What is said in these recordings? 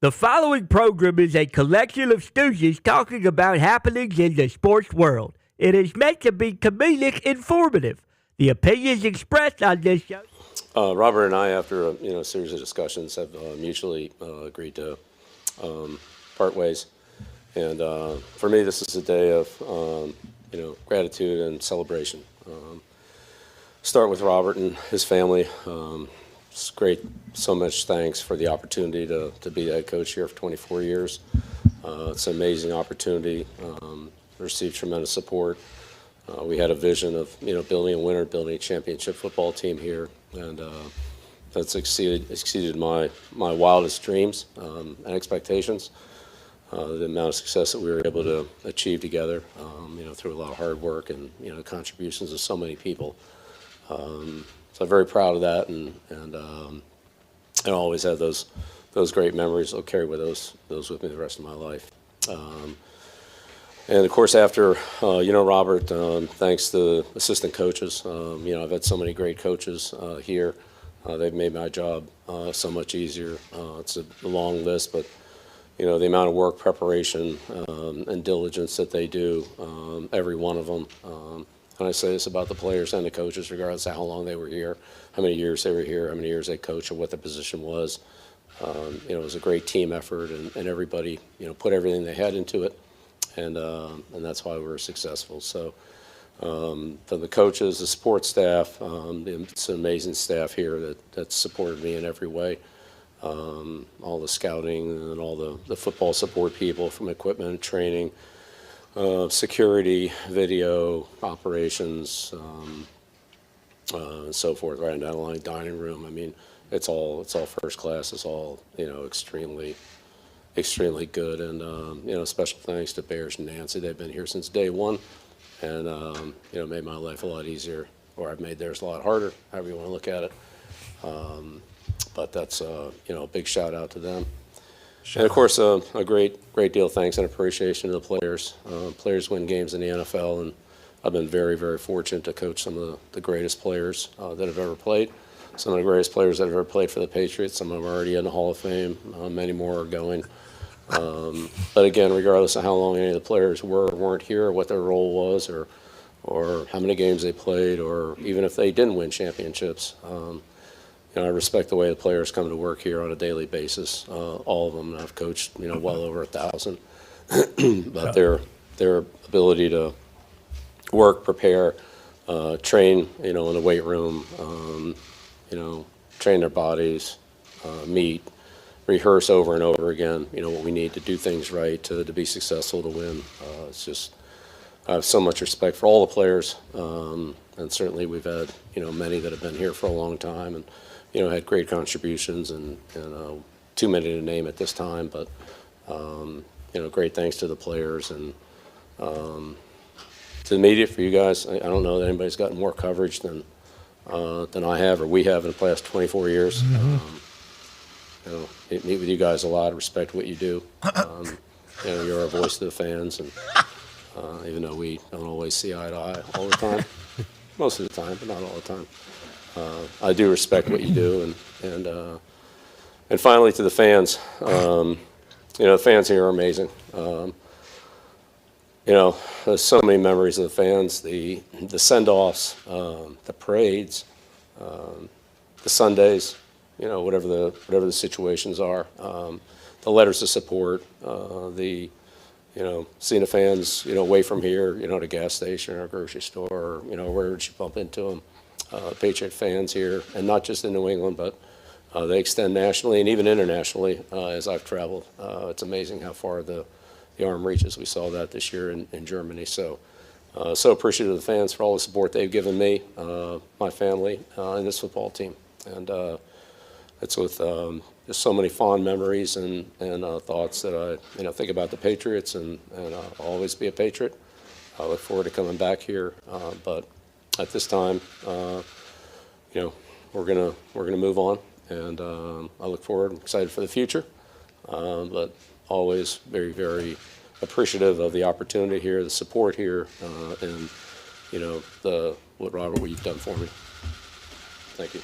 The following program is a collection of stooges talking about happenings in the sports world. It is meant to be comedic informative. The opinions expressed on this show. Robert and I, after a series of discussions, have mutually agreed to part ways. And for me, this is a day of gratitude and celebration. Start with Robert and his family. It's great. So much thanks for the opportunity to be the head coach here for 24 years. It's an amazing opportunity. Received tremendous support. We had a vision of building a winner, building a championship football team here, and that's exceeded my wildest dreams and expectations. The amount of success that we were able to achieve together, through a lot of hard work and contributions of so many people. So I'm very proud of that, and I always have those great memories. I'll carry with those with me the rest of my life. And of course, after Robert, thanks to assistant coaches. I've had so many great coaches here. They've made my job so much easier. It's a long list, but the amount of work, preparation, and diligence that they do, every one of them. And I say this about the players and the coaches, regardless of how long they were here, how many years they were here, how many years they coached, or what the position was. It was a great team effort, and everybody, put everything they had into it, and that's why we were successful. So, from the coaches, the support staff, it's an amazing staff here that supported me in every way. All the scouting and all the football support people, from equipment, training, security, video, operations, and so forth, right down the line, dining room. I mean, it's all first class. It's all extremely good. And special thanks to Bears and Nancy. They've been here since day one, and made my life a lot easier, or I've made theirs a lot harder, however you want to look at it. But that's a big shout out to them. And of course, a great deal of thanks and appreciation to the players. Players win games in the NFL, and I've been very, very fortunate to coach some of the greatest players that have ever played. Some of the greatest players that have ever played for the Patriots. Some of them are already in the Hall of Fame. Many more are going. But again, regardless of how long any of the players were or weren't here, or what their role was, or how many games they played, or even if they didn't win championships, I respect the way the players come to work here on a daily basis. All of them. And I've coached, well over 1,000. But their ability to work, prepare, train, in the weight room, train their bodies, meet, rehearse over and over again, what we need to do things right to be successful, to win. It's just, I have so much respect for all the players. And certainly we've had, many that have been here for a long time and, had great contributions, and too many to name at this time. But, great thanks to the players and to the media, for you guys. I don't know that anybody's gotten more coverage than I have, or we have, in the past 24 years. Meet with you guys a lot. Respect what you do. You're our voice to the fans, and even though we don't always see eye to eye all the time, most of the time, but not all the time, I do respect what you do. And finally, to the fans. The fans here are amazing. There's so many memories of the fans, the send-offs, the parades, the Sundays, whatever the situations are, the letters of support, seeing the fans, away from here, at a gas station or a grocery store, or, wherever you bump into them. Patriot fans here, and not just in New England, but they extend nationally and even internationally as I've traveled. It's amazing how far the arm reaches. We saw that this year in Germany. So appreciative of the fans for all the support they've given me, my family, and this football team. And it's with just so many fond memories and thoughts that I think about the Patriots, and I'll always be a Patriot. I look forward to coming back here, but at this time, we're gonna move on, and I look forward. I'm excited for the future, but always very, very appreciative of the opportunity here, the support here, and what you've done for me. Thank you.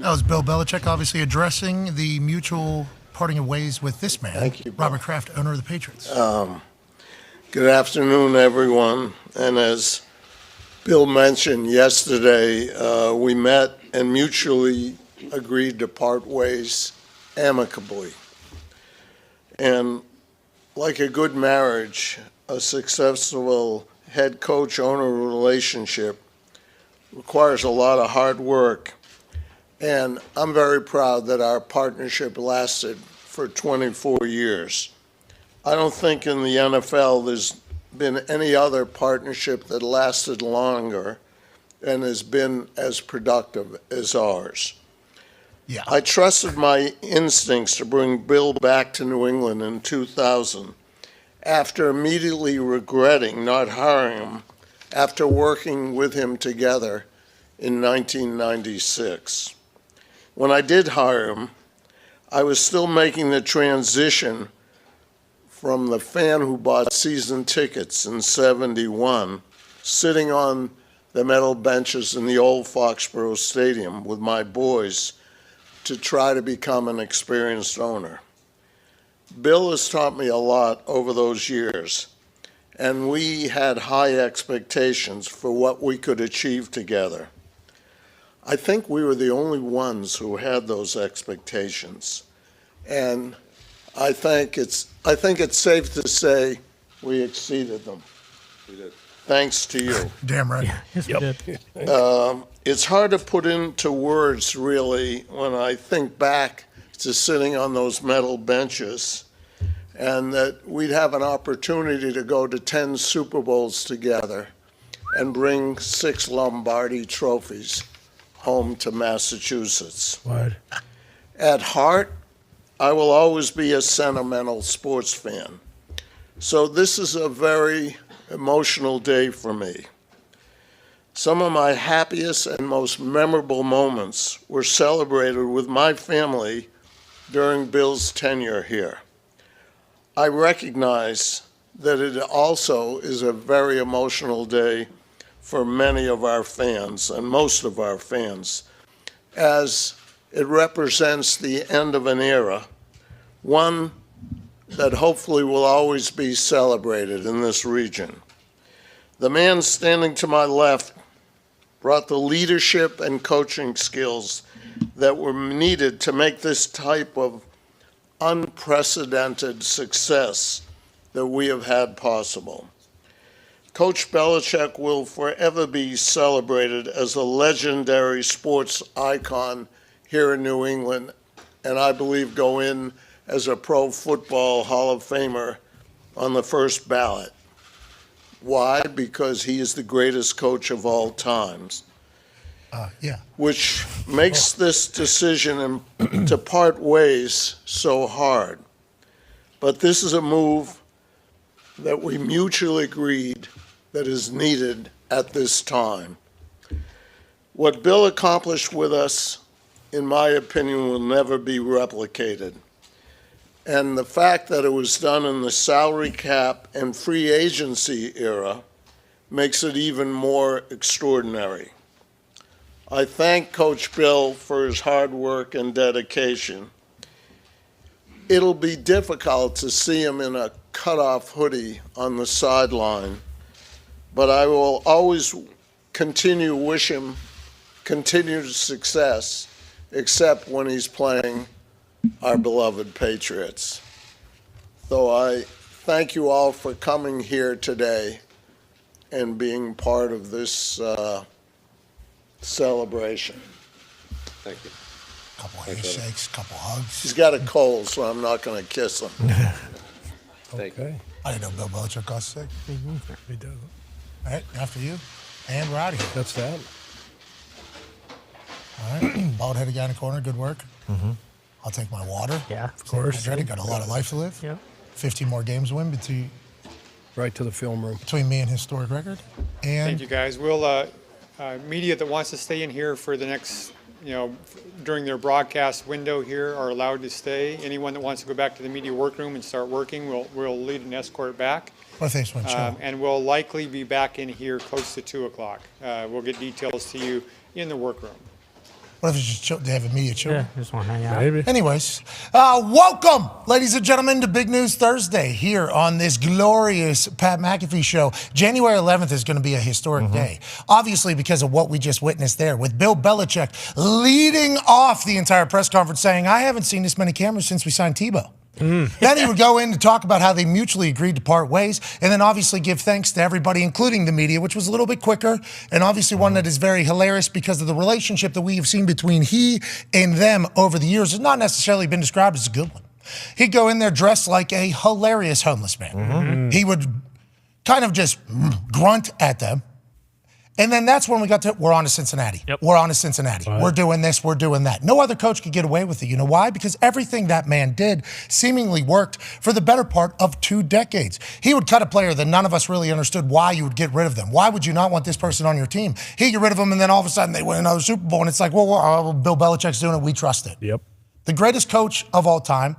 That was Bill Belichick, obviously addressing the mutual parting of ways with this man, Thank you, Bill. Robert Kraft, owner of the Patriots. Good afternoon, everyone. And as Bill mentioned yesterday, we met and mutually agreed to part ways amicably. And like a good marriage, a successful head coach-owner relationship requires a lot of hard work. And I'm very proud that our partnership lasted for 24 years. I don't think in the NFL there's been any other partnership that lasted longer and has been as productive as ours. Yeah. I trusted my instincts to bring Bill back to New England in 2000 after immediately regretting not hiring him after working with him together in 1996. When I did hire him, I was still making the transition from the fan who bought season tickets in '71, sitting on the metal benches in the old Foxborough Stadium with my boys, to try to become an experienced owner. Bill has taught me a lot over those years, and we had high expectations for what we could achieve together. I think we were the only ones who had those expectations, and I think it's safe to say we exceeded them. We did. Thanks to you. Damn right. Yes, we did. It's hard to put into words, really, when I think back to sitting on those metal benches and that we'd have an opportunity to go to 10 Super Bowls together and bring 6 Lombardi trophies home to Massachusetts. Word. At heart, I will always be a sentimental sports fan. So this is a very emotional day for me. Some of my happiest and most memorable moments were celebrated with my family during Bill's tenure here. I recognize that it also is a very emotional day for many of our fans and most of our fans, as it represents the end of an era, one that hopefully will always be celebrated in this region. The man standing to my left brought the leadership and coaching skills that were needed to make this type of unprecedented success that we have had possible. Coach Belichick will forever be celebrated as a legendary sports icon here in New England, and I believe go in as a Pro Football Hall of Famer on the first ballot. Why? Because he is the greatest coach of all times. Yeah. Which makes this decision to part ways so hard. But this is a move that we mutually agreed that is needed at this time. What Bill accomplished with us, in my opinion, will never be replicated. And the fact that it was done in the salary cap and free agency era makes it even more extraordinary. I thank Coach Bill for his hard work and dedication. It'll be difficult to see him in a cutoff hoodie on the sideline, but I will always continue to wish him continued success, except when he's playing our beloved Patriots. So I thank you all for coming here today and being part of this celebration. Thank you. Couple handshakes, couple hugs. He's got a cold, so I'm not going to kiss him. Thank you. Okay. I didn't know Bill Belichick got sick. He does. All right, after you. And we're out of here. That's that. All right. Bald-headed guy in the corner, good work. Mm-hmm. I'll take my water. Yeah, of course. Hydrated, got a lot of life to live. Yeah. 15 more games to win Right to the film room. between me and historic record. And Thank you, guys. We'll, media that wants to stay in here for the next, during their broadcast window here are allowed to stay. Anyone that wants to go back to the media workroom and start working, we'll lead an escort back. what if they just want to chill? And we'll likely be back in here close to 2 o'clock. We'll get details to you in the workroom. What if it's just they have a media chill? Yeah, just want to hang out. Maybe. Anyways, welcome, ladies and gentlemen, to Big News Thursday here on this glorious Pat McAfee Show. January 11th is going to be a historic day, obviously because of what we just witnessed there, with Bill Belichick leading off the entire press conference saying, I haven't seen this many cameras since we signed Tebow. Then he would go in to talk about how they mutually agreed to part ways, and then obviously give thanks to everybody, including the media, which was a little bit quicker, and obviously one that is very hilarious because of the relationship that we have seen between he and them over the years has not necessarily been described as a good one. He'd go in there dressed like a hilarious homeless man. He would kind of just grunt at them. And then that's when we got to, we're on to Cincinnati. Yep. We're on to Cincinnati. Right. We're doing this, we're doing that. No other coach could get away with it. You know why? Because everything that man did seemingly worked for the better part of 2 decades. He would cut a player that none of us really understood why you would get rid of them. Why would you not want this person on your team? He'd get rid of them, and then all of a sudden they win another Super Bowl, and it's like, well, Bill Belichick's doing it, we trust it. Yep. The greatest coach of all time,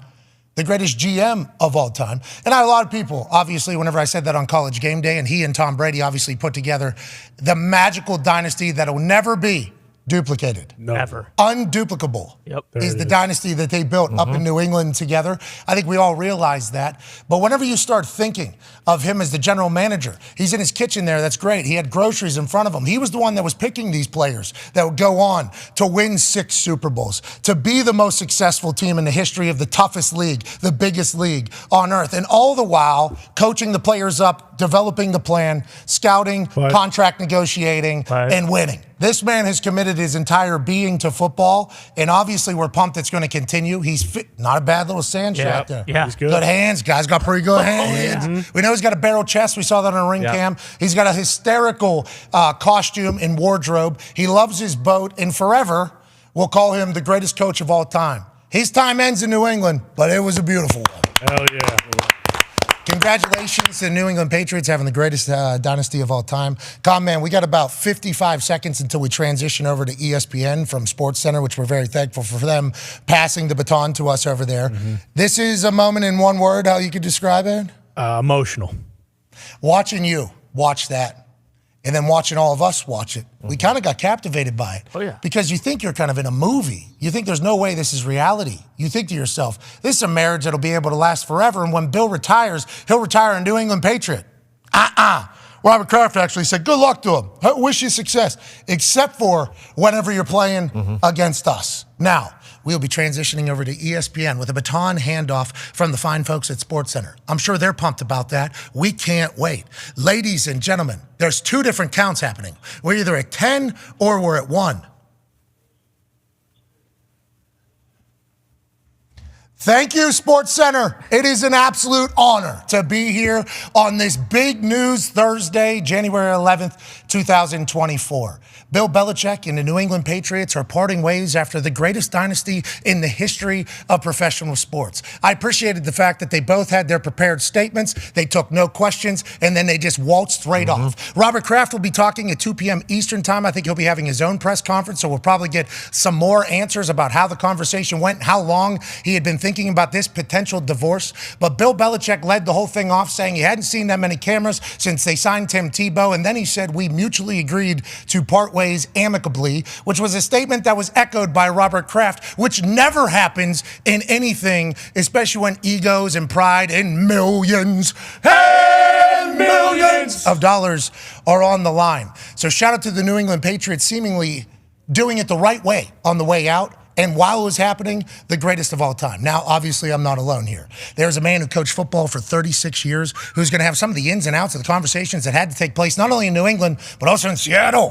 the greatest GM of all time. And I had a lot of people, obviously, whenever I said that on College Game Day, and he and Tom Brady obviously put together the magical dynasty that will never be duplicated. No. Ever. Unduplicable Yep. is the dynasty that they built up in New England together. I think we all realize that. But whenever you start thinking of him as the general manager, he's in his kitchen there, that's great. He had groceries in front of him. He was the one that was picking these players that would go on to win 6 Super Bowls, to be the most successful team in the history of the toughest league, the biggest league on earth. And all the while, coaching the players up, developing the plan, scouting, Right. contract negotiating, Right. and winning. This man has committed his entire being to football, and obviously we're pumped it's going to continue. He's fit, not a bad little sand shot there. Yeah. He's good. Good hands. Guy's got pretty good hands. We know he's got a barrel chest. We saw that on a ring Yeah. cam. He's got a hysterical costume and wardrobe. He loves his boat, and forever we'll call him the greatest coach of all time. His time ends in New England, but it was a beautiful one. Hell yeah. Congratulations to the New England Patriots having the greatest dynasty of all time. Man, we got about 55 seconds until we transition over to ESPN from SportsCenter, which we're very thankful for them passing the baton to us over there. This is a moment in one word, how you could describe it? Emotional. Watching you watch that, and then watching all of us watch it, we kind of got captivated by it. Oh, yeah. Because you think you're kind of in a movie. You think there's no way this is reality. You think to yourself, this is a marriage that'll be able to last forever, and when Bill retires, he'll retire a New England Patriot. Robert Kraft actually said, good luck to him. I wish you success, except for whenever you're playing against us. Now, we'll be transitioning over to ESPN with a baton handoff from the fine folks at SportsCenter. I'm sure they're pumped about that. We can't wait. Ladies and gentlemen, there's 2 different counts happening. We're either at 10 or we're at 1. Thank you, SportsCenter. It is an absolute honor to be here on this Big News Thursday, January 11th, 2024. Bill Belichick and the New England Patriots are parting ways after the greatest dynasty in the history of professional sports. I appreciated the fact that they both had their prepared statements, they took no questions, and then they just waltzed right off. Robert Kraft will be talking at 2 p.m. Eastern time. I think he'll be having his own press conference, so we'll probably get some more answers about how the conversation went and how long he had been thinking about this potential divorce. But Bill Belichick led the whole thing off saying he hadn't seen that many cameras since they signed Tim Tebow, and then he said, we mutually agreed to part ways amicably, which was a statement that was echoed by Robert Kraft, which never happens in anything, especially when egos and pride and millions of dollars are on the line. So shout out to the New England Patriots seemingly doing it the right way on the way out. And while it was happening, the greatest of all time. Now, obviously, I'm not alone here. There's a man who coached football for 36 years who's going to have some of the ins and outs of the conversations that had to take place, not only in New England, but also in Seattle.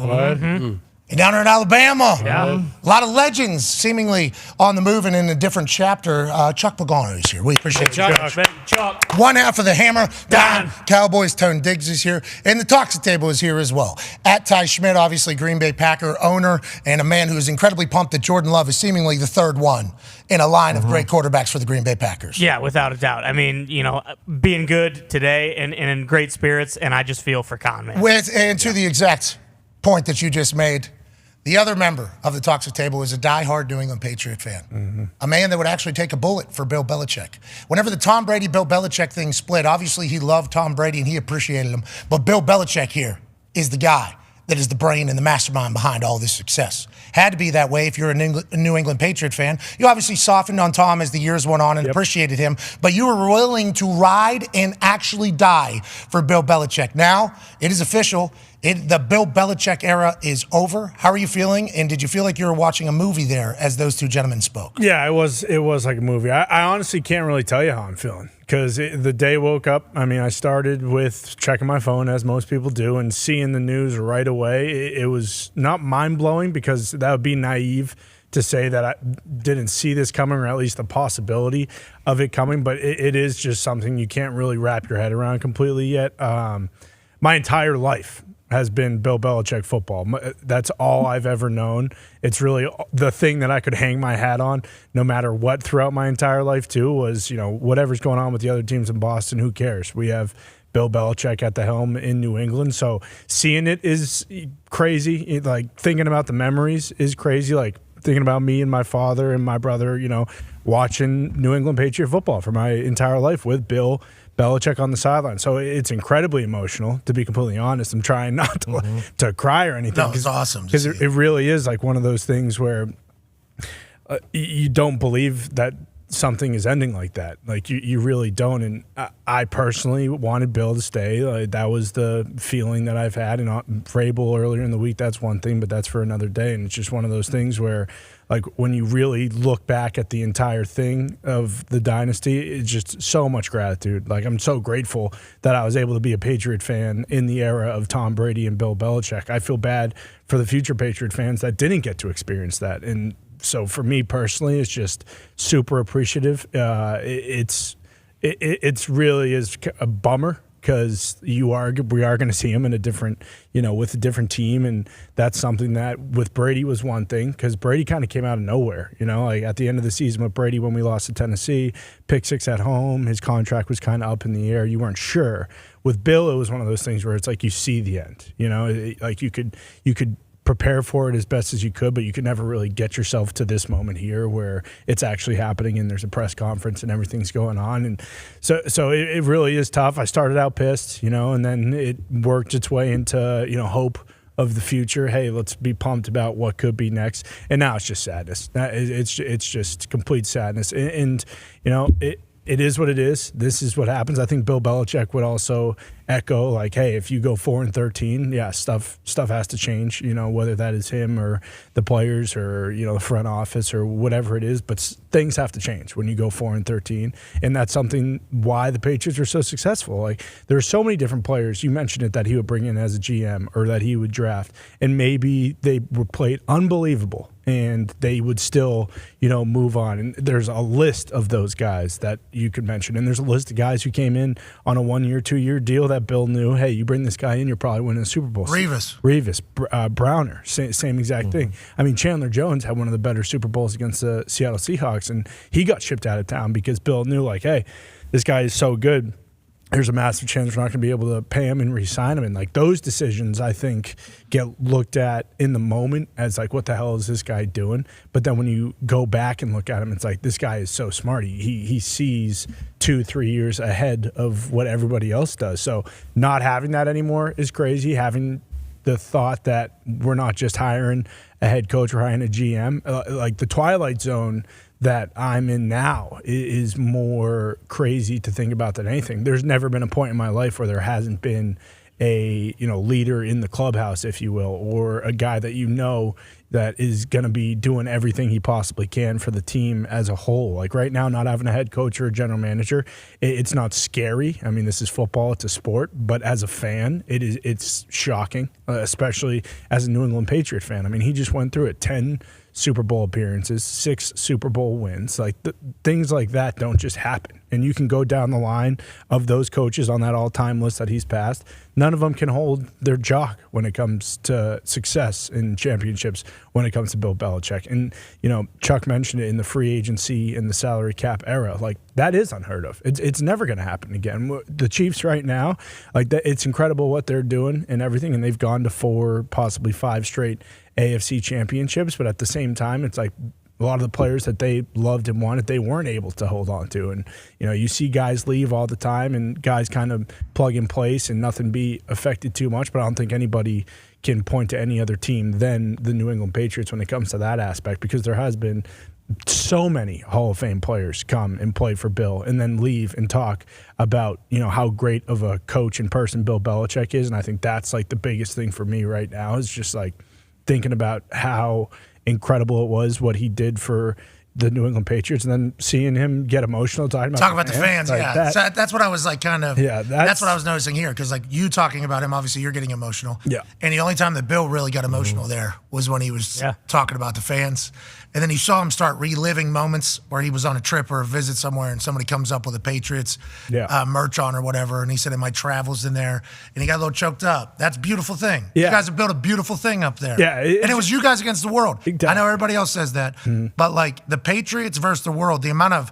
And down there in Alabama. Yeah. A lot of legends seemingly on the move and in a different chapter. Chuck Pagano is here. We appreciate you. Chuck. One half of the Hammer, Dahn. Cowboys, Tone Diggs is here. And the Toxic Table is here as well. At Ty Schmidt, obviously Green Bay Packer owner and a man who is incredibly pumped that Jordan Love is seemingly the 3rd one in a line of great quarterbacks for the Green Bay Packers. Yeah, without a doubt. I mean, being good today and in great spirits, and I just feel for Con, man. To the exact point that you just made, the other member of the Toxic Table is a diehard New England Patriot fan. A man that would actually take a bullet for Bill Belichick. Whenever the Tom Brady-Bill Belichick thing split, obviously he loved Tom Brady and he appreciated him. But Bill Belichick here is the guy that is the brain and the mastermind behind all this success. Had to be that way if you're a New England Patriot fan. You obviously softened on Tom as the years went on and appreciated him, but you were willing to ride and actually die for Bill Belichick. Now, it is official. The Bill Belichick era is over. How are you feeling? And did you feel like you were watching a movie there as those two gentlemen spoke? Yeah, it was like a movie. I honestly can't really tell you how I'm feeling because the day I woke up, I mean, I started with checking my phone as most people do and seeing the news right away. It was not mind-blowing because that would be naive to say that I didn't see this coming or at least the possibility of it coming, but it is just something you can't really wrap your head around completely yet. My entire life has been Bill Belichick football. That's all I've ever known. It's really the thing that I could hang my hat on no matter what throughout my entire life too was, whatever's going on with the other teams in Boston, who cares? We have Bill Belichick at the helm in New England. So seeing it is crazy. Like thinking about the memories is crazy. Like thinking about me and my father and my brother, watching New England Patriot football for my entire life with Bill Belichick on the sideline. So it's incredibly emotional, to be completely honest. I'm trying not to cry or anything. No, it's awesome. Because it really is like one of those things where you don't believe that something is ending like that. Like you really don't. And I personally wanted Bill to stay. Like, that was the feeling that I've had. And Vrabel earlier in the week, that's one thing, but that's for another day. And it's just one of those things where, like, when you really look back at the entire thing of the dynasty, it's just so much gratitude. Like, I'm so grateful that I was able to be a Patriot fan in the era of Tom Brady and Bill Belichick. I feel bad for the future Patriot fans that didn't get to experience that. And so for me personally, it's just super appreciative. It's really is a bummer because we are going to see him in a different, with a different team, and that's something that with Brady was one thing because Brady kind of came out of nowhere. Like at the end of the season with Brady when we lost to Tennessee, pick 6 at home, his contract was kind of up in the air. You weren't sure. With Bill, it was one of those things where it's like you see the end. Like you could prepare for it as best as you could, but you could never really get yourself to this moment here where it's actually happening and there's a press conference and everything's going on. And so it really is tough. I started out pissed, and then it worked its way into, hope of the future. Hey, let's be pumped about what could be next. And now it's just sadness. It's just complete sadness. And it is what it is. This is what happens. I think Bill Belichick would also echo, like, hey, if you go 4-13, yeah, stuff has to change, whether that is him or the players or, the front office or whatever it is. But things have to change when you go 4-13. And that's something why the Patriots are so successful. Like, there are so many different players. You mentioned it that he would bring in as a GM or that he would draft. And maybe they were played unbelievable and they would still, move on. And there's a list of those guys that you could mention. And there's a list of guys who came in on a 1-year, 2-year deal that Bill knew, hey, you bring this guy in, you're probably winning a Super Bowl. Revis, Browner, same exact thing. I mean, Chandler Jones had one of the better Super Bowls against the Seattle Seahawks, and he got shipped out of town because Bill knew, like, hey, this guy is so good. There's a massive chance we're not going to be able to pay him and re-sign him. And, like, those decisions, I think, get looked at in the moment as, like, what the hell is this guy doing? But then when you go back and look at him, it's like, this guy is so smart. He sees 2-3 years ahead of what everybody else does. So not having that anymore is crazy. Having the thought that we're not just hiring a head coach, we're hiring a GM. Like, the twilight zone that I'm in now is more crazy to think about than anything. There's never been a point in my life where there hasn't been a leader in the clubhouse, if you will, or a guy that that is going to be doing everything he possibly can for the team as a whole. Like right now, not having a head coach or a general manager, it's not scary. I mean, this is football, it's a sport, but as a fan, it's shocking, especially as a New England Patriot fan. I mean, he just went through it, 10 Super Bowl appearances, 6 Super Bowl wins. Like things like that don't just happen. And you can go down the line of those coaches on that all-time list that he's passed. None of them can hold their jock when it comes to success in championships when it comes to Bill Belichick. And, Chuck mentioned it in the free agency and the salary cap era. Like, that is unheard of. It's never going to happen again. The Chiefs right now, it's incredible what they're doing and everything, and they've gone to 4, possibly 5 straight AFC championships. But at the same time, it's like a lot of the players that they loved and wanted, they weren't able to hold on to. And, you see guys leave all the time and guys kind of plug in place and nothing be affected too much. But I don't think anybody can point to any other team than the New England Patriots when it comes to that aspect, because there has been so many Hall of Fame players come and play for Bill and then leave and talk about, how great of a coach and person Bill Belichick is. And I think that's like the biggest thing for me right now is just like thinking about how incredible it was what he did for the New England Patriots, and then seeing him get emotional talking about the fans. Like yeah, so that's what I was like, kind of. Yeah, that's what I was noticing here, because like you talking about him, obviously you're getting emotional. Yeah, and the only time that Bill really got emotional there was when he was talking about the fans, and then you saw him start reliving moments where he was on a trip or a visit somewhere, and somebody comes up with a Patriots merch on or whatever, and he said in my travels in there, and he got a little choked up. That's a beautiful thing. Yeah. You guys have built a beautiful thing up there. Yeah, and it was you guys against the world. Exactly. I know everybody else says that, but like the Patriots versus the world, the amount of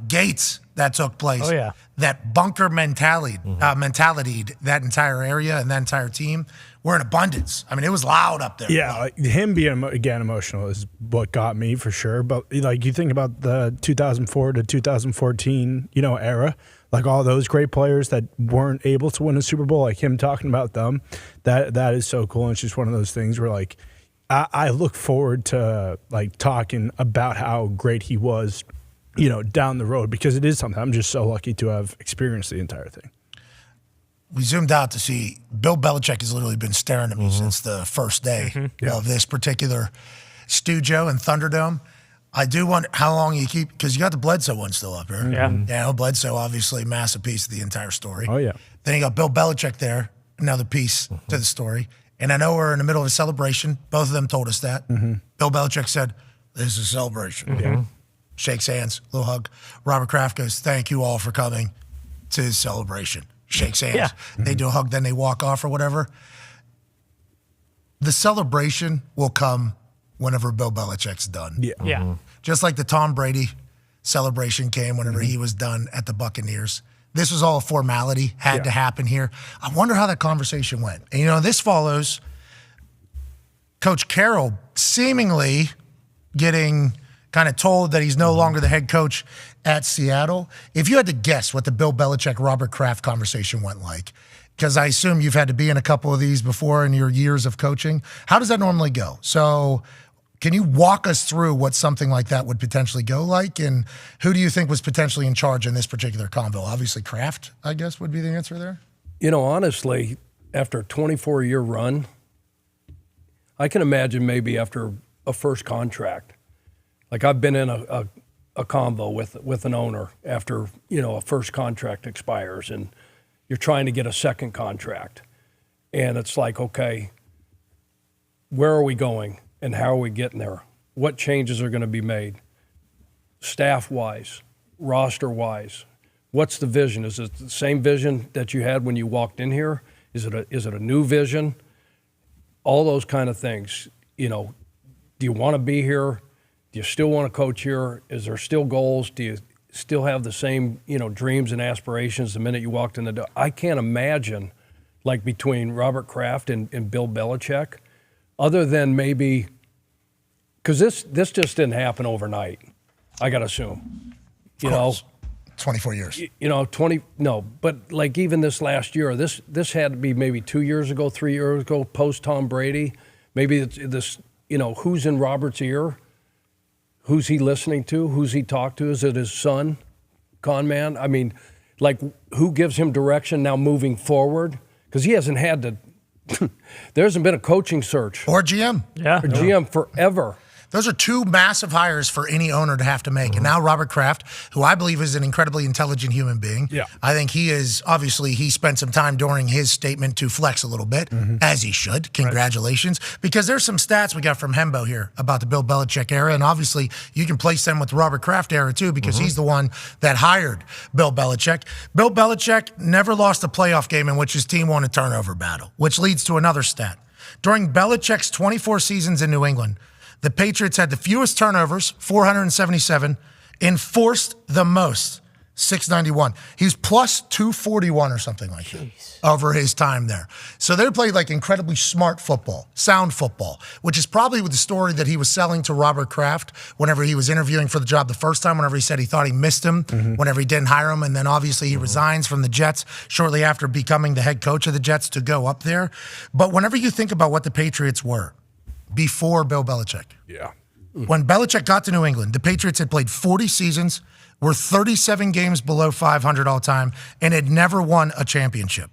gates that took place. Oh, yeah. That bunker mentality, that entire area and that entire team were in abundance. I mean, it was loud up there. Yeah, like him being again emotional is what got me for sure. But like you think about the 2004 to 2014, era, like all those great players that weren't able to win a Super Bowl, like him talking about them, that is so cool. And it's just one of those things where like I look forward to like talking about how great he was, down the road, because it is something I'm just so lucky to have experienced the entire thing. We zoomed out to see Bill Belichick has literally been staring at me since the first day of this particular studio and Thunderdome. I do wonder how long you keep, because you got the Bledsoe one still up here. Yeah, Bledsoe, obviously, massive piece of the entire story. Oh, yeah. Then you got Bill Belichick there, another piece to the story. And I know we're in the middle of a celebration. Both of them told us that. Bill Belichick said, "This is a celebration." Shakes hands, little hug. Robert Kraft goes, "Thank you all for coming to his celebration." Shakes hands. They do a hug, then they walk off or whatever. The celebration will come whenever Bill Belichick's done. Yeah. Just like the Tom Brady celebration came whenever he was done at the Buccaneers. This was all a formality, had to happen here. I wonder how that conversation went. And, this follows Coach Carroll seemingly getting kind of told that he's no longer the head coach at Seattle. If you had to guess what the Bill Belichick, Robert Kraft conversation went like, because I assume you've had to be in a couple of these before in your years of coaching, how does that normally go? So can you walk us through what something like that would potentially go like, and who do you think was potentially in charge in this particular convo? Obviously Kraft, I guess, would be the answer there. Honestly, after a 24-year run, I can imagine maybe after a first contract. Like I've been in a convo with an owner after, a first contract expires and you're trying to get a second contract. And it's like, okay, where are we going and how are we getting there? What changes are going to be made? Staff-wise, roster-wise, what's the vision? Is it the same vision that you had when you walked in here? Is it a new vision? All those kind of things. Do you want to be here? Do you still want to coach here? Is there still goals? Do you still have the same, dreams and aspirations the minute you walked in the door? I can't imagine, like between Robert Kraft and Bill Belichick, other than maybe, because this just didn't happen overnight, I got to assume. 24 years. But like even this last year, this had to be maybe 2 years ago, 3 years ago, post Tom Brady. Maybe it's this, who's in Robert's ear? Who's he listening to? Who's he talked to? Is it his son, con man? I mean, like, who gives him direction now moving forward? Because he hasn't had to there hasn't been a coaching search. Or GM. Yeah. Or GM forever. Those are two massive hires for any owner to have to make. And now Robert Kraft, who I believe is an incredibly intelligent human being. Yeah. I think he spent some time during his statement to flex a little bit, as he should. Congratulations. Right. Because there's some stats we got from Hembo here about the Bill Belichick era. And obviously you can place them with the Robert Kraft era too, because he's the one that hired Bill Belichick. Bill Belichick never lost a playoff game in which his team won a turnover battle, which leads to another stat. During Belichick's 24 seasons in New England, the Patriots had the fewest turnovers, 477, and forced the most, 691. He's plus 241 or something like that over his time there. So they played like incredibly smart football, sound football, which is probably with the story that he was selling to Robert Kraft whenever he was interviewing for the job the first time, whenever he said he thought he missed him, whenever he didn't hire him. And then obviously he resigns from the Jets shortly after becoming the head coach of the Jets to go up there. But whenever you think about what the Patriots were before Bill Belichick, when Belichick got to New England, the Patriots had played 40 seasons, were 37 games below 500 all time, and had never won a championship.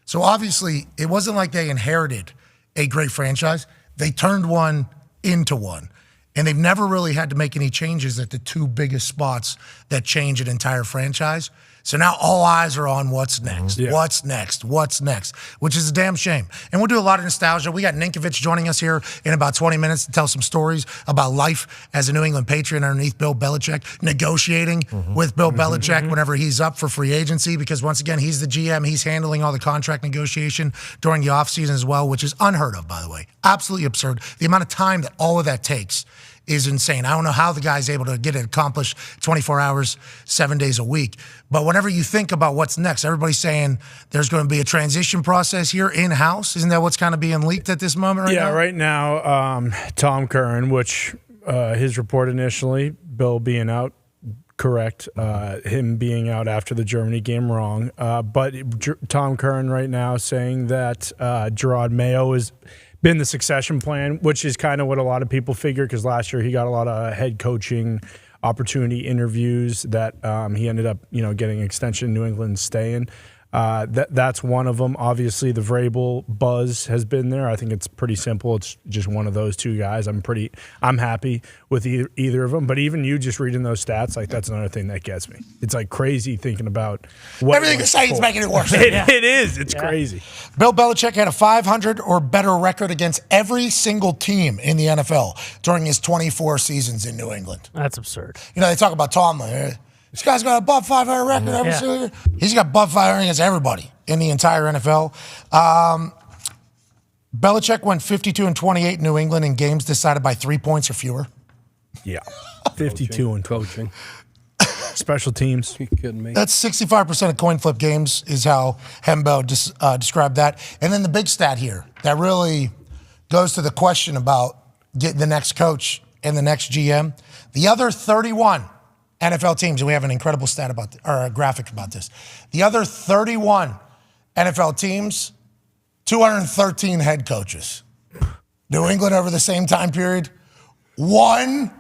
So obviously, it wasn't like they inherited a great franchise. They turned one into one. And they've never really had to make any changes at the two biggest spots that change an entire franchise. So now all eyes are on what's next, what's next, which is a damn shame. And we'll do a lot of nostalgia. We got Ninkovich joining us here in about 20 minutes to tell some stories about life as a New England Patriot underneath Bill Belichick, negotiating with Bill Belichick whenever he's up for free agency, because once again, he's the GM. He's handling all the contract negotiation during the offseason as well, which is unheard of, by the way. Absolutely absurd. The amount of time that all of that takes is insane. I don't know how the guy's able to get it accomplished 24 hours, 7 days a week. But whenever you think about what's next, everybody's saying there's going to be a transition process here in-house. Isn't that what's kind of being leaked at this moment right now? Yeah, right now, Tom Curran, which his report initially, Bill being out, correct, him being out after the Germany game, wrong. But Tom Curran right now saying that Gerard Mayo is been the succession plan, which is kind of what a lot of people figure, because last year he got a lot of head coaching opportunity interviews that he ended up, getting extension in New England, staying. That's one of them. Obviously, the Vrabel buzz has been there. I think it's pretty simple. It's just one of those two guys. I'm happy with either of them. But even you just reading those stats, like that's another thing that gets me. It's like crazy thinking about what everything you're saying is making it worse. It is. It's crazy. Bill Belichick had a 500 or better record against every single team in the NFL during his 24 seasons in New England. That's absurd. They talk about Tomlin. This guy's got a above 500 record every single year. He's got above 500 against everybody in the entire NFL. Belichick went 52-28 in New England in games decided by 3 points or fewer. Yeah, 52 and coaching. Special teams. You kidding me? That's 65% of coin flip games is how Hembo described that. And then the big stat here that really goes to the question about getting the next coach and the next GM. The other 31 NFL teams, and we have an incredible stat about, or a graphic about this. The other 31 NFL teams, 213 head coaches. New England over the same time period, one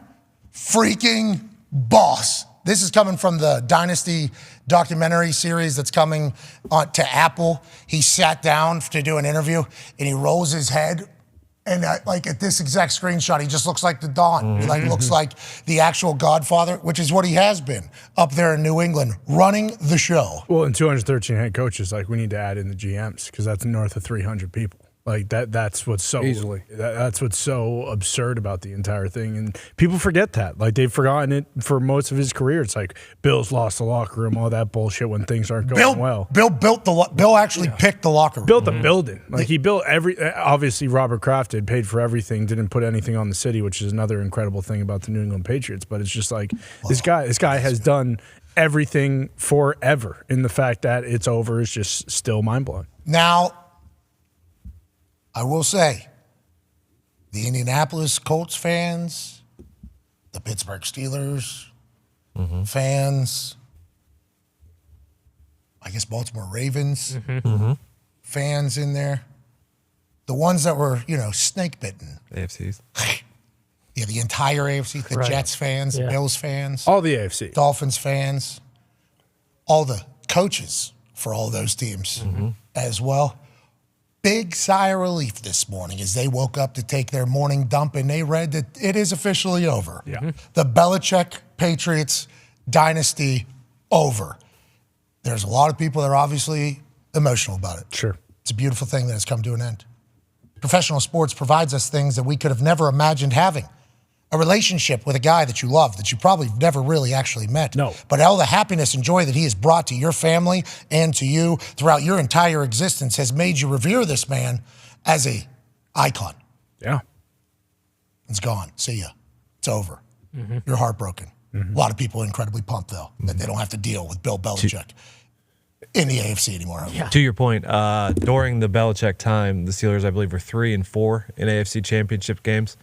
freaking boss. This is coming from the Dynasty documentary series that's coming to Apple. He sat down to do an interview, and he rolls his head. And at this exact screenshot, he just looks like the Dahn. He looks like the actual Godfather, which is what he has been up there in New England, running the show. Well, and 213 head coaches, we need to add in the GMs because that's north of 300 people. That's what's so easily. That's what's so absurd about the entire thing, and people forget that. They've forgotten it for most of his career. It's like Bill's lost the locker room, all that bullshit when things aren't going well. Bill actually picked the locker room. Built the building. He built obviously Robert Kraft did, paid for everything, didn't put anything on the city, which is another incredible thing about the New England Patriots. But it's just this guy has done everything forever, and the fact that it's over is just still mind blowing. Now, I will say, the Indianapolis Colts fans, the Pittsburgh Steelers fans, I guess Baltimore Ravens fans in there, the ones that were, snake bitten. AFCs. Yeah, the entire AFC, the Jets fans, Bills fans. All the AFC. Dolphins fans, all the coaches for all those teams as well. Big sigh of relief this morning as they woke up to take their morning dump and they read that it is officially over. Yeah. The Belichick Patriots dynasty over. There's a lot of people that are obviously emotional about it. Sure. It's a beautiful thing that has come to an end. Professional sports provides us things that we could have never imagined having. A relationship with a guy that you love, that you probably never really actually met. No. But all the happiness and joy that he has brought to your family and to you throughout your entire existence has made you revere this man as a icon. Yeah. It's gone. See ya. It's over. You're heartbroken. A lot of people are incredibly pumped, though, that they don't have to deal with Bill Belichick in the AFC anymore. To your point, during the Belichick time, the Steelers, I believe, were 3-4 in AFC Championship games.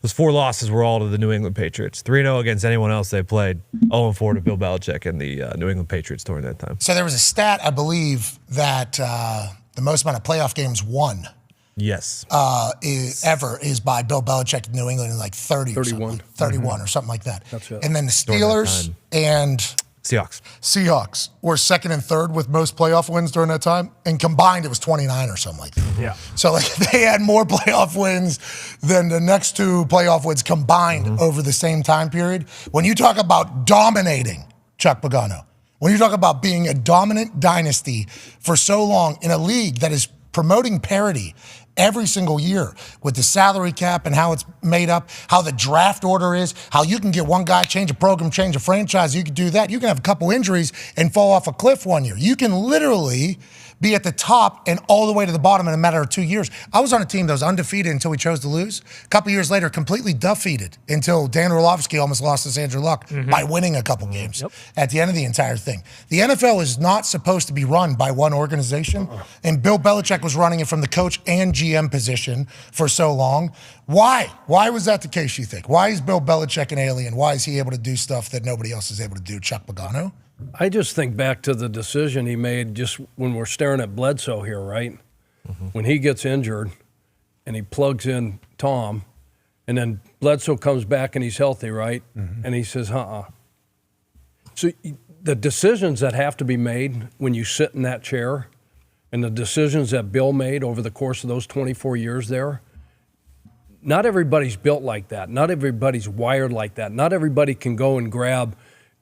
Those 4 losses were all to the New England Patriots. 3-0 against anyone else they played. 0-4 to Bill Belichick and the New England Patriots during that time. So there was a stat, I believe, that the most amount of playoff games won Yes. ever is by Bill Belichick in New England in like 30 or 31. 31 or something like that. That's it. And then the During that Steelers time. and Seahawks were second and third with most playoff wins during that time. And combined, it was 29 or something like that. Yeah. So like they had more playoff wins than the next 2 playoff wins combined over the same time period. When you talk about dominating, Chuck Pagano, when you talk about being a dominant dynasty for so long in a league that is promoting parity every single year with the salary cap and how it's made up, how the draft order is, how you can get one guy, change a program, change a franchise. You can do that. You can have a couple injuries and fall off a cliff one year. You can literally be at the top and all the way to the bottom in a matter of 2 years. I was on a team that was undefeated until we chose to lose. A couple years later, completely defeated until Dan Orlovsky almost lost to Andrew Luck by winning a couple games at the end of the entire thing. The NFL is not supposed to be run by one organization, and Bill Belichick was running it from the coach and GM position for so long. Why? Why was that the case, you think? Why is Bill Belichick an alien? Why is he able to do stuff that nobody else is able to do, Chuck Pagano? I just think back to the decision he made just when we're staring at Bledsoe here, right? When he gets injured and he plugs in Tom, and then Bledsoe comes back and he's healthy, right? And he says, So the decisions that have to be made when you sit in that chair and the decisions that Bill made over the course of those 24 years there, not everybody's built like that. Not everybody's wired like that. Not everybody can go and grab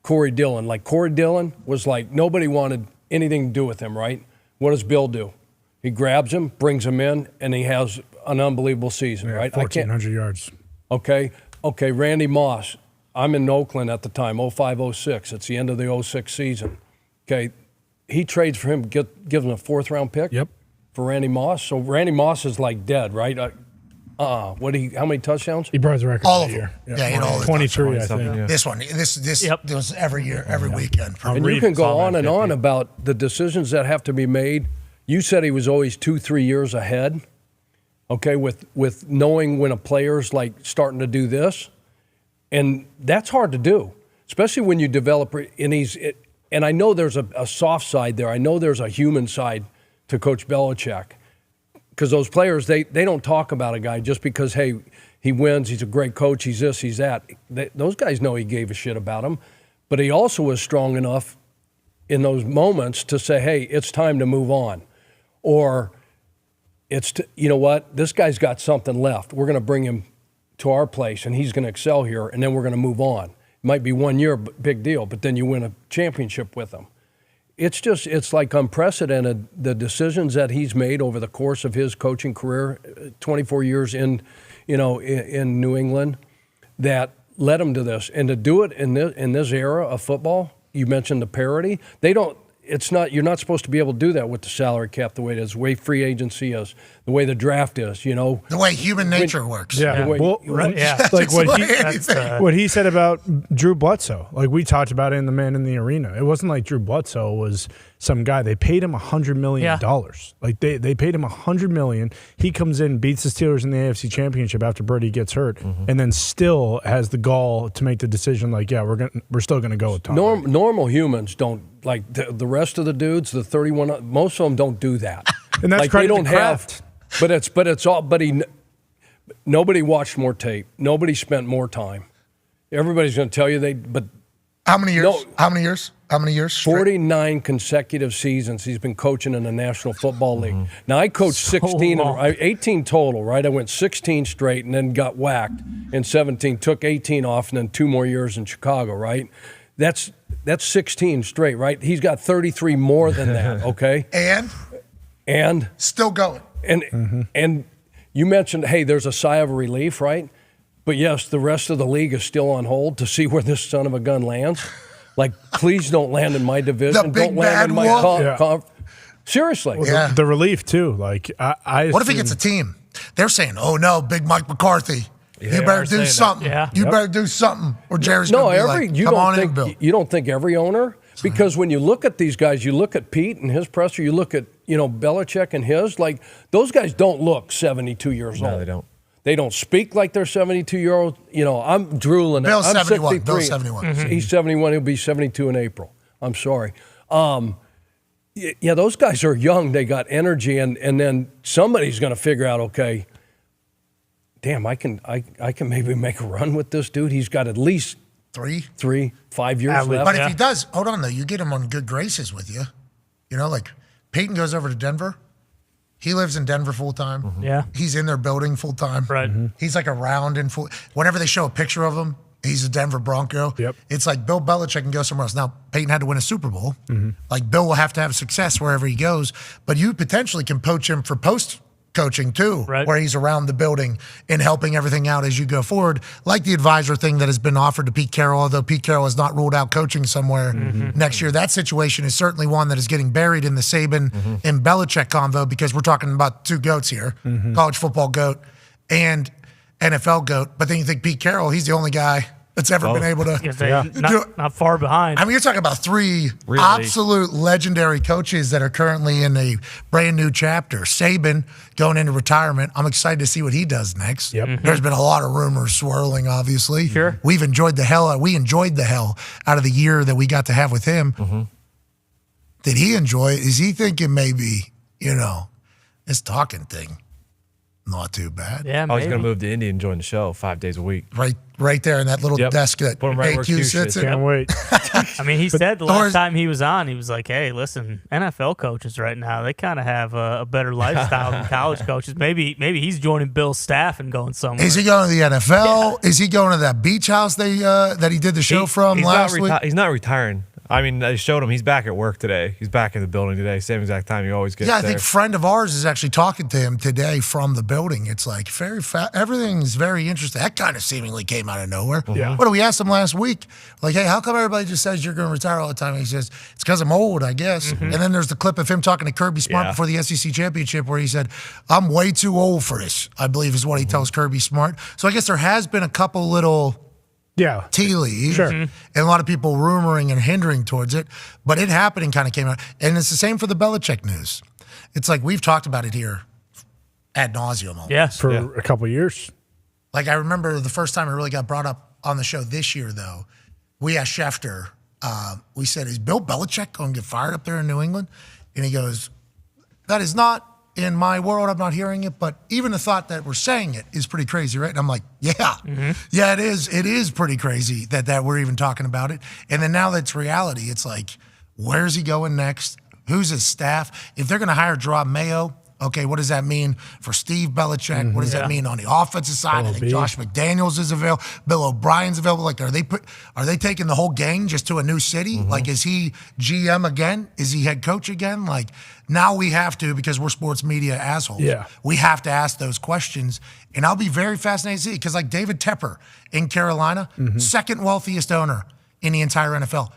Corey Dillon. Like Corey Dillon was like, nobody wanted anything to do with him, right? What does Bill do? He grabs him, brings him in, and he has an unbelievable season, right? 1,400 yards. Okay, Randy Moss. I'm in Oakland at the time, 05-06. It's the end of the 06 season. Okay, he trades for him, gives him a 4th-round pick for Randy Moss. So Randy Moss is like dead, right? How many touchdowns? He brought the record All that of them. year. Yeah, he had all the 23, I something, think. yeah. This one, this was every year, every weekend. And you can go on and on about the decisions that have to be made. You said he was always 2-3 years ahead, okay, with knowing when a player's like starting to do this. And that's hard to do, especially when you develop, and I know there's a soft side there. I know there's a human side to Coach Belichick. Because those players, they don't talk about a guy just because, hey, he wins, he's a great coach, he's this, he's that. Those guys know he gave a shit about him. But he also was strong enough in those moments to say, hey, it's time to move on. Or you know what, this guy's got something left. We're going to bring him to our place, and he's going to excel here, and then we're going to move on. It might be 1 year, big deal, but then you win a championship with him. It's like unprecedented, the decisions that he's made over the course of his coaching career, 24 years in New England, that led him to this. And to do it in this era of football, you mentioned the parity. You're not supposed to be able to do that with the salary cap the way it is, the way free agency is, the way the draft is, The way human nature works. Yeah. Way, Like what he said about Drew Bledsoe. Like we talked about it in The Man in the Arena. It wasn't like Drew Bledsoe was some guy. They paid him $100 million. Like they paid him $100 million. He comes in, beats the Steelers in the AFC Championship after Brady gets hurt, and then still has the gall to make the decision. Like, yeah, we're still gonna go with Tom. Normal humans don't like the rest of the dudes. The 31, most of them don't do that. And that's like credit they don't to Kraft. Nobody watched more tape. Nobody spent more time. Everybody's going to tell you but How many years? No. How many years? How many years? straight? 49 consecutive seasons he's been coaching in the National Football League. Now, I coached 18 total, right? I went 16 straight and then got whacked in 17, took 18 off, and then 2 more years in Chicago, right? That's 16 straight, right? He's got 33 more than that, okay? And still going. And you mentioned, hey, there's a sigh of relief, right? But yes, the rest of the league is still on hold to see where this son of a gun lands. Like, please don't land in my division. Don't land in my seriously. Yeah. The relief too. Like I what if he gets a team? They're saying, "Oh no, Big Mike McCarthy." You better do something. Yeah. You better do something, or Jerry's No, going to be like, you come don't on in, think Bill. you don't think every owner, because when you look at these guys, you look at Pete and his presser, you look at Belichick and his, like those guys don't look 72 years old. No, they don't. They don't speak like they're 72-year-old. I'm drooling. Bill's I'm 71. 63. Bill's 71. Mm-hmm. He's 71. He'll be 72 in April. I'm sorry. Yeah, those guys are young. They got energy, and then somebody's going to figure out, okay, damn, I can maybe make a run with this dude. He's got at least 3, 5 years left. But if he does, hold on though, you get him on good graces with you. Like Peyton goes over to Denver. He lives in Denver full time. Mm-hmm. Yeah. He's in their building full time. Right. Mm-hmm. He's like around in full. Whenever they show a picture of him, he's a Denver Bronco. Yep. It's like Bill Belichick can go somewhere else. Now, Peyton had to win a Super Bowl. Mm-hmm. Like Bill will have to have success wherever he goes, but you potentially can poach him for post coaching too, Right. where he's around the building and helping everything out as you go forward, like the advisor thing that has been offered to Pete Carroll, although Pete Carroll has not ruled out coaching somewhere next year. That situation is certainly one that is getting buried in the Saban and Belichick convo, because we're talking about two goats here, college football goat and NFL goat. But then you think Pete Carroll, he's the only guy that's ever been able to not far behind. I mean, you're talking about three absolute legendary coaches that are currently in a brand new chapter. Saban going into retirement. I'm excited to see what he does next. Yep. There's been a lot of rumors swirling, obviously. Sure. We enjoyed the hell out of the year that we got to have with him. Did he enjoy it? Is he thinking maybe, this talking thing, not too bad? Yeah, Oh, he's maybe. going to move to Indy and join the show 5 days a week. Right there in that little Yep. desk that Put him right where AQ Q sits sits. in. Can't wait. I mean, he said the Or- last time he was on, he was like, "Hey, listen, NFL coaches right now, they kind of have a better lifestyle than college coaches. Maybe he's joining Bill's staff and going somewhere." Is he going to the NFL? Is he going to that beach house that he did the show from He's last week? He's not retiring. I mean, I showed him. He's back at work today. He's back in the building today. Same exact time he always gets Yeah, I there. think a friend of ours is actually talking to him today from the building. It's like very everything's very interesting. That kind of seemingly came out of nowhere. Yeah. What did we ask him last week? Like, hey, how come everybody just says you're going to retire all the time? And he says, it's because I'm old, I guess. And then there's the clip of him talking to Kirby Smart Yeah. before the SEC championship where he said, I'm way too old for this, I believe is what he tells Kirby Smart. So I guess there has been a couple little Yeah. tea leaves, Sure. and a lot of people rumoring and hindering towards it, but it happening kind of came out. And it's the same for the Belichick news. It's like we've talked about it here ad nauseum almost. Yeah. For a couple of years. Like I remember the first time it really got brought up on the show this year, though, we asked Schefter, we said, is Bill Belichick going to get fired up there in New England? And he goes, that is not in my world. I'm not hearing it, but even the thought that we're saying it is pretty crazy, right? And I'm like, yeah, yeah, it is. It is pretty crazy that we're even talking about it. And then now that's reality. It's like, where's he going next? Who's his staff? If they're going to hire Gerard Mayo, okay, what does that mean for Steve Belichick? What does that mean on the offensive side? I think Josh McDaniels is available. Bill O'Brien's available. Like, are they taking the whole gang just to a new city? Like, is he GM again? Is he head coach again? Like, now we have to, because we're sports media assholes. Yeah. We have to ask those questions. And I'll be very fascinated to see, because like David Tepper in Carolina, second wealthiest owner in the entire NFL,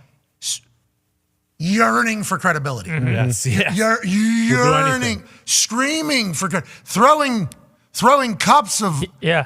yearning for credibility. Yes. Yearning, screaming for throwing cups of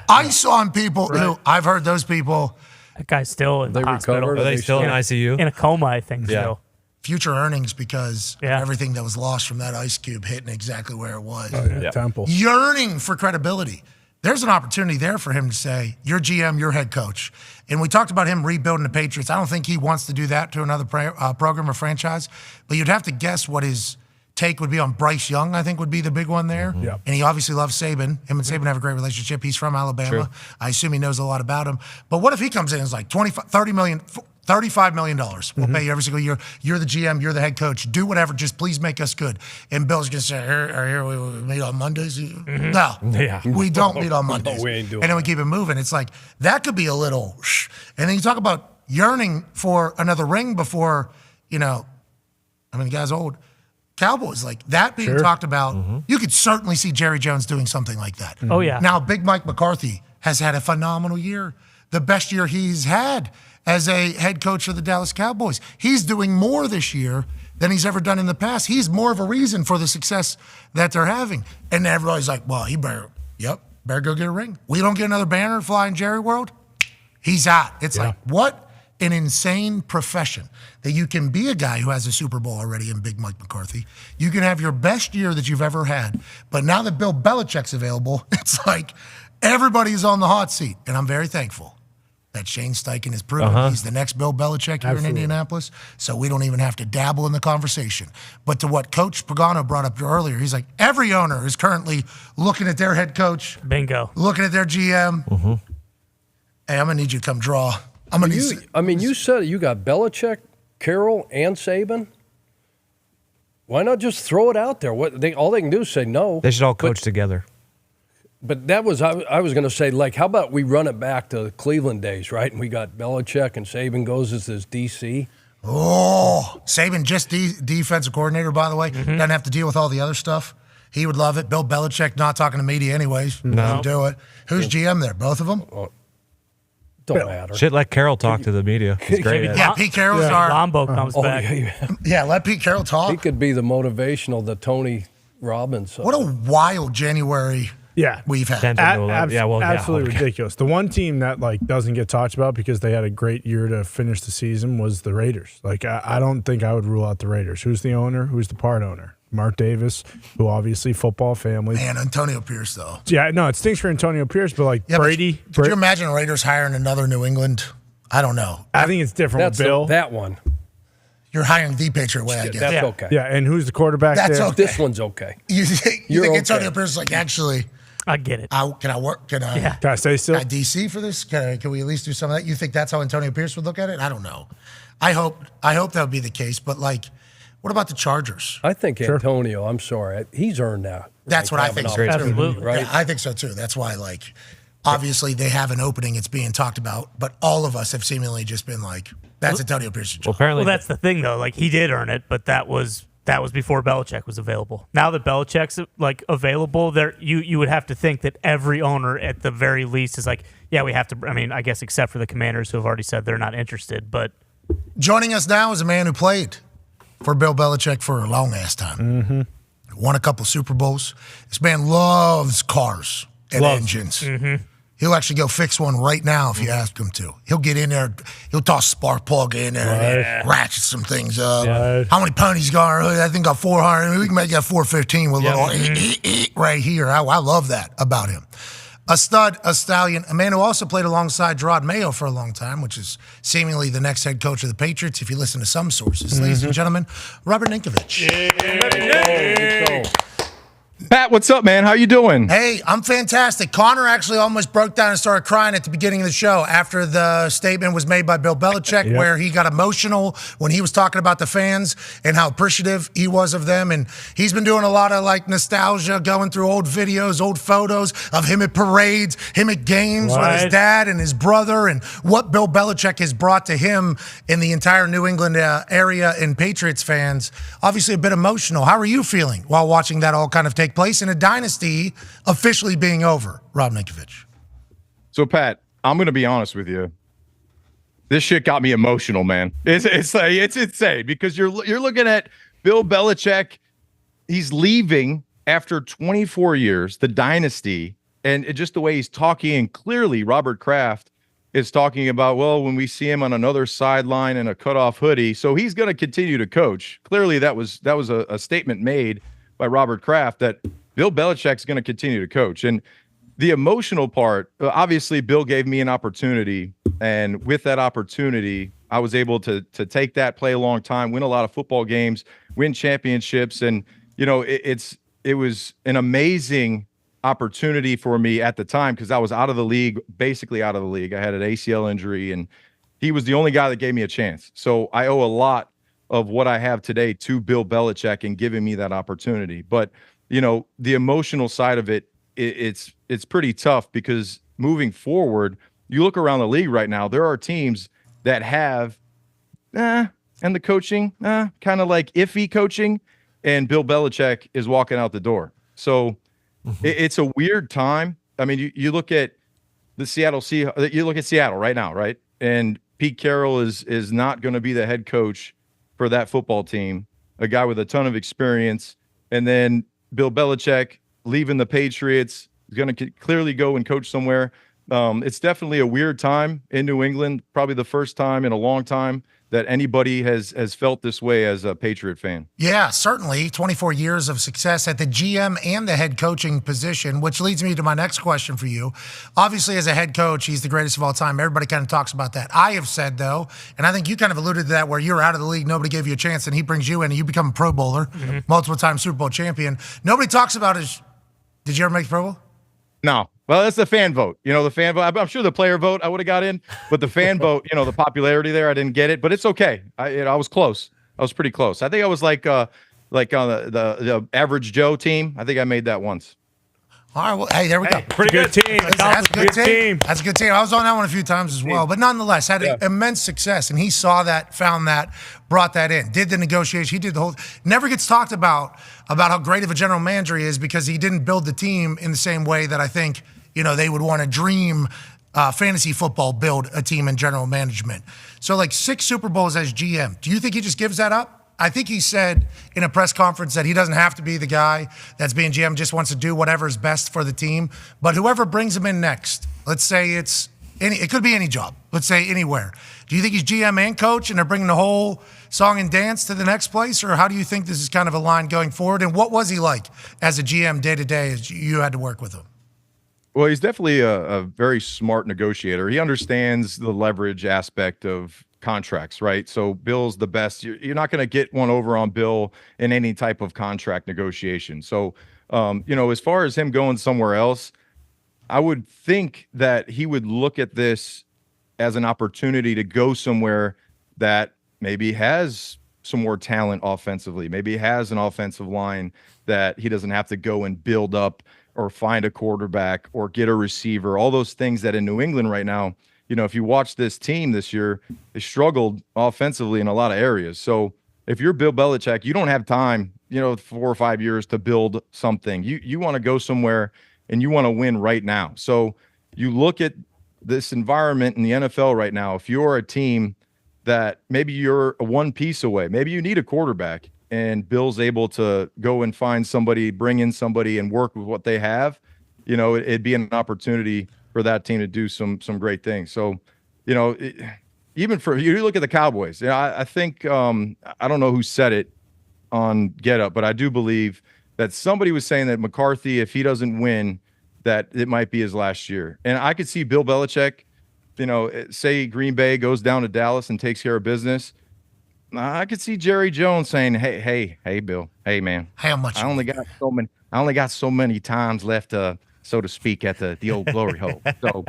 ice on people. Who I've heard those people. That guy's still in the They hospital. recovered? Are they still in ICU? In a coma, I think. Yeah. Still. Future earnings because Yeah. everything that was lost from that ice cube hitting exactly where it was. Temple. Yearning for credibility. There's an opportunity there for him to say, you're GM, you're head coach. And we talked about him rebuilding the Patriots. I don't think he wants to do that to another program or franchise, but you'd have to guess what his take would be on Bryce Young, I think would be the big one there. Yep. And he obviously loves Saban. Him and Saban have a great relationship. He's from Alabama. True. I assume he knows a lot about him. But what if he comes in and is like $35 million. We'll pay you every single year. You're the GM. You're the head coach. Do whatever. Just please make us good. And Bill's going to say, here we meet on Mondays. No, we don't meet on Mondays. We ain't doing and then we keep it moving. It's like, that could be a little, and then you talk about yearning for another ring before, the guy's old. Cowboys, like that being talked about, you could certainly see Jerry Jones doing something like that. Oh, yeah. Now, Big Mike McCarthy has had a phenomenal year, the best year he's had as a head coach of the Dallas Cowboys. He's doing more this year than he's ever done in the past. He's more of a reason for the success that they're having. And everybody's like, well, he better, better go get a ring. We don't get another banner fly in Jerry World, he's out. It's like, what an insane profession that you can be a guy who has a Super Bowl already in Big Mike McCarthy. You can have your best year that you've ever had. But now that Bill Belichick's available, it's like everybody's on the hot seat. And I'm very thankful that Shane Steichen has proven he's the next Bill Belichick here in Indianapolis. So we don't even have to dabble in the conversation. But to what Coach Pagano brought up earlier, he's like, every owner is currently looking at their head coach. Bingo. Looking at their GM. Hey, I'm going to need you to come draw. You said you got Belichick, Carroll, and Saban. Why not just throw it out there? All they can do is say no. They should all coach together. But that was I was going to say, like, how about we run it back to the Cleveland days, right? And we got Belichick and Saban goes as his DC. Oh, Saban just defensive coordinator, by the way. Doesn't have to deal with all the other stuff. He would love it. Bill Belichick not talking to media anyways. No. Do it. Who's GM there? Both of them? Don't matter. Shit, let Carroll talk to the media. He's great. Yeah, Pete Carroll's our... Lombo comes back. Yeah, let Pete Carroll talk. He could be the motivational, the Tony Robbins. What a wild January we've had. Absolutely ridiculous. The one team that doesn't get talked about because they had a great year to finish the season was the Raiders. I don't think I would rule out the Raiders. Who's the owner? Who's the part owner? Mark Davis, who obviously football family. Man, Antonio Pierce, though. Yeah, no, it stinks for Antonio Pierce, but Brady. Could you imagine Raiders hiring another New England? I don't know. I think it's different with Bill. That one. You're hiring the Patriot way, I guess. That's okay. Yeah, and who's the quarterback That's there? okay. This one's okay. You think Antonio Pierce is actually... I get it. Can I work? Can I stay still? Can I DC for this? Can we at least do some of that? You think that's how Antonio Pierce would look at it? I don't know. I hope that would be the case. But what about the Chargers? I think Antonio. I'm sorry, he's earned that. That's what I think. So Absolutely, right? Yeah, I think so too. That's why, obviously they have an opening. It's being talked about, but all of us have seemingly just been that's Antonio Pierce's job. Apparently, that's the thing though. He did earn it, but that was before Belichick was available. Now that Belichick's available, there you would have to think that every owner at the very least is we have to. I mean, I guess except for the Commanders who have already said they're not interested. But joining us now is a man who played for Bill Belichick for a long ass time. Won a couple Super Bowls. This man loves cars and engines. He'll actually go fix one right now if you ask him to. He'll get in there. He'll toss spark plug in there and ratchet some things up. Right. How many ponies got? I think got 400. We can make that 415 with a little right here. I love that about him. A stud, a stallion, a man who also played alongside Gerard Mayo for a long time, which is seemingly the next head coach of the Patriots, if you listen to some sources. Ladies and gentlemen, Robert Ninkovich. Pat, what's up, man? How you doing? Hey, I'm fantastic. Connor actually almost broke down and started crying at the beginning of the show after the statement was made by Bill Belichick, where he got emotional when he was talking about the fans and how appreciative he was of them. And he's been doing a lot of nostalgia, going through old videos, old photos of him at parades, him at games with his dad and his brother, and what Bill Belichick has brought to him in the entire New England area and Patriots fans. Obviously a bit emotional. How are you feeling while watching that all kind of take place in a dynasty officially being over, Rob Ninkovich? So, Pat, I'm going to be honest with you. This shit got me emotional, man. It's insane because you're looking at Bill Belichick. He's leaving after 24 years, the dynasty, and just the way he's talking. And clearly, Robert Kraft is talking about, well, when we see him on another sideline in a cutoff hoodie, so he's going to continue to coach. Clearly, that was a statement made by Robert Kraft that Bill Belichick's going to continue to coach. And the emotional part, obviously, Bill gave me an opportunity. And with that opportunity, I was able to take that, play a long time, win a lot of football games, win championships. And, it was an amazing opportunity for me at the time because I was out of the league, basically out of the league. I had an ACL injury, and he was the only guy that gave me a chance. So I owe a lot of what I have today to Bill Belichick and giving me that opportunity. But the emotional side of it, it's pretty tough because moving forward, you look around the league right now, there are teams that have, and the coaching, kind of iffy coaching, and Bill Belichick is walking out the door. So it's a weird time. I mean, you look at the you look at Seattle right now, right? And Pete Carroll is not going to be the head coach for that football team, a guy with a ton of experience. And then Bill Belichick leaving the Patriots, He's going to clearly go and coach somewhere. It's definitely a weird time in New England, probably the first time in a long time that anybody has felt this way as a Patriot fan. Yeah, certainly. 24 years of success at the GM and the head coaching position, which leads me to my next question for you. Obviously, as a head coach, he's the greatest of all time. Everybody kind of talks about that. I have said, though, and I think you kind of alluded to that, where you're out of the league, nobody gave you a chance, and he brings you in, and you become a Pro Bowler, multiple-time Super Bowl champion. Nobody talks about his – did you ever make the Pro Bowl? No. Well, that's the fan vote. The fan vote. I'm sure the player vote I would have got in, but the fan vote, the popularity there, I didn't get it. But it's okay. I was close. I was pretty close. I think I was like on the average Joe team. I think I made that once. All right. Well, hey, there we go. Pretty good team. That's a good team. That's a good team. I was on that one a few times as well. But nonetheless, had immense success. And he saw that, found that, brought that in, did the negotiation. He did the whole – never gets talked about how great of a general manager he is because he didn't build the team in the same way that I think, they would want to dream fantasy football build a team in general management. So, 6 Super Bowls as GM. Do you think he just gives that up? I think he said in a press conference that he doesn't have to be the guy that's being GM, just wants to do whatever is best for the team. But whoever brings him in next, let's say it could be any job, let's say anywhere. Do you think he's GM and coach and they're bringing the whole song and dance to the next place? Or how do you think this is kind of a line going forward? And what was he like as a GM day to day as you had to work with him? Well, he's definitely a very smart negotiator. He understands the leverage aspect of contracts, right? So Bill's the best. You're not going to get one over on Bill in any type of contract negotiation. So, as far as him going somewhere else, I would think that he would look at this as an opportunity to go somewhere that maybe has some more talent offensively, maybe has an offensive line that he doesn't have to go and build up or find a quarterback or get a receiver, all those things that in New England right now, if you watch this team this year, they struggled offensively in a lot of areas. So if you're Bill Belichick, you don't have time, 4 or 5 years to build something. You want to go somewhere and you want to win right now. So you look at this environment in the NFL right now. If you're a team that maybe you're one piece away, maybe you need a quarterback, and Bill's able to go and find somebody, bring in somebody and work with what they have, it'd be an opportunity for that team to do some great things. So, even for you look at the Cowboys, I think, I don't know who said it on Get Up, but I do believe that somebody was saying that McCarthy, if he doesn't win, that it might be his last year. And I could see Bill Belichick, say Green Bay goes down to Dallas and takes care of business. I could see Jerry Jones saying, "Hey, Bill. Hey, man. How much? I only got so many times left, so to speak, at the old glory hole." So,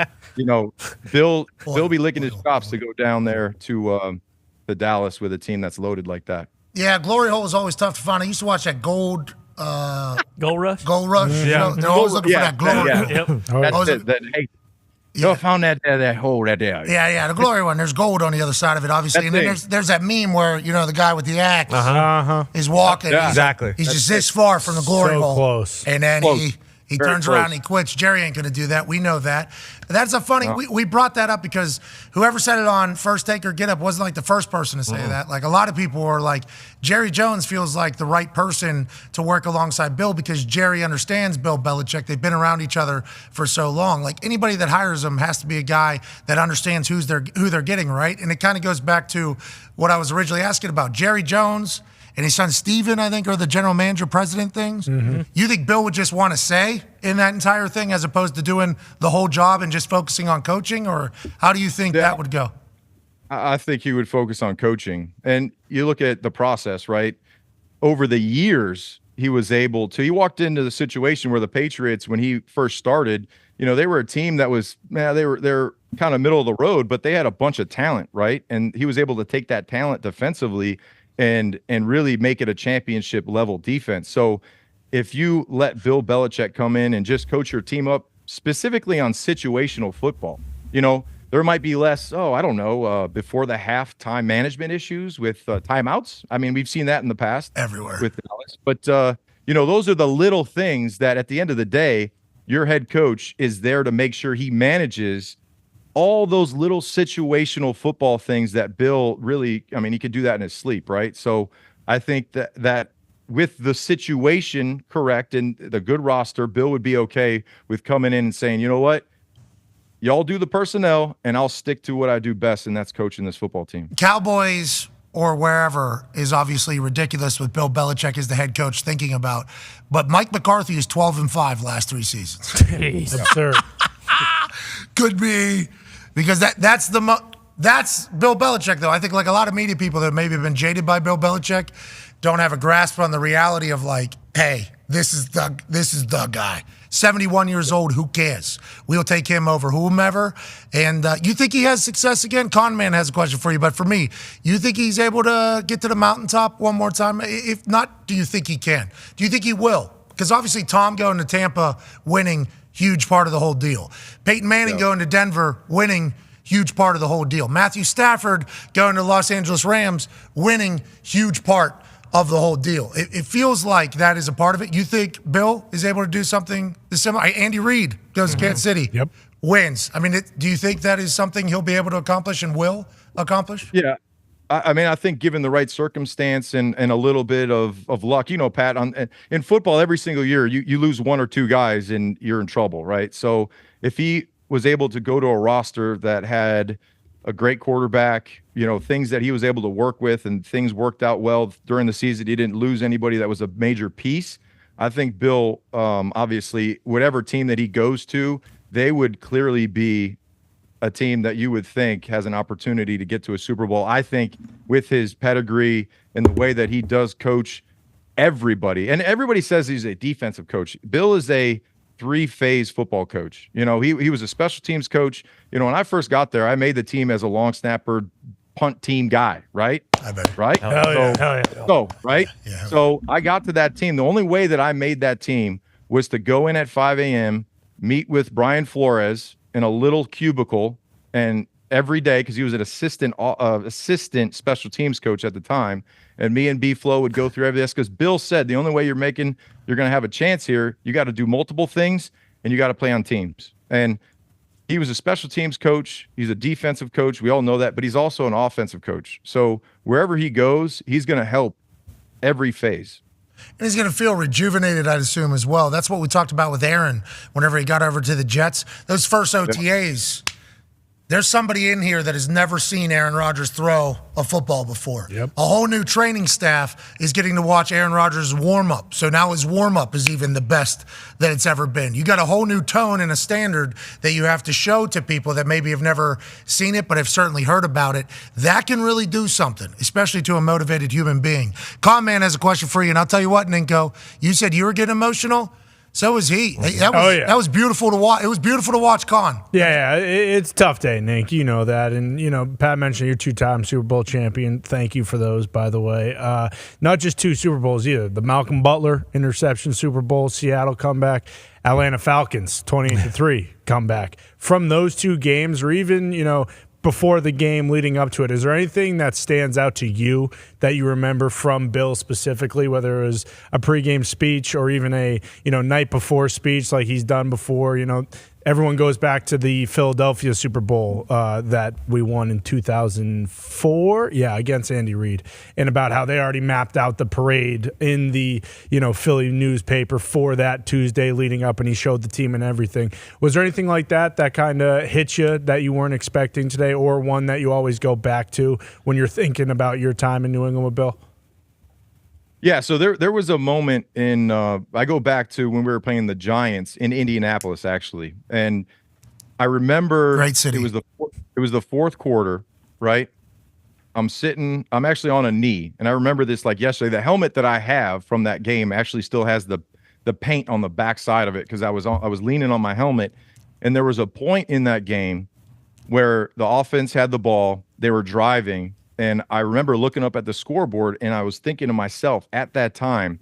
Bill be licking his chops to go down there to Dallas with a team that's loaded like that. Yeah, glory hole is always tough to find. I used to watch that Gold Rush. Gold Rush. Yeah. They're always looking for that glory. Yep. That's it. Hey, I found that hole right there. Yeah, the glory one. There's gold on the other side of it, obviously. And then there's that meme where, the guy with the axe is walking. Yeah, exactly. He's just this far from the glory hole. Close. And then he turns around and he quits. Jerry ain't going to do that. We know that. That's a funny, we brought that up because whoever said it on First Take or Get Up wasn't like the first person to say that. Like a lot of people were like, Jerry Jones feels like the right person to work alongside Bill because Jerry understands Bill Belichick. They've been around each other for so long. Like anybody that hires him has to be a guy that understands who they're getting, right? And it kind of goes back to what I was originally asking about. Jerry Jones and his son Steven, I think, are the general manager president things. You think Bill would just want to say in that entire thing as opposed to doing the whole job and just focusing on coaching? Or how do you think that would go? I think he would focus on coaching. And you look at the process, right? Over the years, he was able to, he walked into the situation where the Patriots, when he first started, they were a team that was, they're kind of middle of the road, but they had a bunch of talent, right? And he was able to take that talent defensively and really make it a championship level defense. So if you let Bill Belichick come in and just coach your team up specifically on situational football, there might be less, before the halftime management issues with timeouts. I mean, we've seen that in the past. Everywhere. With Dallas. But, those are the little things that at the end of the day, your head coach is there to make sure he manages all those little situational football things that Bill really, he could do that in his sleep, right? So I think that with the situation correct and the good roster, Bill would be okay with coming in and saying, you know what? Y'all do the personnel, and I'll stick to what I do best, and that's coaching this football team. Cowboys or wherever is obviously ridiculous with Bill Belichick as the head coach thinking about. But Mike McCarthy is 12-5 last 3 seasons. Jeez. Absurd. Could be because that's Bill Belichick, though. I think like a lot of media people that maybe have been jaded by Bill Belichick don't have a grasp on the reality of like, hey, this is the guy. 71 years old, who cares? We'll take him over whomever. And you think he has success again? Con Man has a question for you, but for me, you think he's able to get to the mountaintop one more time? If not, do you think he can? Do you think he will? Because obviously Tom going to Tampa, winning, huge part of the whole deal. Peyton Manning going to Denver, winning, huge part of the whole deal. Matthew Stafford going to Los Angeles Rams, winning, huge part of the whole deal. It feels like that is a part of it. You think Bill is able to do something similar? Andy Reid goes to Kansas City, wins. I mean, do you think that is something he'll be able to accomplish and will accomplish? Yeah. I mean, I think given the right circumstance and a little bit of luck, you know, Pat, in football, every single year, you lose one or two guys and you're in trouble, right? So if he was able to go to a roster that had a great quarterback, you know, things that he was able to work with and things worked out well during the season. He didn't lose anybody that was a major piece. I think Bill, obviously, whatever team that he goes to, they would clearly be a team that you would think has an opportunity to get to a Super Bowl. I think with his pedigree and the way that he does coach everybody, and everybody says he's a defensive coach. Bill is a 3-phase football coach. You know, he was a special teams coach. You know, when I first got there, I made the team as a long snapper punt team guy, right? I bet. Right? Hell yeah. So, right? Yeah. So I got to that team. The only way that I made that team was to go in at 5 a.m., meet with Brian Flores in a little cubicle, and every day, because he was an assistant special teams coach at the time, and me and B-Flow would go through everything. Because Bill said the only way you're going to have a chance here, you got to do multiple things, and you got to play on teams. And he was a special teams coach. He's a defensive coach. We all know that, but he's also an offensive coach. So wherever he goes, he's going to help every phase. And he's going to feel rejuvenated, I'd assume, as well. That's what we talked about with Aaron whenever he got over to the Jets. Those first OTAs, there's somebody in here that has never seen Aaron Rodgers throw a football before. Yep. A whole new training staff is getting to watch Aaron Rodgers warm up. So now his warm up is even the best that it's ever been. You got a whole new tone and a standard that you have to show to people that maybe have never seen it, but have certainly heard about it. That can really do something, especially to a motivated human being. Con Man has a question for you, and I'll tell you what, Ninko, you said you were getting emotional. So was he. That was beautiful to watch. It was beautiful to watch Con. Yeah, it's a tough day, Nick. You know that. And, you know, Pat mentioned you're 2-time Super Bowl champion. Thank you for those, by the way. Not just 2 Super Bowls either. The Malcolm Butler interception Super Bowl, Seattle comeback, Atlanta Falcons 28-3 comeback. From those 2 games, or even, you know, before the game leading up to it, is there anything that stands out to you that you remember from Bill specifically, whether it was a pregame speech or even a, you know, night before speech like he's done before? You know, everyone goes back to the Philadelphia Super Bowl that we won in 2004, against Andy Reid, and about how they already mapped out the parade in the, you know, Philly newspaper for that Tuesday leading up, and he showed the team and everything. Was there anything like that kind of hit you that you weren't expecting today, or one that you always go back to when you're thinking about your time in New England with Bill? Yeah, so there was a moment in I go back to when we were playing the Giants in Indianapolis, actually, and I remember Great city. It was the fourth quarter, right? I'm actually on a knee, and I remember this like yesterday. The helmet that I have from that game actually still has the paint on the back side of it because I was leaning on my helmet, and there was a point in that game where the offense had the ball, they were driving. And I remember looking up at the scoreboard, and I was thinking to myself at that time,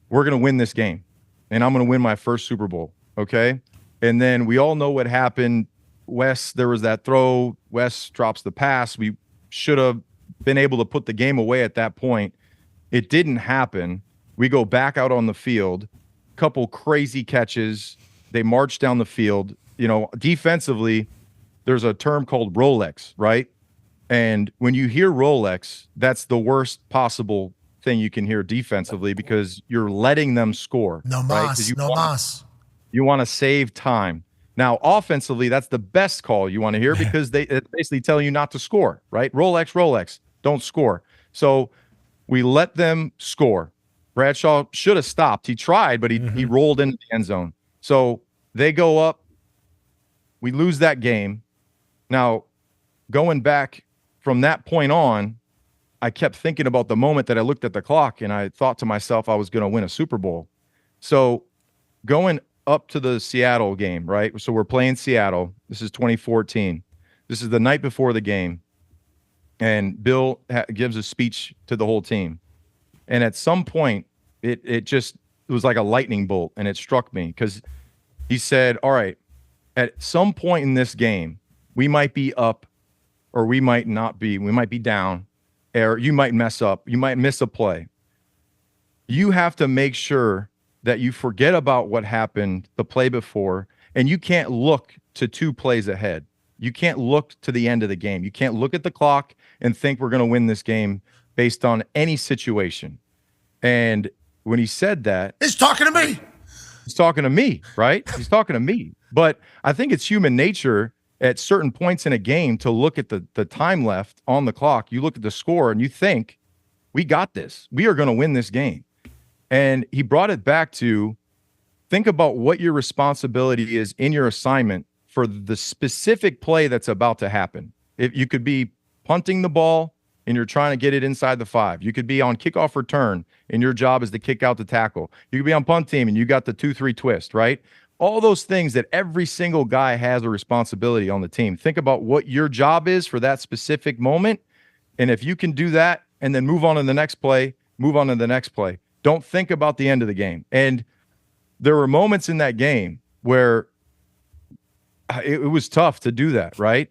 we're going to win this game, and I'm going to win my first Super Bowl, okay? And then we all know what happened. There was that throw. Wes drops the pass. We should have been able to put the game away at that point. It didn't happen. We go back out on the field, couple crazy catches. They march down the field. You know, defensively, there's a term called Rolex, right? And when you hear Rolex, that's the worst possible thing you can hear defensively because you're letting them score. No right? mas, no mas. You want to save time. Now, offensively, that's the best call you want to hear because it's basically telling you not to score, right? Rolex, don't score. So we let them score. Bradshaw should have stopped. He tried, but he rolled into the end zone. So they go up. We lose that game. Now, going back from that point on, I kept thinking about the moment that I looked at the clock and I thought to myself I was going to win a Super Bowl. So going up to the Seattle game, right? So we're playing Seattle. This is 2014. This is the night before the game. And Bill gives a speech to the whole team. And at some point, it was like a lightning bolt, and it struck me because he said, all right, at some point in this game, we might be up or we might not be. We might be down, or you might mess up. You might miss a play. You have to make sure that you forget about what happened the play before, and you can't look to 2 plays ahead. You can't look to the end of the game. You can't look at the clock and think we're going to win this game based on any situation. And when he said that, he's talking to me. He's talking to me, right? He's talking to me. But I think it's human nature at certain points in a game to look at the time left on the clock. You look at the score and you think, we got this. We are going to win this game. And he brought it back to think about what your responsibility is in your assignment for the specific play that's about to happen. If you could be punting the ball and you're trying to get it inside the 5. You could be on kickoff return and your job is to kick out the tackle. You could be on punt team and you got the 2-3 twist, right? All those things that every single guy has a responsibility on the team. Think about what your job is for that specific moment. And if you can do that and then move on to the next play, move on to the next play. Don't think about the end of the game. And there were moments in that game where it was tough to do that, right?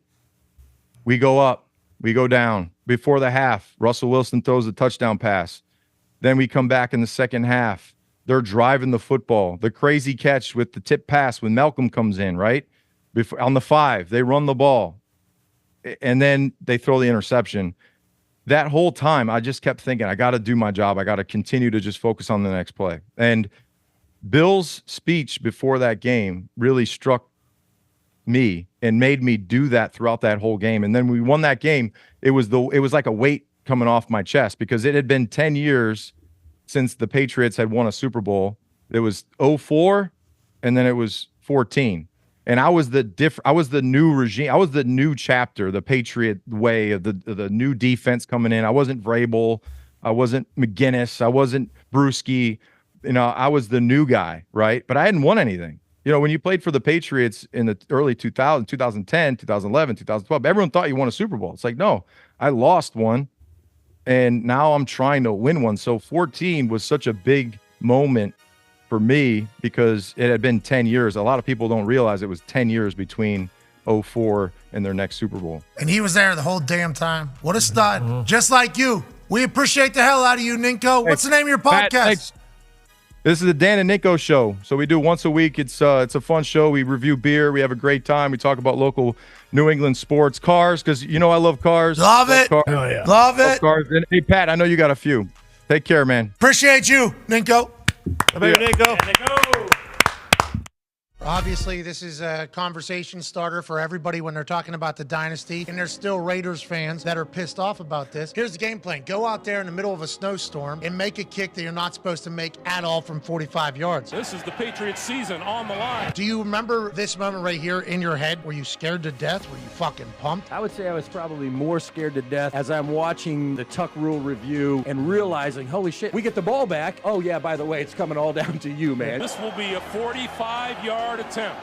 We go up, we go down. Before the half, Russell Wilson throws a touchdown pass. Then we come back in the second half. They're driving the football. The crazy catch with the tip pass when Malcolm comes in, right? On the 5, they run the ball. And then they throw the interception. That whole time, I just kept thinking, I got to do my job. I got to continue to just focus on the next play. And Bill's speech before that game really struck me and made me do that throughout that whole game. And then we won that game. It was like a weight coming off my chest because it had been 10 years since the Patriots had won a Super Bowl. It was 2004 and then it was 2014. And I was the new regime. I was the new chapter, the Patriot way of the new defense coming in. I wasn't Vrabel. I wasn't McGinnis. I wasn't Brewski. I was the new guy, right? But I hadn't won anything. When you played for the Patriots in the early 2000s, 2010, 2011, 2012, everyone thought you won a Super Bowl. It's like, no, I lost one, and now I'm trying to win one. So 2014 was such a big moment for me because it had been 10 years. A lot of people don't realize it was 10 years between 2004 and their next Super Bowl. And he was there the whole damn time. What a stud. Just like you. We appreciate the hell out of you, Ninko. What's the name of your podcast? Pat, this is the Dahn and Ninko Show. So we do once a week. It's a fun show. We review beer. We have a great time. We talk about local New England sports, cars, because I love cars. Love it. Cars. Oh, yeah. Love it. Cars. And, hey, Pat, I know you got a few. Take care, man. Appreciate you, Ninko. Ninko. Obviously, this is a conversation starter for everybody when they're talking about the dynasty, and there's still Raiders fans that are pissed off about this. Here's the game plan. Go out there in the middle of a snowstorm and make a kick that you're not supposed to make at all from 45 yards. This is the Patriots season on the line. Do you remember this moment right here in your head? Were you scared to death? Were you fucking pumped? I would say I was probably more scared to death as I'm watching the Tuck Rule review and realizing, holy shit, we get the ball back. Oh, yeah, by the way, it's coming all down to you, man. This will be a 45-yard attempt.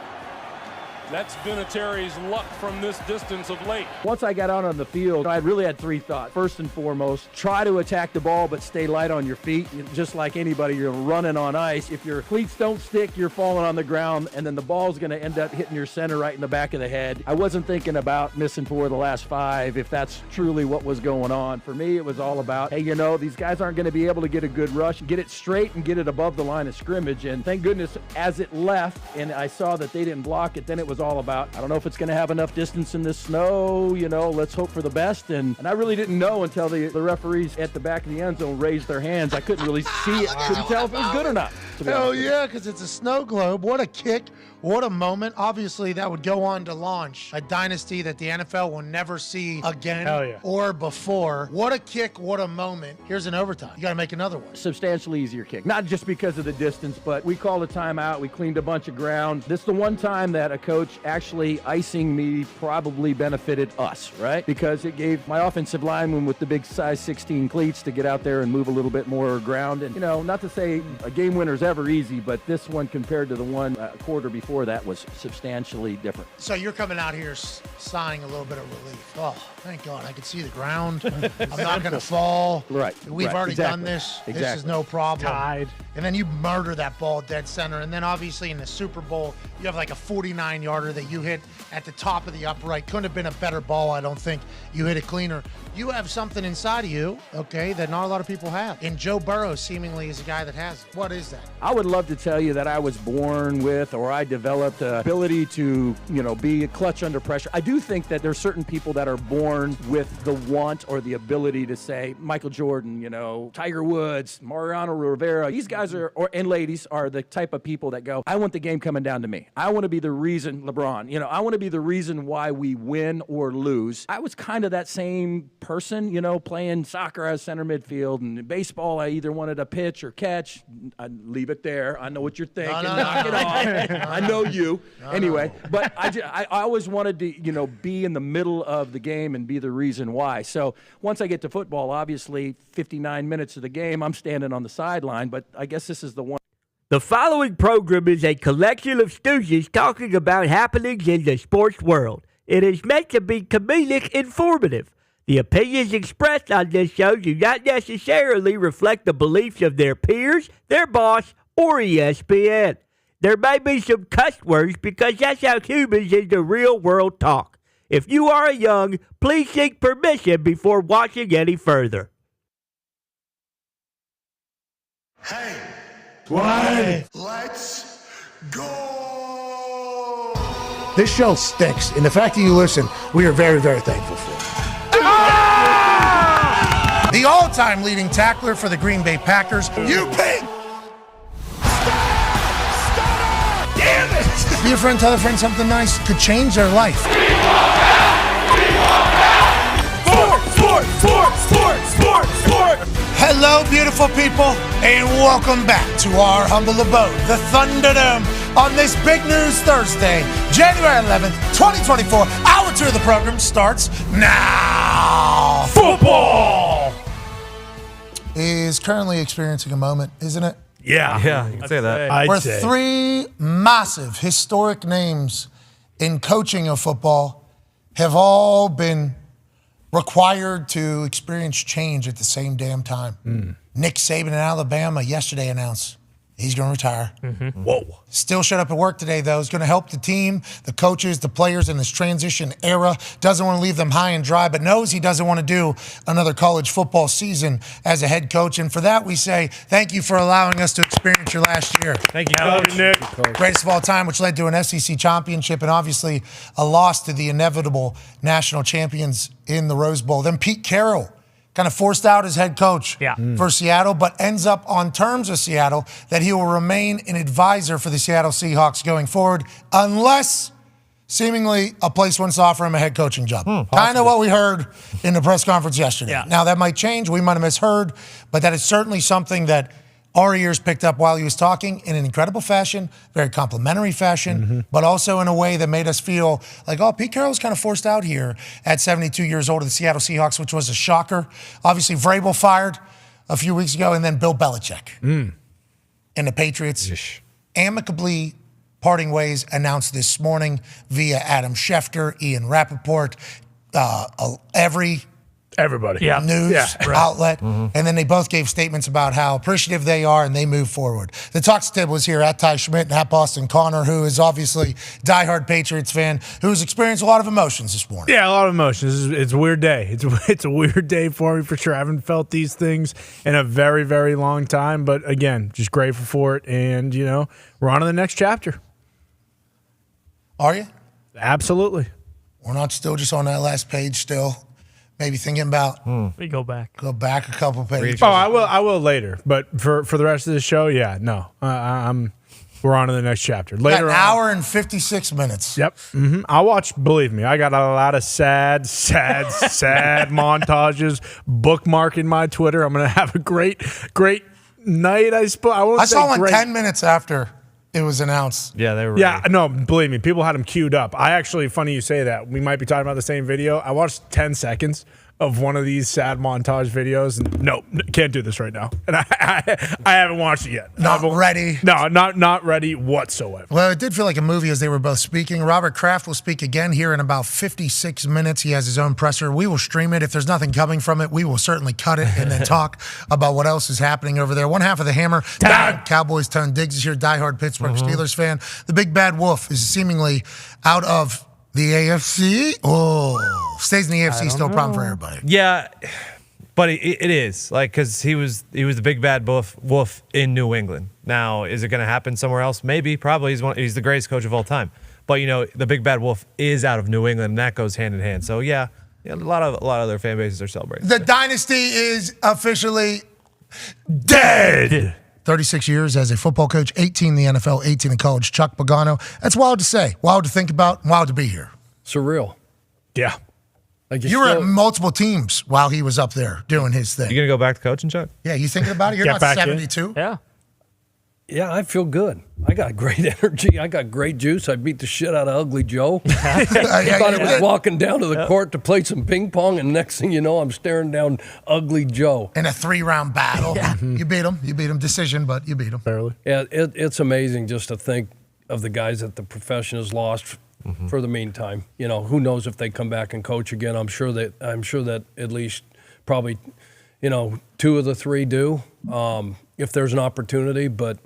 That's Vinatieri's luck from this distance of late. Once I got out on the field, I really had 3 thoughts. First and foremost, try to attack the ball, but stay light on your feet. Just like anybody, you're running on ice. If your cleats don't stick, you're falling on the ground, and then the ball's going to end up hitting your center right in the back of the head. I wasn't thinking about missing 4 of the last 5, if that's truly what was going on. For me, it was all about, hey, these guys aren't going to be able to get a good rush, get it straight and get it above the line of scrimmage. And thank goodness, as it left, and I saw that they didn't block it, then it was was all about, I don't know if it's going to have enough distance in this snow, let's hope for the best. And I really didn't know until the referees at the back of the end zone raised their hands. I couldn't really see it. Couldn't tell if it was good or not. Hell yeah, because it's a snow globe. What a kick. What a moment. Obviously, that would go on to launch a dynasty that the NFL will never see again or before. What a kick. What a moment. Here's an overtime. You got to make another one. Substantially easier kick. Not just because of the distance, but we called a timeout. We cleaned a bunch of ground. This is the one time that a coach actually icing me probably benefited us, right? Because it gave my offensive lineman with the big size 16 cleats to get out there and move a little bit more ground. And, not to say a game winner's ever easy, but this one compared to the one quarter before that was substantially different. So you're coming out here sighing a little bit of relief. Oh, thank God. I can see the ground. I'm not going to fall. Right. We've already done this. Exactly. This is no problem. Tied. And then you murder that ball dead center. And then obviously in the Super Bowl, you have like a 49-yarder that you hit at the top of the upright. Couldn't have been a better ball, I don't think. You hit it cleaner. You have something inside of you, okay, that not a lot of people have. And Joe Burrow seemingly is a guy that has it. What is that? I would love to tell you that I was born with or I developed the ability to, be a clutch under pressure. I do think that there's certain people that are born with the want or the ability to say, Michael Jordan, Tiger Woods, Mariano Rivera. These guys and ladies are the type of people that go, I want the game coming down to me. I want to be the reason, LeBron, I want to be the reason why we win or lose. I was kind of that same person, playing soccer as center midfield, and in baseball, I either wanted to pitch or catch. I'd leave it there. I know what you're thinking. Knock it off. I know you. Anyway, but I always wanted to, be in the middle of the game and be the reason why. So once I get to football, obviously 59 minutes of the game, I'm standing on the sideline, but I guess this is the one. The following program is a collection of stooges talking about happenings in the sports world. It is meant to be comedic informative. The opinions expressed on this show do not necessarily reflect the beliefs of their peers, their boss, or ESPN. There may be some cuss words because that's how humans in the real world talk. If you are young, please seek permission before watching any further. Hey, What? let's go! This show stinks. And the fact that you listen, we are very, very thankful for it. The all-time leading tackler for the Green Bay Packers, you pig! Damn it! Be a friend, tell a friend something nice could change their life. Sport! Hello, beautiful people, and welcome back to our humble abode, the Thunderdome, on this Big News Thursday, January 11th, 2024. Hour 2 of the program starts now. Football is currently experiencing a moment, isn't it? Yeah. Yeah, you can say that. I'd say. Three massive, historic names in coaching of football have all been required to experience change at the same damn time. Nick Saban in Alabama yesterday announced he's going to retire. Whoa. Still showed up at work today, though. He's going to help the team, the coaches, the players in this transition era. Doesn't want to leave them high and dry, but knows he doesn't want to do another college football season as a head coach. And for that, we say thank you for allowing us to experience your last year. Thank you, Coach. Nick. Greatest of all time, which led to an SEC championship and obviously a loss to the inevitable national champions in the Rose Bowl. Then Pete Carroll kind of forced out as head coach for Seattle, but ends up on terms with Seattle that he will remain an advisor for the Seattle Seahawks going forward, unless seemingly a place wants to offer him a head coaching job. Kind of what we heard in the press conference yesterday. Yeah. Now, that might change. We might have misheard, but that is certainly something that our ears picked up while he was talking in an incredible fashion, very complimentary fashion, but also in a way that made us feel like, oh, Pete Carroll's kind of forced out here at 72 years old of the Seattle Seahawks, which was a shocker. Obviously, Vrabel fired a few weeks ago, and then Bill Belichick. And the Patriots amicably parting ways announced this morning via Adam Schefter, Ian Rappaport, Everybody. news outlet, and then they both gave statements about how appreciative they are and they move forward. The Talks Tib was here at Ty Schmidt and at Boston Connor, who is obviously diehard Patriots fan, who's experienced a lot of emotions this morning. Yeah, a lot of emotions. It's a weird day. It's a weird day for me for sure. I haven't felt these things in a very, very long time, but again, just grateful for it, and we're on to the next chapter. Are you? Absolutely. We're not still just on that last page still. Maybe thinking about We go back. go back a couple pages. Oh, I will later. But for the rest of the show, yeah, no. We're on to the next chapter. Later An hour and 56 minutes. Yep. I'll watch, believe me, I got a lot of sad montages bookmarking my Twitter. I'm going to have a great night, I suppose. I saw one 10 minutes after it was announced. Yeah, they were. Yeah, no, believe me, people had them queued up. I actually, funny you say that. We might be talking about the same video. I watched 10 seconds of one of these sad montage videos, and nope, can't do this right now. And I haven't watched it yet. Not ready. No, not ready whatsoever. Well, it did feel like a movie as they were both speaking. Robert Kraft will speak again here in about 56 minutes. He has his own presser. We will stream it. If there's nothing coming from it, we will certainly cut it and then talk about what else is happening over there. One half of the Hammer, Cowboys Tone Diggs is here, diehard Pittsburgh Steelers fan. The Big Bad Wolf is seemingly out of the AFC. Stays in the AFC, still a problem for everybody. Yeah, but it is like because he was the big bad wolf in New England. Now, is it going to happen somewhere else? Maybe, probably. He's the greatest coach of all time. But the big bad wolf is out of New England, and that goes hand in hand. So yeah, a lot of other fan bases are celebrating. The dynasty is officially dead. 36 years as a football coach, 18 in the NFL, 18 in college. Chuck Pagano. That's wild to say, wild to think about, wild to be here. Surreal. Yeah. Like You were at multiple teams while he was up there doing his thing. You gonna go back to coaching, Chuck? Yeah, you thinking about it? You're Get not back in. 72. Yeah. Yeah, I feel good. I got great energy. I got great juice. I beat the shit out of Ugly Joe. I thought I was walking down to the court to play some ping pong, and next thing you know, I'm staring down Ugly Joe. In a 3-round battle. You beat him. You beat him. Decision, but you beat him. Barely. Yeah, it's amazing just to think of the guys that the profession has lost for the meantime. Who knows if they come back and coach again? I'm sure that at least probably, 2 of the 3 do, if there's an opportunity. But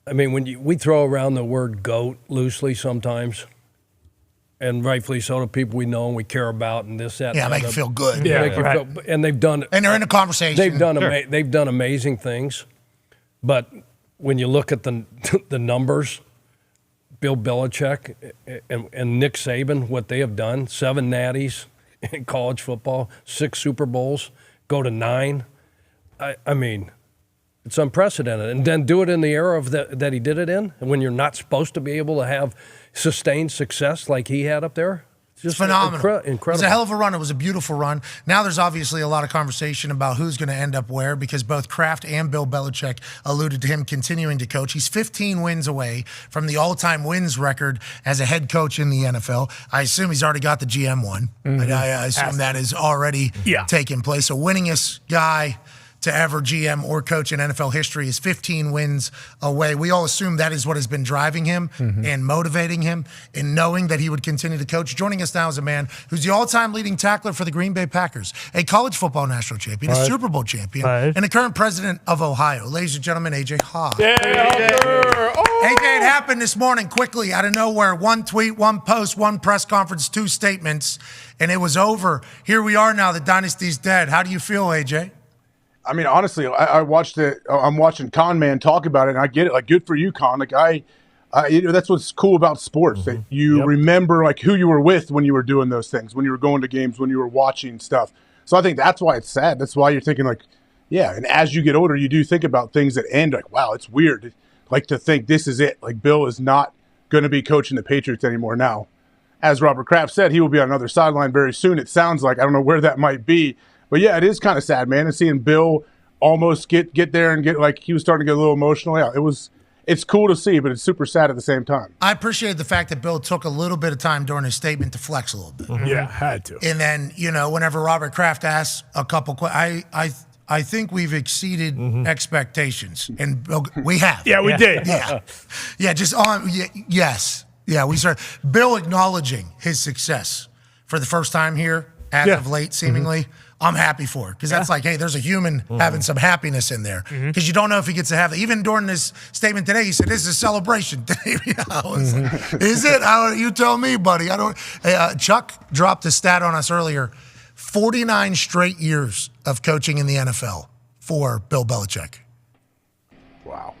I mean, we throw around the word GOAT loosely sometimes, and rightfully so to people we know and we care about, and this, that. Yeah, make you feel good. And they've done. And they're in a conversation. They've done amazing things, but when you look at the numbers, Bill Belichick and Nick Saban, what they have done, 7 natties in college football, 6 Super Bowls, go to 9. I mean, it's unprecedented. And then do it in the era that he did it in, and when you're not supposed to be able to have sustained success like he had up there. Just phenomenal. Incredible. It was a hell of a run. It was a beautiful run. Now there's obviously a lot of conversation about who's going to end up where, because both Kraft and Bill Belichick alluded to him continuing to coach. He's 15 wins away from the all-time wins record as a head coach in the NFL. I assume he's already got the GM one. I assume that is already taking place. So winningest guy to ever GM or coach in NFL history is 15 wins away. We all assume that is what has been driving him and motivating him and knowing that he would continue to coach. Joining us now is a man who's the all-time leading tackler for the Green Bay Packers, a college football national champion, a Super Bowl champion, and the current president of Ohio. Ladies and gentlemen, AJ Hawk. AJ, it happened this morning quickly out of nowhere. 1 tweet, 1 post, 1 press conference, 2 statements, and it was over. Here we are now. The dynasty's dead. How do you feel, AJ? I mean, honestly, I watched it. I'm watching Con Man talk about it, and I get it. Like, good for you, Con. Like, that's what's cool about sports. That you remember like who you were with when you were doing those things, when you were going to games, when you were watching stuff. So I think that's why it's sad. That's why you're thinking like, yeah. And as you get older, you do think about things that end. Like, wow, it's weird. Like to think this is it. Like Bill is not going to be coaching the Patriots anymore now. As Robert Kraft said, he will be on another sideline very soon. It sounds like, I don't know where that might be. But yeah, it is kind of sad, man. And seeing Bill almost get there and get like he was starting to get a little emotional. Yeah, it's cool to see, but it's super sad at the same time. I appreciate the fact that Bill took a little bit of time during his statement to flex a little bit. Yeah, had to. And then whenever Robert Kraft asks a couple questions, I think we've exceeded expectations, and we have. Yeah, we did. Yeah. Just on. Yes. Yeah, we started. Bill acknowledging his success for the first time here as of late, seemingly. I'm happy for it because that's like, hey, there's a human having some happiness in there because you don't know if he gets to have it. Even during this statement today, he said, "This is a celebration day." I was like, is it? You tell me, buddy. I don't. Chuck dropped a stat on us earlier: 49 straight years of coaching in the NFL for Bill Belichick. Wow.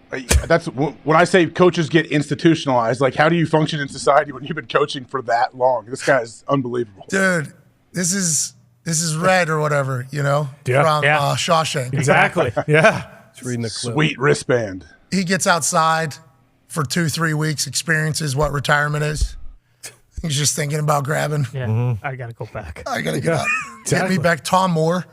That's when I say coaches get institutionalized. Like, how do you function in society when you've been coaching for that long? This guy is unbelievable. Dude, this is Red or whatever, from Shawshank. Exactly. Yeah. Just reading the clip. Sweet wristband. He gets outside for 2-3 weeks, experiences what retirement is. He's just thinking about grabbing. Yeah, I got to go back. I got to get out. Get me back. Tom Moore.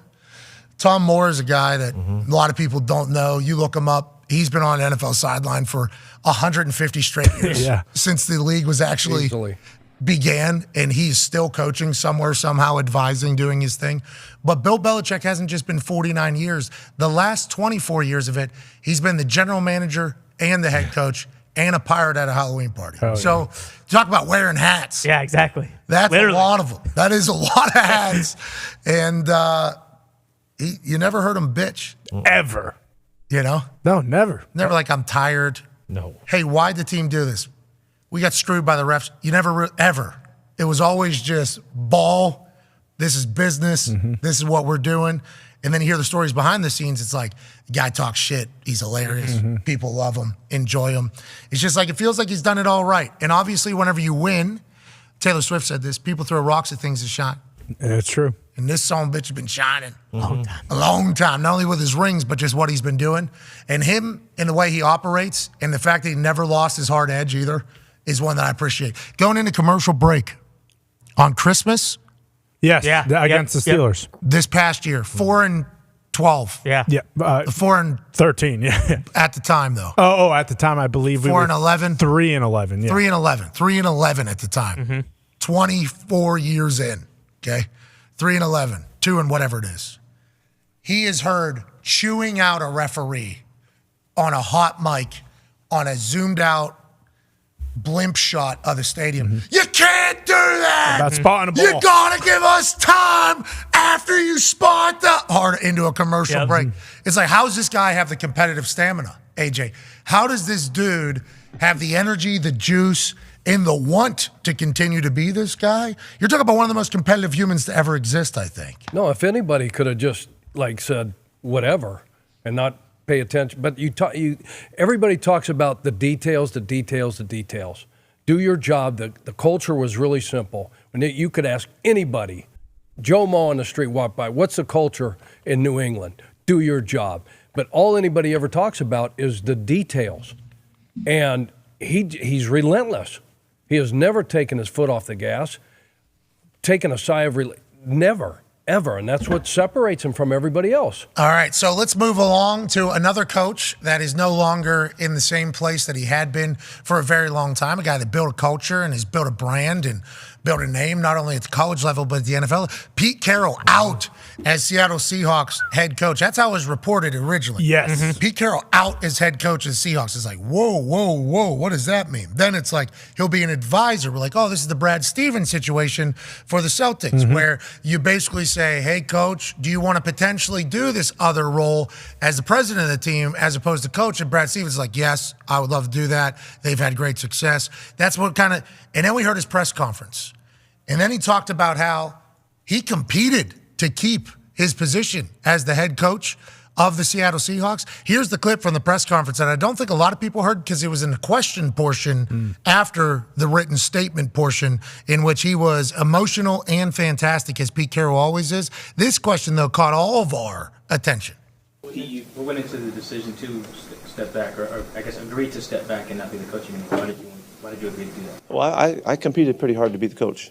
Tom Moore is a guy that a lot of people don't know. You look him up. He's been on NFL sideline for 150 straight years since the league was actually began, and he's still coaching somewhere, somehow advising, doing his thing. But Bill Belichick hasn't just been 49 years. The last 24 years of it, he's been the general manager and the head coach and a pirate at a Halloween party. So talk about wearing hats. Yeah, exactly. That's a lot of them. That is a lot of hats. And you never heard him bitch. Ever. No, never. Never like, I'm tired. No. Hey, why'd the team do this? We got screwed by the refs. You never, ever. It was always just ball. This is business. This is what we're doing. And then you hear the stories behind the scenes. It's like, the guy talks shit. He's hilarious. People love him, enjoy him. It's just like, it feels like he's done it all right. And obviously, whenever you win, Taylor Swift said this, people throw rocks at things that shine. It's true. And this son of a bitch has been shining a long time, not only with his rings, but just what he's been doing. And him and the way he operates and the fact that he never lost his hard edge either is one that I appreciate. Going into commercial break on Christmas. Yes, against the Steelers. This past year, 4-12. Yeah. 4-13. Yeah. At the time, though. Oh, at the time, I believe we were 4-11. 3-11. Yeah. 3-11. 3-11 at the time. 24 years in. Okay. 3-11, 2 and whatever it is. He is heard chewing out a referee on a hot mic on a zoomed out blimp shot of the stadium. You can't do that. About spotting a ball. You gotta give us time after you spot the hard into a commercial break. It's like, how does this guy have the competitive stamina, AJ? How does this dude have the energy, the juice, and the want to continue to be this guy? You're talking about one of the most competitive humans to ever exist, I think. No, if anybody could have just said whatever and not pay attention. But everybody talks about the details. Do your job. The culture was really simple. When you could ask anybody, Joe Moe on the street walk by, what's the culture in New England? Do your job. But all anybody ever talks about is the details. And he's relentless. He has never taken his foot off the gas, taken a sigh of relief. Never, ever. And that's what separates him from everybody else. All right, so let's move along to another coach that is no longer in the same place that he had been for a very long time, a guy that built a culture and has built a brand and built a name, not only at the college level, but at the NFL. Pete Carroll out as Seattle Seahawks head coach. That's how it was reported originally. Yes. Pete Carroll out as head coach of the Seahawks. It's like, whoa, what does that mean? Then it's like, he'll be an advisor. We're like, oh, this is the Brad Stevens situation for the Celtics, where you basically say, hey, coach, do you want to potentially do this other role as the president of the team as opposed to coach? And Brad Stevens is like, yes, I would love to do that. They've had great success. That's what kind of, and then we heard his press conference. And then he talked about how he competed to keep his position as the head coach of the Seattle Seahawks. Here's the clip from the press conference that I don't think a lot of people heard because it was in the question portion after the written statement portion, in which he was emotional and fantastic, as Pete Carroll always is. This question, though, caught all of our attention. We went into the decision to step back, or I guess agreed to step back and not be the coach anymore. Why did you agree to do that? Well, I competed pretty hard to be the coach.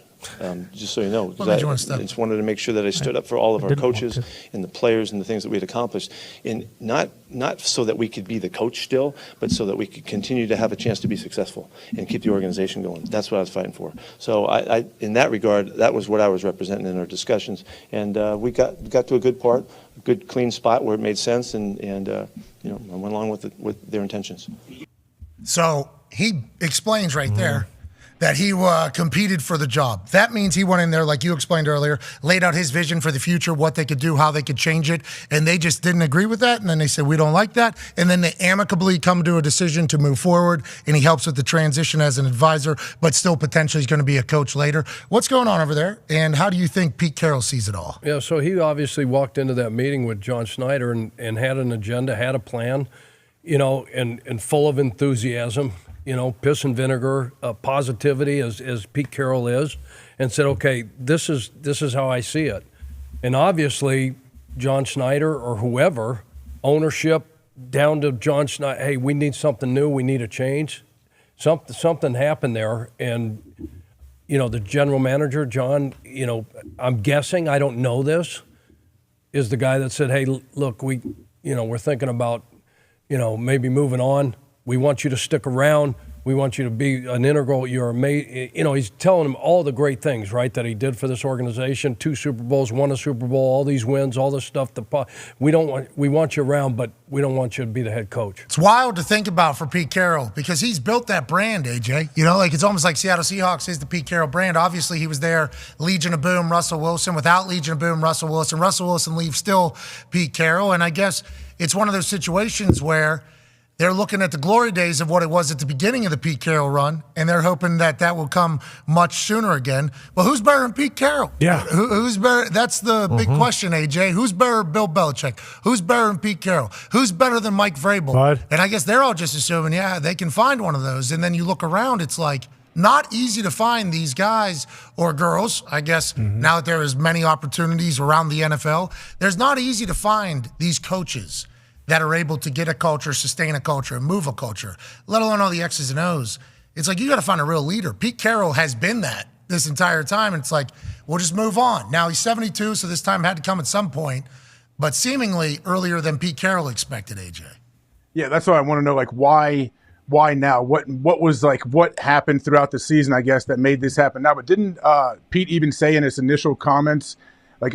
Just so you know, because I just wanted to make sure that I stood up for all of our coaches and the players and the things that we had accomplished, and not so that we could be the coach still, but so that we could continue to have a chance to be successful and keep the organization going. That's what I was fighting for. So I in that regard, that was what I was representing in our discussions, and we got to a good part, a good clean spot where it made sense, and I went along with their intentions. So he explains right there that he competed for the job. That means he went in there, like you explained earlier, laid out his vision for the future, what they could do, how they could change it, and they just didn't agree with that, and then they said, we don't like that, and then they amicably come to a decision to move forward, and he helps with the transition as an advisor, but still potentially is going to be a coach later. What's going on over there, and how do you think Pete Carroll sees it all? Yeah, so he obviously walked into that meeting with John Schneider and had an agenda, had a plan. and full of enthusiasm, piss and vinegar, positivity as Pete Carroll is, and said, okay, this is how I see it. And obviously, John Schneider or whoever, ownership down to John Schneider, hey, we need something new, we need a change. Something happened there, and the general manager, John, I'm guessing, I don't know this, is the guy that said, hey, look, we're thinking about, maybe moving on. We want you to stick around. We want you to be an integral. You're amazing. He's telling him all the great things, right, that he did for this organization. 2 Super Bowls, won a Super Bowl, all these wins, all this stuff. We want you around, but we don't want you to be the head coach. It's wild to think about for Pete Carroll because he's built that brand, AJ. It's almost like Seattle Seahawks is the Pete Carroll brand. Obviously, he was there, Legion of Boom, Russell Wilson. Without Legion of Boom, Russell Wilson leaves still Pete Carroll. And I guess it's one of those situations where they're looking at the glory days of what it was at the beginning of the Pete Carroll run, and they're hoping that will come much sooner again. Well, who's better than Pete Carroll? Yeah. Who's better? That's the big question, AJ. Who's better than Bill Belichick? Who's better than Pete Carroll? Who's better than Mike Vrabel? Bud. And I guess they're all just assuming, they can find one of those. And then you look around, it's like not easy to find these guys or girls, I guess, now that there is many opportunities around the NFL. There's not easy to find these coaches that are able to get a culture, sustain a culture, and move a culture, let alone all the X's and O's. It's like you got to find a real leader. Pete Carroll has been that this entire time, and it's like, we'll just move on. Now, he's 72, so this time had to come at some point, but seemingly earlier than Pete Carroll expected, AJ. Yeah, that's what I want to know, why now? What happened throughout the season, I guess, that made this happen now? But didn't Pete even say in his initial comments,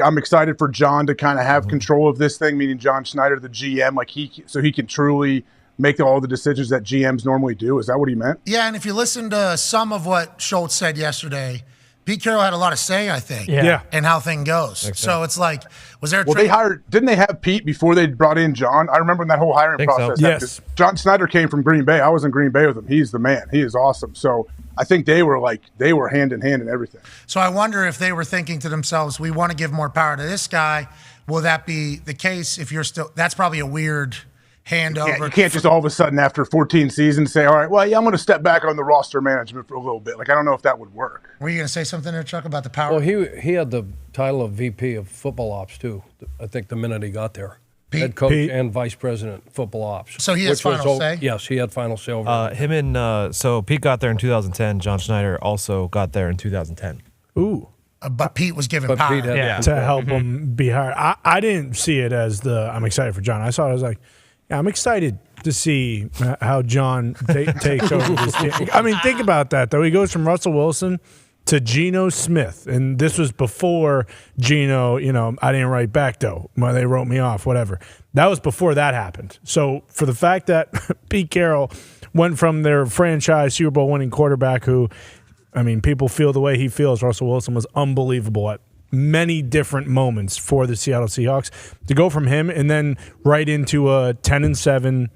I'm excited for John to kind of have control of this thing, meaning John Schneider, the GM, so he can truly make all the decisions that GMs normally do? Is that what he meant? Yeah, and if you listen to some of what Schultz said yesterday, Pete Carroll had a lot to say, I think, and how things goes. So it's like, was there a didn't they have Pete before they brought in John? I remember in that whole hiring process. So. Yes. John Schneider came from Green Bay. I was in Green Bay with him. He's the man. He is awesome. So I think they were hand in hand in everything. So I wonder if they were thinking to themselves, we want to give more power to this guy. Will that be the case if you're still – that's probably a weird handover. You can't just all of a sudden after 14 seasons say, all right, well, I'm going to step back on the roster management for a little bit. I don't know if that would work. Were you going to say something there, Chuck, about the power? Well, he had the title of VP of football ops, too, I think the minute he got there. Head coach and vice president football ops. So he has final say? Yes, he had final say over so Pete got there in 2010. John Schneider also got there in 2010. Ooh. But Pete was given power. To help him be hired. I didn't see it as I'm excited for John. I saw it, I was like, I'm excited to see how John takes over this team. I mean, think about that, though. He goes from Russell Wilson to Geno Smith. And this was before Geno, I didn't write back, though. Well, they wrote me off, whatever. That was before that happened. So for the fact that Pete Carroll went from their franchise Super Bowl winning quarterback who, people feel the way he feels. Russell Wilson was unbelievable at many different moments for the Seattle Seahawks. To go from him and then right into a 10-7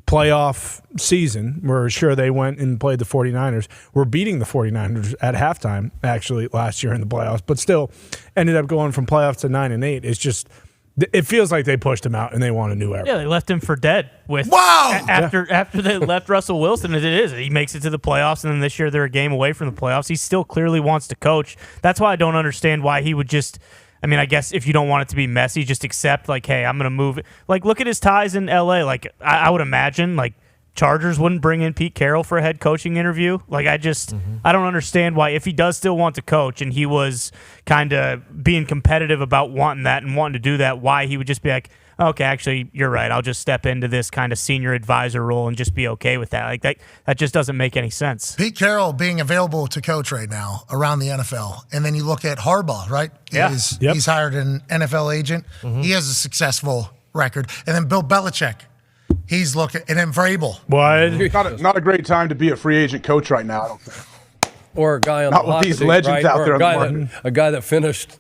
playoff season where sure they went and played the 49ers. We're beating the 49ers at halftime actually last year in the playoffs, but still ended up going from playoffs to 9-8. It's just it feels like they pushed him out and they want a new era. Yeah, they left him for dead with after they left Russell Wilson as it is. He makes it to the playoffs, and then this year they're a game away from the playoffs. He still clearly wants to coach. That's why I don't understand why he would just I guess if you don't want it to be messy, just accept, hey, I'm going to move it. Look at his ties in L.A. I would imagine, Chargers wouldn't bring in Pete Carroll for a head coaching interview. I don't understand why, if he does still want to coach and he was kind of being competitive about wanting that and wanting to do that, why he would just be like, okay, actually, you're right. I'll just step into this kind of senior advisor role and just be okay with that. That just doesn't make any sense. Pete Carroll being available to coach right now around the NFL. And then you look at Harbaugh, right? Yeah. He's hired an NFL agent. Mm-hmm. He has a successful record. And then Bill Belichick. He's looking, and then Vrabel. What? Not a great time to be a free agent coach right now, I don't think. Or a guy on not the hot with these seat, legends right? out or there. A guy that finished,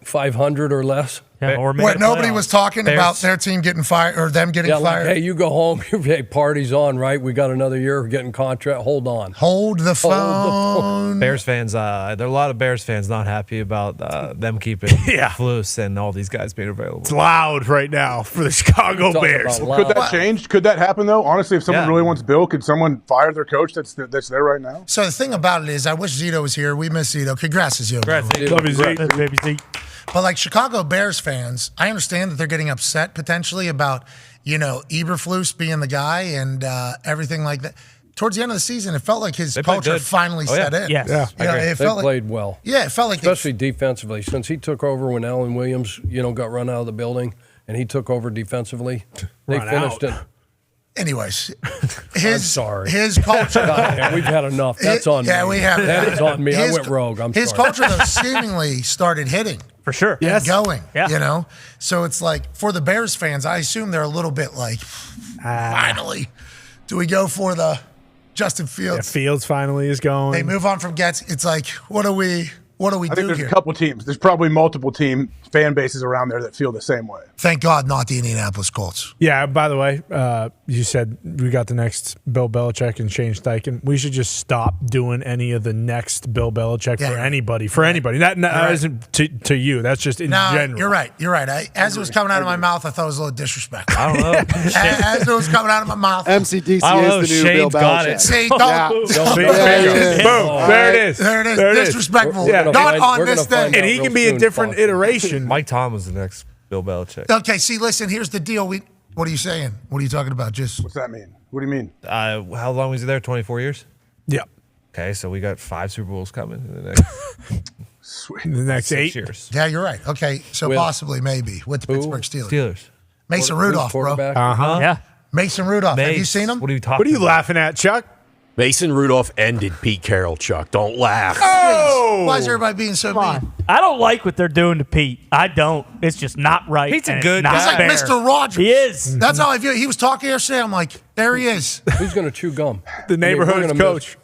500 or less. Yeah, or make What, the nobody playoffs. was talking Bears. about their team getting fired or them getting Yeah, fired? like, hey, you go home. Hey, party's on, right? We got another year. We're getting contract. Hold on. Hold the phone. Bears fans, there are a lot of Bears fans not happy about them keeping Flus and all these guys being available. It's loud right now for the Chicago Talking Bears. about Could that change? Could that happen though? Honestly, if someone Yeah. really wants Bill, could someone fire their coach that's there right now? So the thing about it is, I wish Zito was here. We miss Zito. Congrats, Zito. Love you, Zeke. Baby Zeke. But like Chicago Bears fans, I understand that they're getting upset potentially about, Eberflus being the guy and everything like that. Towards the end of the season, it felt like his They played culture good. finally Oh, yeah. set in. Yes. Yeah. It They felt like, played well. yeah, it felt like Especially defensively. Since he took over when Alan Williams, got run out of the building, and he took over defensively, they Run finished out. it. anyways, I'm sorry. his culture. Yeah, we've had enough. That's on me. Yeah, we have. That is on me. I His- went rogue. I'm his sorry. culture though seemingly started hitting. For sure. And going. Yeah. So it's like for the Bears fans, I assume they're a little bit like, finally, do we go for the Justin Yeah, Fields? Fields finally is going. They move on from Getz. It's like, what do we I think do there's here? a couple teams. There's probably multiple fan bases around there that feel the same way. Thank God, not the Indianapolis Colts. Yeah, by the way, you said we got the next Bill Belichick and Shane Steichen. We should just stop doing any of the next Bill Belichick for anybody. For anybody. That isn't to you. That's just in No, general. you're right. You're right. As it was coming out of my mouth, I thought it was a little disrespectful. I don't know. As it was coming out of my mouth. MCDC I don't know. is the new Shane's Bill got Belichick. it. See, don't. Boom. There it is. There it is. There it is. Disrespectful. Yeah. Not on We're this gonna find thing. And he real can be a soon, different Fox. iteration. Mike Tom was the next Bill Belichick. Okay, see, listen, here's the deal. What are you saying? What are you talking about? Just What's that mean? What do you mean? How long was he there? 24 years? Yeah. Okay, so we got 5 Super Bowls coming in the next The next 6 8 years. yeah, you're right. Okay, so With- possibly, maybe with the Who? Pittsburgh Steelers. Steelers. Mason Who's Rudolph, bro. quarterback? Uh-huh. Yeah. Mason Rudolph. Have you Mace, seen him? What are you talking What are you about? laughing at, Chuck? Mason Rudolph ended Pete Carroll, Chuck. Don't laugh. Oh! Why is everybody being so Come mean? on. I don't like what they're doing to Pete. I don't. It's just not right. Pete's a and it's good not He's like guy. fair. Mr. Rogers. He is. That's how I view it. He was talking yesterday. I'm like, there he is. Who's going to chew gum? The neighborhood we're gonna coach.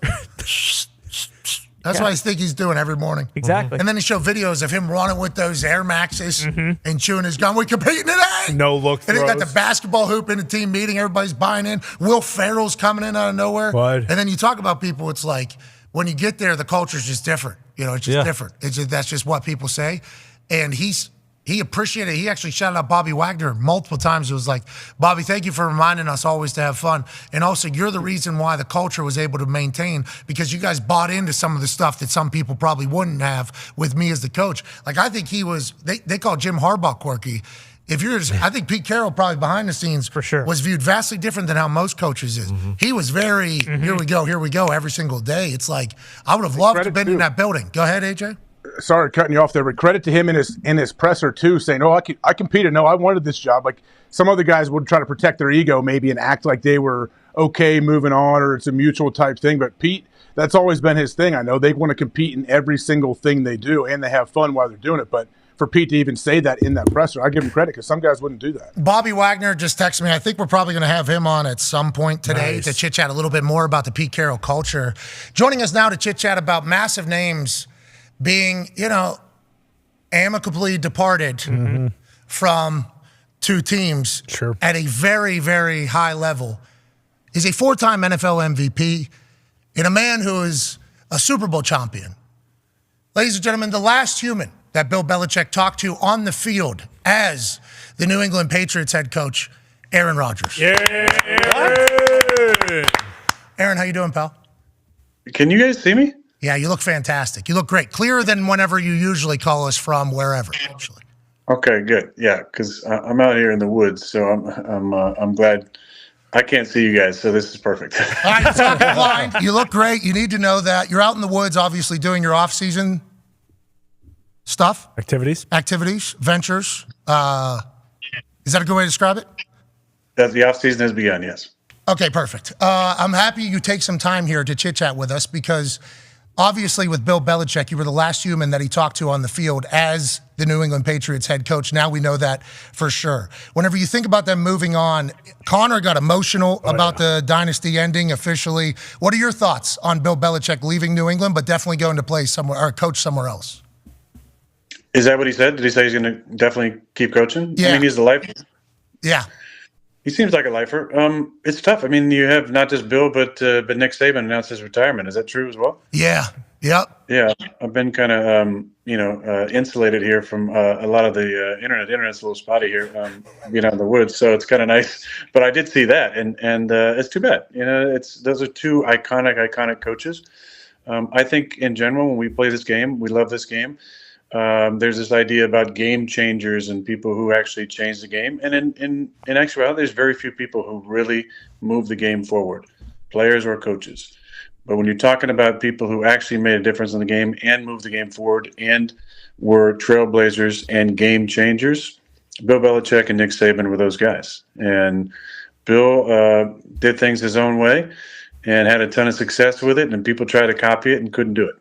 That's what I think he's doing every morning. Exactly. And then he showed videos of him running with those Air Maxes and chewing his gum. We're competing today. No look And he got the throws. basketball hoop in the team meeting. Everybody's buying in. Will Ferrell's coming in out of nowhere. What? And then you talk about people. It's like when you get there, the culture's just different. It's just different. That's just what people say. And he appreciated it. He actually shouted out Bobby Wagner multiple times. It was like, Bobby, thank you for reminding us always to have fun. And also, you're the reason why the culture was able to maintain because you guys bought into some of the stuff that some people probably wouldn't have with me as the coach. Like, I think he was, they call Jim Harbaugh quirky. I think Pete Carroll probably behind the scenes For sure. was viewed vastly different than how most coaches is. He was very, here we go every single day. It's like, I would have loved to have been in that building. Go ahead, AJ. Sorry, cutting you off there, but credit to him in his presser too, saying, "Oh, I competed. No, I wanted this job." Like some other guys would try to protect their ego, maybe, and act like they were okay moving on, or it's a mutual type thing. But Pete, that's always been his thing. I know they want to compete in every single thing they do, and they have fun while they're doing it. But for Pete to even say that in that presser, I give him credit because some guys wouldn't do that. Bobby Wagner just texted me. I think we're probably going to have him on at some point today to chit-chat a little bit more about the Pete Carroll culture. Joining us now to chit-chat about massive names being, amicably departed from two teams at a very, very high level is a 4-time NFL MVP and a man who is a Super Bowl champion. Ladies and gentlemen, the last human that Bill Belichick talked to on the field as the New England Patriots head coach, Aaron Rodgers. Yeah. Aaron, how you doing, pal? Can you guys see me? Yeah, you look fantastic. You look great. Clearer than whenever you usually call us from wherever, actually. Okay, good. Yeah, because I'm out here in the woods, so I'm glad. I can't see you guys, so this is perfect. All right, top of line. You look great. You need to know that. You're out in the woods, obviously, doing your off-season stuff. Activities, ventures. Is that a good way to describe it? That the off season has begun. Yes. Okay, perfect. I'm happy you take some time here to chit-chat with us because obviously with Bill Belichick, you were the last human that he talked to on the field as the New England Patriots head coach. Now we know that for sure. Whenever you think about them moving on, Connor got emotional about the dynasty ending officially. What are your thoughts on Bill Belichick leaving New England but definitely going to play somewhere or coach somewhere else? Is that what he said? Did he say he's going to definitely keep coaching? Yeah. I mean, he's a lifer. Yeah. He seems like a lifer. It's tough. I mean, you have not just Bill, but Nick Saban announced his retirement. Is that true as well? Yeah. Yep. Yeah, I've been kind of insulated here from a lot of the internet. Internet's a little spotty here, being out in the woods, so it's kind of nice. But I did see that, and it's too bad. Those are two iconic coaches. I think in general, when we play this game, we love this game. There's this idea about game changers and people who actually change the game, and in actuality, there's very few people who really move the game forward, players or coaches. But when you're talking about people who actually made a difference in the game and moved the game forward and were trailblazers and game changers, Bill Belichick and Nick Saban were those guys. And Bill did things his own way and had a ton of success with it, and people tried to copy it and couldn't do it.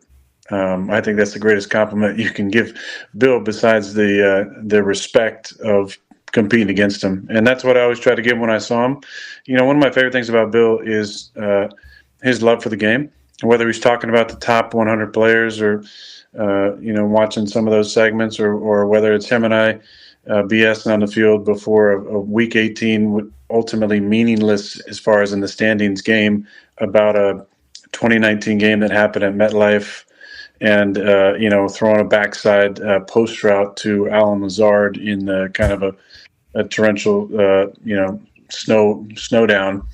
I think that's the greatest compliment you can give Bill, besides the respect of competing against him. And that's what I always try to give when I saw him. One of my favorite things about Bill is his love for the game, whether he's talking about the top 100 players or, watching some of those segments, or whether it's him and I BSing on the field before a Week 18 ultimately meaningless as far as in the standings game about a 2019 game that happened at MetLife, and throwing a backside post route to Alan Lazard in kind of a torrential snow down.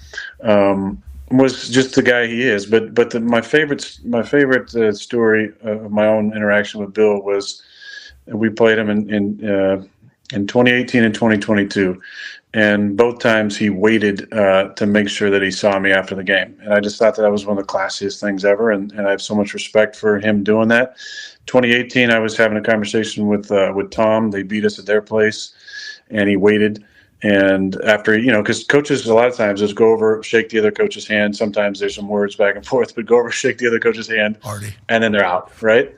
Was just the guy he is. But my favorite story of my own interaction with Bill was we played him in 2018 and 2022, and both times he waited to make sure that he saw me after the game, and I just thought that was one of the classiest things ever, and I have so much respect for him doing that. 2018, I was having a conversation with Tom. They beat us at their place, and he waited. And after, because coaches a lot of times just go over, shake the other coach's hand. Sometimes there's some words back and forth, but go over, shake the other coach's hand, and then they're out, right?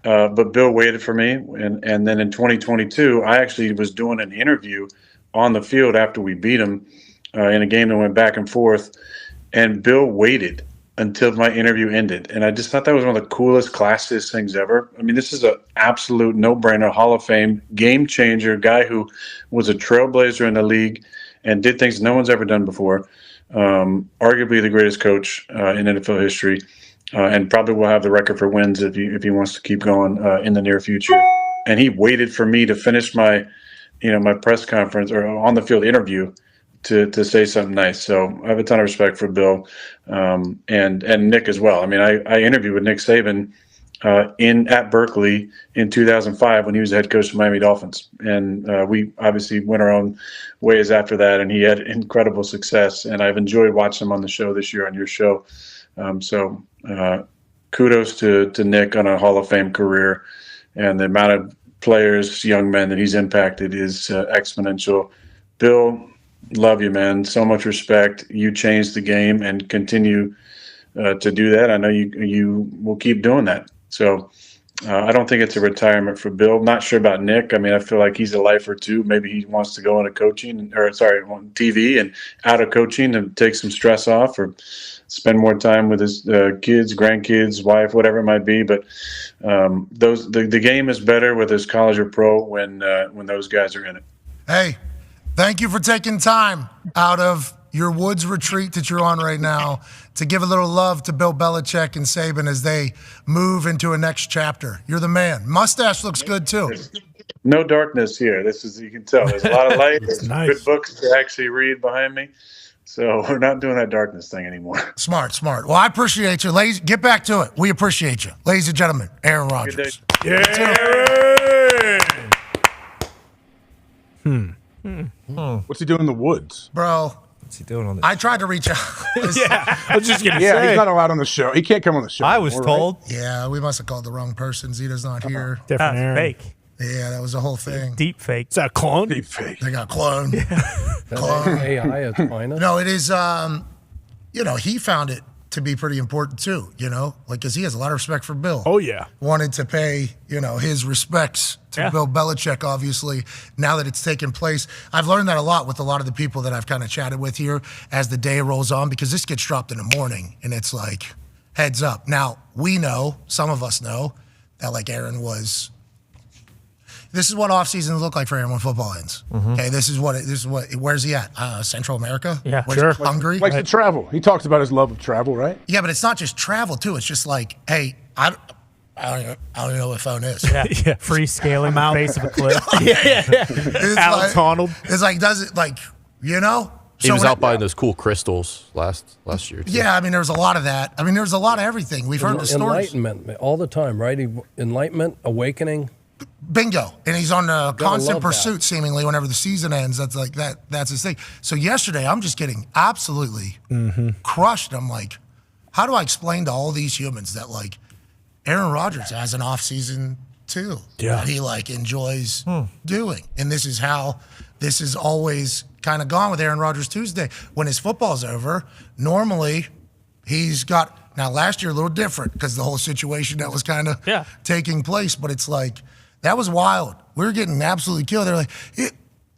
But Bill waited for me. And then in 2022, I actually was doing an interview on the field after we beat him in a game that went back and forth. And Bill waited until my interview ended. And I just thought that was one of the coolest, classiest things ever. I mean, this is an absolute no-brainer, Hall of Fame, game changer, guy who was a trailblazer in the league and did things no one's ever done before. Arguably the greatest coach in NFL history, and probably will have the record for wins if he wants to keep going in the near future. And he waited for me to finish my press conference or on the field interview to say something nice. So I have a ton of respect for Bill and Nick as well. I mean, I interviewed with Nick Saban at Berkeley in 2005 when he was the head coach of Miami Dolphins, and we obviously went our own ways after that. And he had incredible success, and I've enjoyed watching him on the show this year on your show. So kudos to Nick on a Hall of Fame career, and the amount of players, young men that he's impacted is exponential. Bill, love you, man. So much respect. You changed the game and continue to do that. I know you will keep doing that. So I don't think it's a retirement for Bill. Not sure about Nick. I mean, I feel like he's a lifer too. Maybe he wants to go into coaching on TV and out of coaching and take some stress off, or spend more time with his kids, grandkids, wife, whatever it might be. But the game is better, whether it's college or pro, when those guys are in it. Hey, thank you for taking time out of your woods retreat that you're on right now to give a little love to Bill Belichick and Saban as they move into a next chapter. You're the man. Mustache looks good too. No darkness here. This is, you can tell, there's a lot of light. There's nice. Good books to actually read behind me. So we're not doing that darkness thing anymore. Smart. Well, I appreciate you. Ladies, get back to it. We appreciate you. Ladies and gentlemen, Aaron Rodgers. What's he doing in the woods? Bro. What's he doing on this? I tried to reach out. I was just gonna say. Yeah, he's not allowed on the show. He can't come on the show. I was told. Right? Yeah, we must have called the wrong person. Zita's not here. Different Aaron. Fake. Yeah, that was the whole thing. Deep fake. Is that a clone? Deep fake. They got cloned. That AI is fine. No, it is. He found it to be pretty important too. Because he has a lot of respect for Bill. Oh yeah. Wanted to pay his respects to Bill Belichick. Obviously, now that it's taken place, I've learned that a lot with a lot of the people that I've kind of chatted with here as the day rolls on, because this gets dropped in the morning and it's like heads up. Now we know, some of us know, that like Aaron was this is what off seasons look like for Aaron when football ends. Okay, this is what where's he at? Central America? Yeah, Where's Hungary? Likes to travel. He talks about his love of travel, right? Yeah, but it's not just travel too. It's just like, hey, I don't even know what phone is. Yeah. Free scaling the face of a cliff. It's Alex Honnold. It's like, does it like, you know? He was out buying those cool crystals last year, too. Yeah, I mean, there was a lot of that. I mean, there was a lot of everything. We've heard the stories. Enlightenment all the time, right? Enlightenment, awakening. Bingo. And he's on a constant love pursuit, that. seemingly, whenever the season ends. That's like that's his thing. So yesterday, I'm just getting absolutely crushed. I'm like, how do I explain to all these humans that, like, Aaron Rodgers has an off season too? Yeah. That he, like, enjoys doing. And this is how this is always kind of gone with Aaron Rodgers Tuesday. When his football's over, normally he's got, now last year a little different because the whole situation that was kind of taking place, but it's like, that was wild. We were getting absolutely killed. They're like,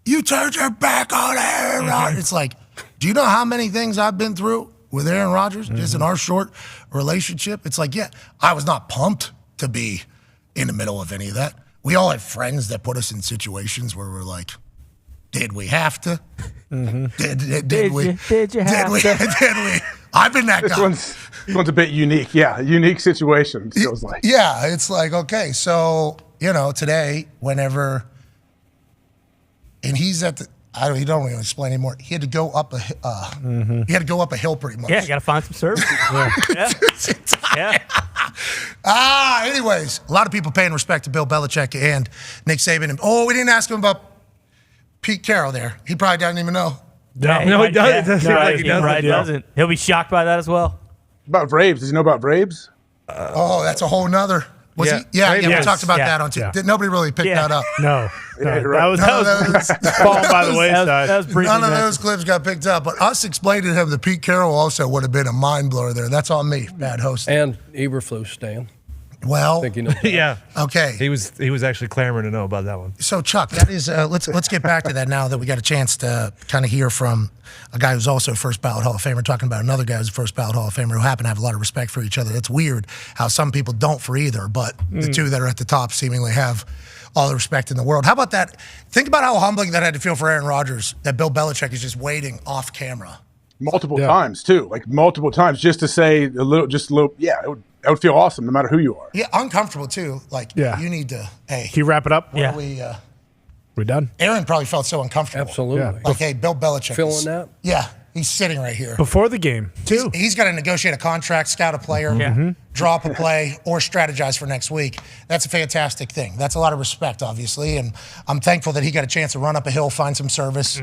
you turned your back on Aaron Rodgers. It's like, do you know how many things I've been through with Aaron Rodgers just in our short relationship? It's like, yeah, I was not pumped to be in the middle of any of that. We all have friends that put us in situations where we're like, did we have to? Did we? Did you have to? Did we? I've been that guy. This one's a bit unique. Yeah, unique situation, it feels like. Yeah, it's like, okay, so, you know, today, whenever, and he's at the, you don't even explain anymore. He had to go up a, he had to go up a hill pretty much. Yeah, you got to find some service. Anyways, a lot of people paying respect to Bill Belichick and Nick Saban. And, we didn't ask him about Pete Carroll there. He probably doesn't even know. No, he doesn't. He doesn't. He'll be shocked by that as well. About Braves. Does he know about Braves? That's a whole nother. Was he? Yeah, we talked about that on TV. Nobody really picked that up. No. Yeah, That was falling by the wayside. None of those clips got picked up. But us explaining to him that Pete Carroll also would have been a mind blower there. That's on me, bad host. And Eberflus, Stan. Well, Yeah. Okay. He was actually clamoring to know about that one. So Chuck, that is let's get back to that now that we got a chance to kind of hear from a guy who's also a first ballot Hall of Famer talking about another guy who's a first ballot Hall of Famer who happen to have a lot of respect for each other. It's weird how some people don't for either, but the two that are at the top seemingly have all the respect in the world. How about that? Think about how humbling that had to feel for Aaron Rodgers that Bill Belichick is just waiting off camera. Multiple times, too. Like, multiple times just to say a little, yeah, it would feel awesome no matter who you are. Yeah, uncomfortable, too. Like, you need to, hey. Can you wrap it up? Yeah. We're done. Aaron probably felt so uncomfortable. Absolutely. Yeah. Like, hey, Bill Belichick. Feeling that? Yeah, he's sitting right here. Before the game, too. He's got to negotiate a contract, scout a player, drop a play, or strategize for next week. That's a fantastic thing. That's a lot of respect, obviously, and I'm thankful that he got a chance to run up a hill, find some service.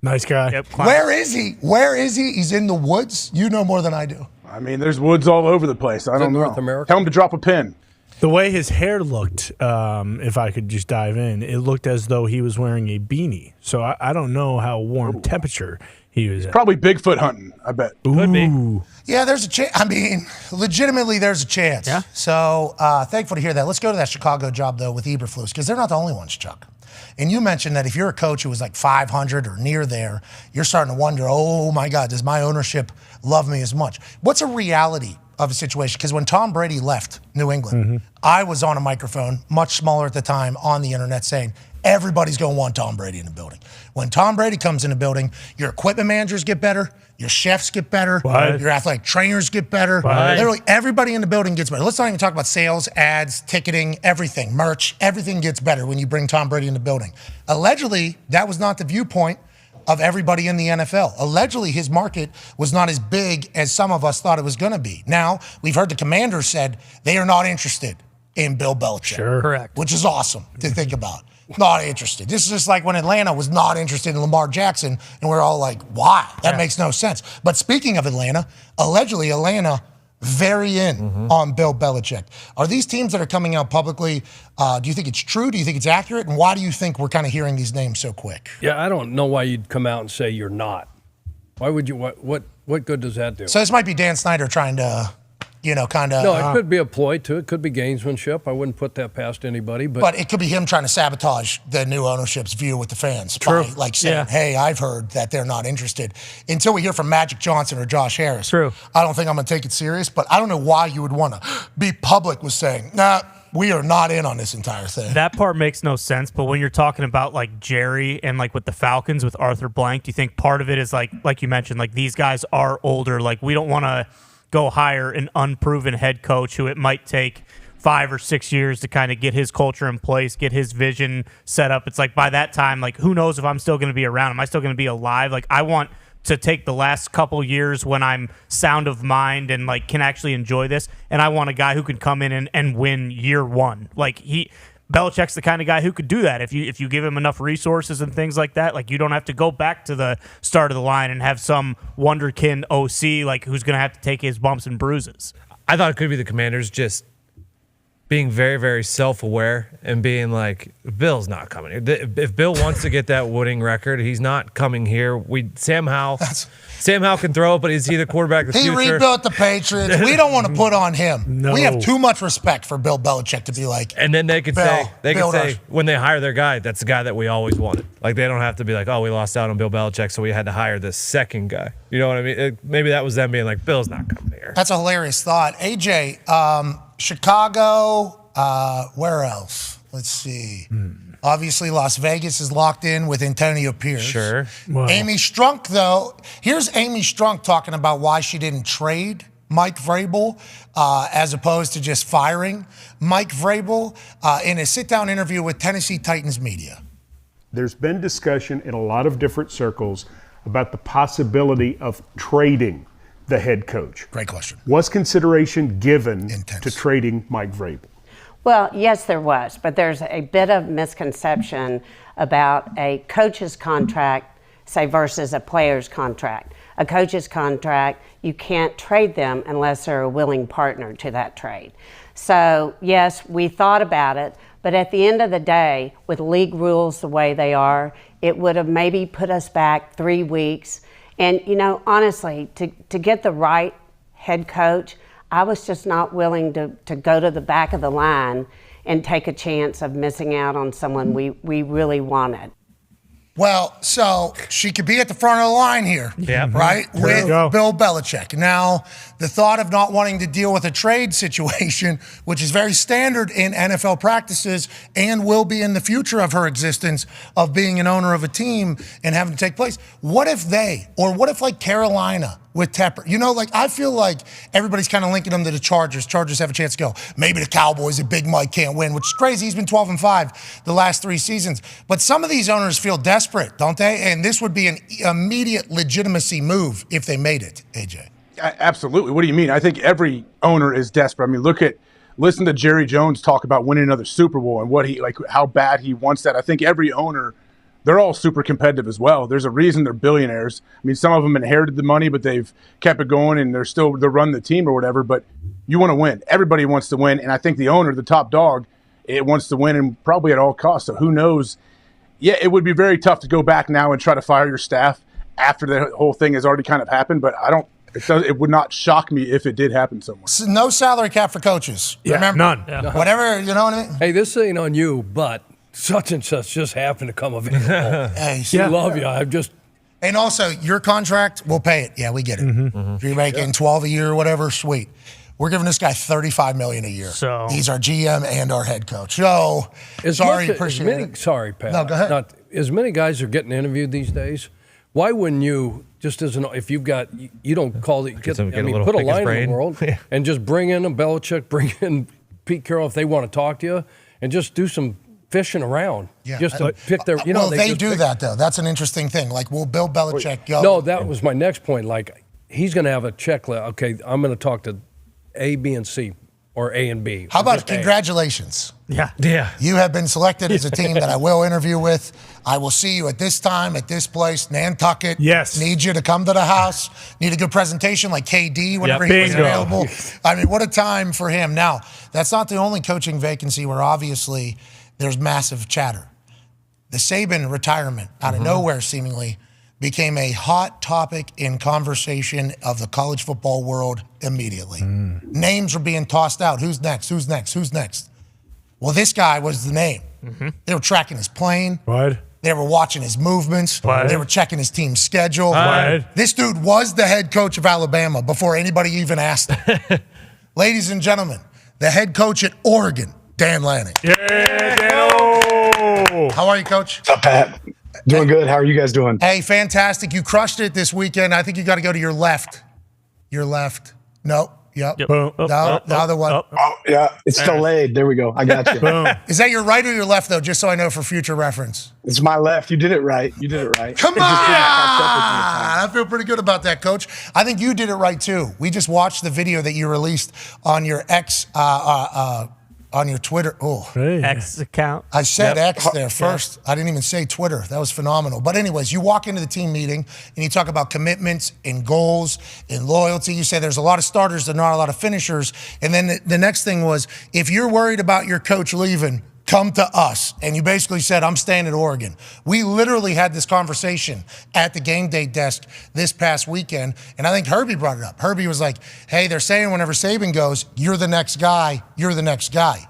Nice guy. Yep. Where is he? Where is he? He's in the woods. You know more than I do. I mean, there's woods all over the place. I don't know. North America? Tell him to drop a pin. The way his hair looked, if I could just dive in, it looked as though he was wearing a beanie. So I don't know how warm temperature he was at. Probably Bigfoot hunting, I bet. Could be. Yeah, there's a chance. I mean, legitimately, there's a chance. Yeah. So thankful to hear that. Let's go to that Chicago job, though, with Eberflus, because they're not the only ones, Chuck. And you mentioned that if you're a coach who was like 500 or near there, you're starting to wonder, oh, my God, does my ownership love me as much? What's a reality of a situation? Because when Tom Brady left New England, I was on a microphone, much smaller at the time, on the internet saying, everybody's going to want Tom Brady in the building. When Tom Brady comes in the building, your equipment managers get better, your chefs get better, your athletic trainers get better. Literally everybody in the building gets better. Let's not even talk about sales, ads, ticketing, everything, merch. Everything gets better when you bring Tom Brady in the building. Allegedly, that was not the viewpoint of everybody in the NFL. Allegedly, his market was not as big as some of us thought it was going to be. Now, we've heard the Commanders said they are not interested in Bill Belichick. Sure. Correct. Which is awesome to think about. Not interested. This is just like when Atlanta was not interested in Lamar Jackson, and we're all like, why? That makes no sense. But speaking of Atlanta, allegedly Atlanta very in on Bill Belichick. Are these teams that are coming out publicly, do you think it's true? Do you think it's accurate? And why do you think we're kind of hearing these names so quick? Yeah, I don't know why you'd come out and say you're not. Why would you? What good does that do? So this might be Dan Snyder trying to, kind of. No, it could be a ploy too. It could be gamesmanship. I wouldn't put that past anybody. But it could be him trying to sabotage the new ownership's view with the fans. True. By, like saying, hey, I've heard that they're not interested. Until we hear from Magic Johnson or Josh Harris. True. I don't think I'm going to take it serious, but I don't know why you would want to be public with saying, nah, we are not in on this entire thing. That part makes no sense, but when you're talking about like Jerry and like with the Falcons with Arthur Blank, do you think part of it is like you mentioned, like these guys are older, like we don't want to go hire an unproven head coach who it might take 5 or 6 years to kind of get his culture in place, get his vision set up. It's like by that time, like who knows if I'm still going to be around? Am I still going to be alive? Like I want to take the last couple years when I'm sound of mind and like can actually enjoy this, and I want a guy who can come in and win year one. Like Belichick's the kind of guy who could do that if you give him enough resources and things like that. Like you don't have to go back to the start of the line and have some wonderkin OC like who's going to have to take his bumps and bruises. I thought it could be the Commanders just being very, very self-aware and being like, Bill's not coming here. If Bill wants to get that winning record, he's not coming here. Sam Howell can throw it, but is he the quarterback of the future? He rebuilt the Patriots. We don't want to put on him. No. We have too much respect for Bill Belichick to be like. And then they could say when they hire their guy, that's the guy that we always wanted. Like they don't have to be like, oh, we lost out on Bill Belichick, so we had to hire this second guy. You know what I mean? Maybe that was them being like, Bill's not coming here. That's a hilarious thought. AJ, Chicago, where else? Let's see. Obviously, Las Vegas is locked in with Antonio Pierce. Sure. Wow. Amy Strunk, though. Here's Amy Strunk talking about why she didn't trade Mike Vrabel as opposed to just firing Mike Vrabel in a sit-down interview with Tennessee Titans media. There's been discussion in a lot of different circles about the possibility of trading the head coach. Great question. Was consideration given to trading Mike Vrabel? Well, yes, there was, but there's a bit of misconception about a coach's contract, say, versus a player's contract. A coach's contract, you can't trade them unless they're a willing partner to that trade. So, yes, we thought about it, but at the end of the day, with league rules the way they are, it would have maybe put us back 3 weeks. And, you know, honestly, to get the right head coach, I was just not willing to go to the back of the line and take a chance of missing out on someone we really wanted. Well, so she could be at the front of the line here, right, with Bill Belichick. Now, the thought of not wanting to deal with a trade situation, which is very standard in NFL practices and will be in the future of her existence of being an owner of a team and having to take place. What if like Carolina with Tepper? You know, like I feel like everybody's kind of linking them to the Chargers. Chargers have a chance to go. Maybe the Cowboys, if Big Mike can't win, which is crazy. He's been 12-5 the last 3 seasons. But some of these owners feel desperate, don't they? And this would be an immediate legitimacy move if they made it, AJ. Absolutely. What do you mean? I think every owner is desperate. I mean, listen to Jerry Jones talk about winning another Super Bowl and how bad he wants that. I think every owner, they're all super competitive as well. There's a reason they're billionaires. I mean, some of them inherited the money, but they've kept it going and they're running the team or whatever. But you want to win. Everybody wants to win. And I think the owner, the top dog, it wants to win and probably at all costs. So who knows? Yeah, it would be very tough to go back now and try to fire your staff after the whole thing has already kind of happened. But it would not shock me if it did happen somewhere. So no salary cap for coaches. Yeah, remember? none. Yeah. Whatever, you know what I mean? Hey, this ain't on you, but such and such just happened to come available. Hey, I love you. I'm just. And also, your contract, we'll pay it. Yeah, we get it. If you're making 12 a year or whatever, sweet. We're giving this guy $35 million a year. So he's our GM and our head coach. So sorry, appreciate it. Sorry, Pat. No, go ahead. As many guys are getting interviewed these days. Why wouldn't you just if you've got you don't call it put a line in the world and just bring in a Belichick, bring in Pete Carroll if they want to talk to you, and just do some fishing around. Yeah. Just to pick their. They do that though. That's an interesting thing. Like, will Bill Belichick go? No, that was my next point. Like, he's going to have a checklist. Okay, I'm going to talk to A, B, and C, or A and B. How about congratulations? Yeah. You have been selected as a team that I will interview with. I will see you at this time, at this place, Nantucket. Yes. Need you to come to the house. Need a good presentation like KD whenever he was available. I mean, what a time for him. Now, that's not the only coaching vacancy where obviously there's massive chatter. The Saban retirement out of nowhere seemingly became a hot topic in conversation of the college football world immediately. Names were being tossed out. Who's next? Who's next? Who's next? Well, this guy was the name. They were tracking his plane. What? They were watching his movements. What? They were checking his team's schedule. What? This dude was the head coach of Alabama before anybody even asked him. Ladies and gentlemen, the head coach at Oregon, Dan Lanning. Yeah, Dan. How are you, Coach? What's up, Pat? Doing good. How are you guys doing? Hey, fantastic. You crushed it this weekend. I think you got to go to your left. Your left. No. Yep. Boom. No, the other one. Oh, yeah. It's delayed. There we go. I got you. Boom. Is that your right or your left, though, just so I know for future reference? It's my left. You did it right. You did it right. Come It on! just didn't catch up with me this time. I feel pretty good about that, Coach. I think you did it right, too. We just watched the video that you released on your on your Twitter. Oh, X account. I said Yep. X there first. I didn't even say Twitter. That was phenomenal. But anyways, you walk into the team meeting and you talk about commitments and goals and loyalty. You say there's a lot of starters, there's not a lot of finishers. And then the next thing was, if you're worried about your coach leaving, come to us. And you basically said, I'm staying at Oregon. We literally had this conversation at the game day desk this past weekend. And I think Herbie brought it up. Herbie was like, hey, they're saying whenever Saban goes, you're the next guy. You're the next guy.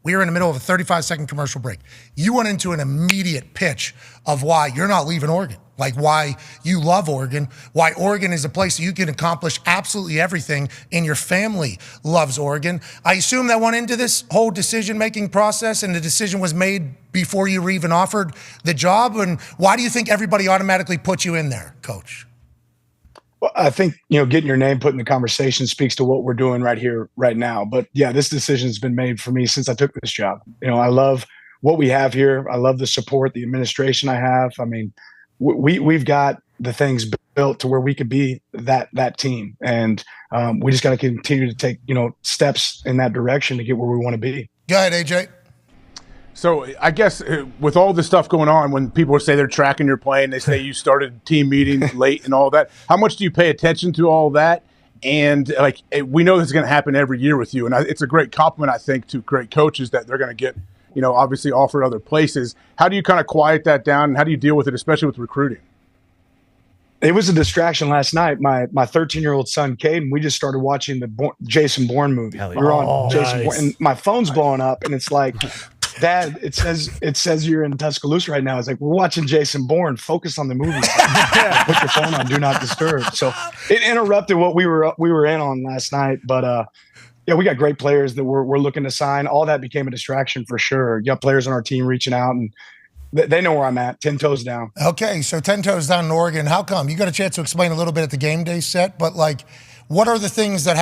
We were in the middle of a 35-second commercial break. You went into an immediate pitch of why you're not leaving Oregon, like why you love Oregon, why Oregon is a place that you can accomplish absolutely everything, and your family loves Oregon. I assume that went into this whole decision-making process, and the decision was made before you were even offered the job. And why do you think everybody automatically put you in there, Coach? Well, I think, getting your name put in the conversation speaks to what we're doing right here, right now. But yeah, this decision's been made for me since I took this job. I love what we have here. I love the support, the administration I have. I mean, we've got the things built to where we could be that team. And we just got to continue to take, steps in that direction to get where we want to be. Go ahead, AJ. So I guess with all this stuff going on, when people say they're tracking your play and they say you started team meetings late and all that, how much do you pay attention to all that? And we know this is going to happen every year with you, and it's a great compliment, I think, to great coaches that they're going to get, obviously offered other places. How do you kind of quiet that down, and how do you deal with it, especially with recruiting? It was a distraction last night. My 13-year-old son, Caden, we just started watching the Jason Bourne movie. Yeah. We were on Jason nice. Bourne, and my phone's blowing up, and it's like, Dad, it says you're in Tuscaloosa right now. It's like, we're watching Jason Bourne. Focus on the movie. Put your phone on Do Not Disturb. So it interrupted what we were in on last night. But yeah, we got great players that we're looking to sign. All that became a distraction for sure. You got players on our team reaching out, and they know where I'm at. 10 toes down. Okay, so 10 toes down in Oregon. How come? You got a chance to explain a little bit at the game day set, but what are the things that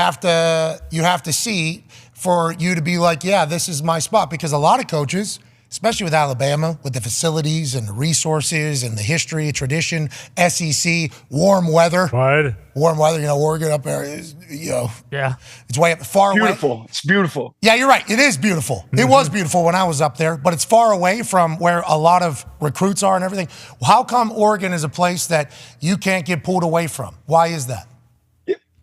you have to see for you to be like, yeah, this is my spot? Because a lot of coaches, especially with Alabama, with the facilities and the resources and the history, tradition, SEC, warm weather. Right. Warm weather, Oregon up there is, Yeah. it's way up, far away. Beautiful. It's beautiful. Yeah, you're right. It is beautiful. It was beautiful when I was up there, but it's far away from where a lot of recruits are and everything. How come Oregon is a place that you can't get pulled away from? Why is that?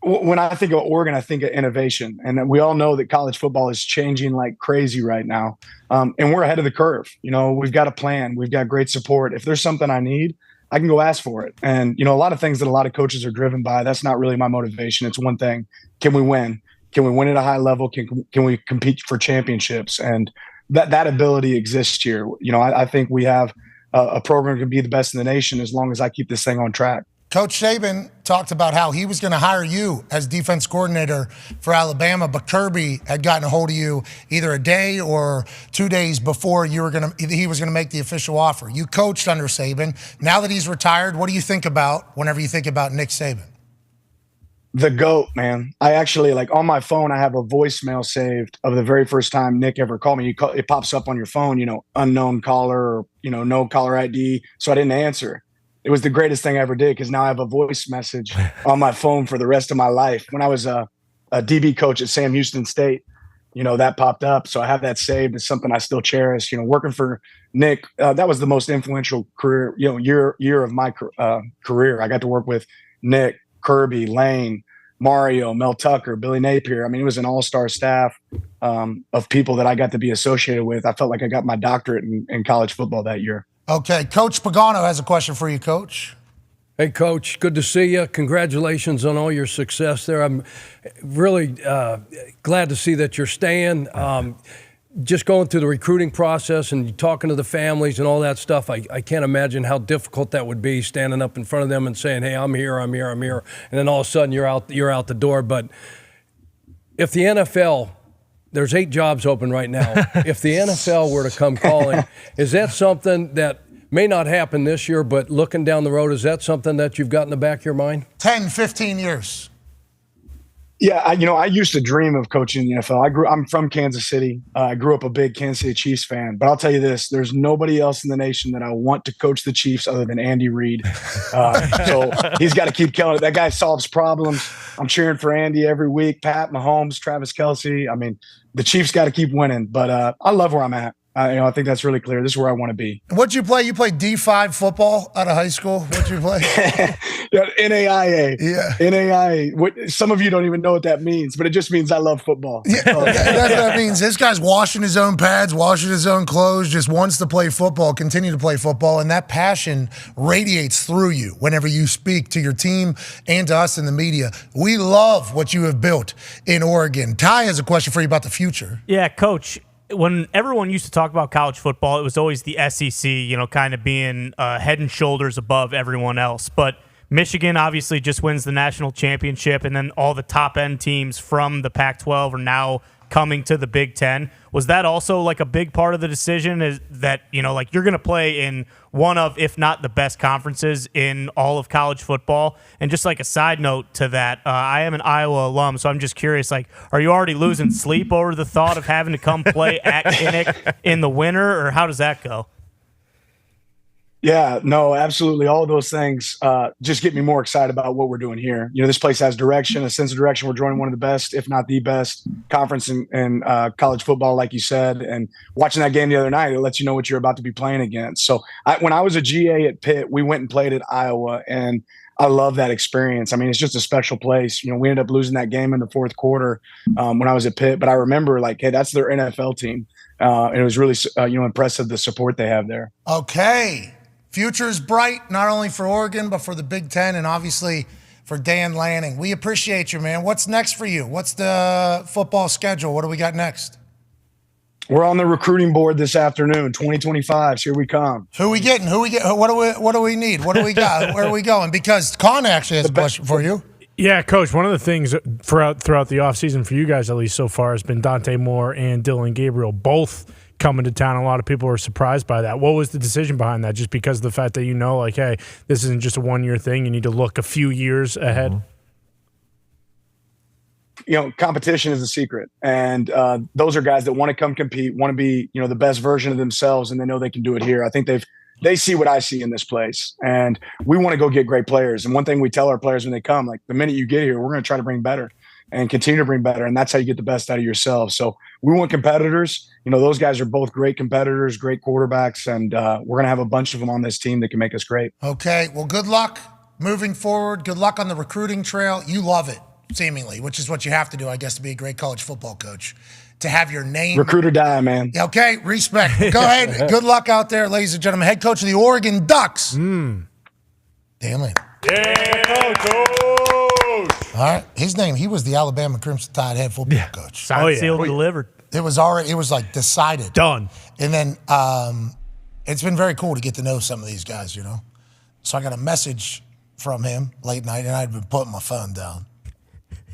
When I think of Oregon, I think of innovation. And we all know that college football is changing like crazy right now. And we're ahead of the curve. We've got a plan. We've got great support. If there's something I need, I can go ask for it. And, a lot of things that a lot of coaches are driven by, that's not really my motivation. It's one thing. Can we win? Can we win at a high level? Can we compete for championships? And that ability exists here. I think we have a program that can be the best in the nation as long as I keep this thing on track. Coach Saban talked about how he was going to hire you as defense coordinator for Alabama, but Kirby had gotten a hold of you either a day or 2 days before he was going to make the official offer. You coached under Saban. Now that he's retired, what do you think about whenever you think about Nick Saban? The GOAT, man. I actually, on my phone, I have a voicemail saved of the very first time Nick ever called me. It pops up on your phone, unknown caller or, no caller ID. So I didn't answer. It was the greatest thing I ever did because now I have a voice message on my phone for the rest of my life. When I was a DB coach at Sam Houston State, that popped up. So I have that saved. It's something I still cherish. Working for Nick, that was the most influential career, year of my career. I got to work with Nick, Kirby, Lane, Mario, Mel Tucker, Billy Napier. I mean, it was an all-star staff of people that I got to be associated with. I felt like I got my doctorate in college football that year. Okay, Coach Pagano has a question for you, Coach. Hey, Coach, good to see you. Congratulations on all your success there. I'm really glad to see that you're staying. Just going through the recruiting process and talking to the families and all that stuff, I can't imagine how difficult that would be, standing up in front of them and saying, hey, I'm here, and then all of a sudden you're out the door. But if the NFL there's 8 jobs open right now. If the NFL were to come calling, is that something that may not happen this year, but looking down the road, is that something that you've got in the back of your mind? 10, 15 years. Yeah, I used to dream of coaching in the NFL. I'm from Kansas City. I grew up a big Kansas City Chiefs fan. But I'll tell you this: there's nobody else in the nation that I want to coach the Chiefs other than Andy Reid. So he's got to keep killing it. That guy solves problems. I'm cheering for Andy every week. Pat Mahomes, Travis Kelce. I mean, the Chiefs got to keep winning. But I love where I'm at. I think that's really clear. This is where I want to be. What'd you play? You played D5 football out of high school? What'd you play? NAIA. Yeah. NAIA. Some of you don't even know what that means, but it just means I love football. Yeah, that's what that means. This guy's washing his own pads, washing his own clothes, just wants to play football, continue to play football, and that passion radiates through you whenever you speak to your team and to us in the media. We love what you have built in Oregon. Ty has a question for you about the future. Yeah, Coach. When everyone used to talk about college football, it was always the SEC, kind of being head and shoulders above everyone else. But Michigan obviously just wins the national championship, and then all the top-end teams from the Pac-12 are now coming to the Big Ten. Was that also like a big part of the decision, is that, like you're going to play in one of, if not the best conferences in all of college football? And just like a side note to that, I am an Iowa alum, so I'm just curious, like, are you already losing sleep over the thought of having to come play at Kinnick in the winter, or how does that go? Yeah, no, absolutely. All of those things just get me more excited about what we're doing here. This place has direction, a sense of direction. We're joining one of the best, if not the best, conference in college football, like you said. And watching that game the other night, it lets you know what you're about to be playing against. So when I was a GA at Pitt, we went and played at Iowa, and I love that experience. I mean, it's just a special place. We ended up losing that game in the fourth quarter when I was at Pitt. But I remember, like, hey, that's their NFL team. And it was really, impressive, the support they have there. Okay. Future is bright, not only for Oregon, but for the Big Ten and obviously for Dan Lanning. We appreciate you, man. What's next for you? What's the football schedule? What do we got next? We're on the recruiting board this afternoon, 2025. Here we come. Who we getting? What do we need? What do we got? Where are we going? Because Con actually has a question for you. Yeah, Coach, one of the things throughout the offseason for you guys, at least so far, has been Dante Moore and Dylan Gabriel both coming to town. A lot of people were surprised by that. What was the decision behind that? Just because of the fact that like, hey, this isn't just a one-year thing. You need to look a few years ahead. Competition is the secret. And those are guys that want to come compete, want to be, the best version of themselves, and they know they can do it here. I think they see what I see in this place. And we want to go get great players. And one thing we tell our players when they come, like, the minute you get here, we're going to try to bring better and continue to bring better. And that's how you get the best out of yourself. So we want competitors. Those guys are both great competitors, great quarterbacks, and we're going to have a bunch of them on this team that can make us great. Okay. Well, good luck moving forward. Good luck on the recruiting trail. You love it, seemingly, which is what you have to do, I guess, to be a great college football coach. To have your name. Recruit or die, man. Okay. Respect. Go ahead. Good luck out there, ladies and gentlemen. Head coach of the Oregon Ducks. Dan Lanning. Yeah, Coach. All right. His name, he was the Alabama Crimson Tide head football coach. Signed, sealed, delivered. It was like decided. Done. And then it's been very cool to get to know some of these guys, So I got a message from him late night, and I'd been putting my phone down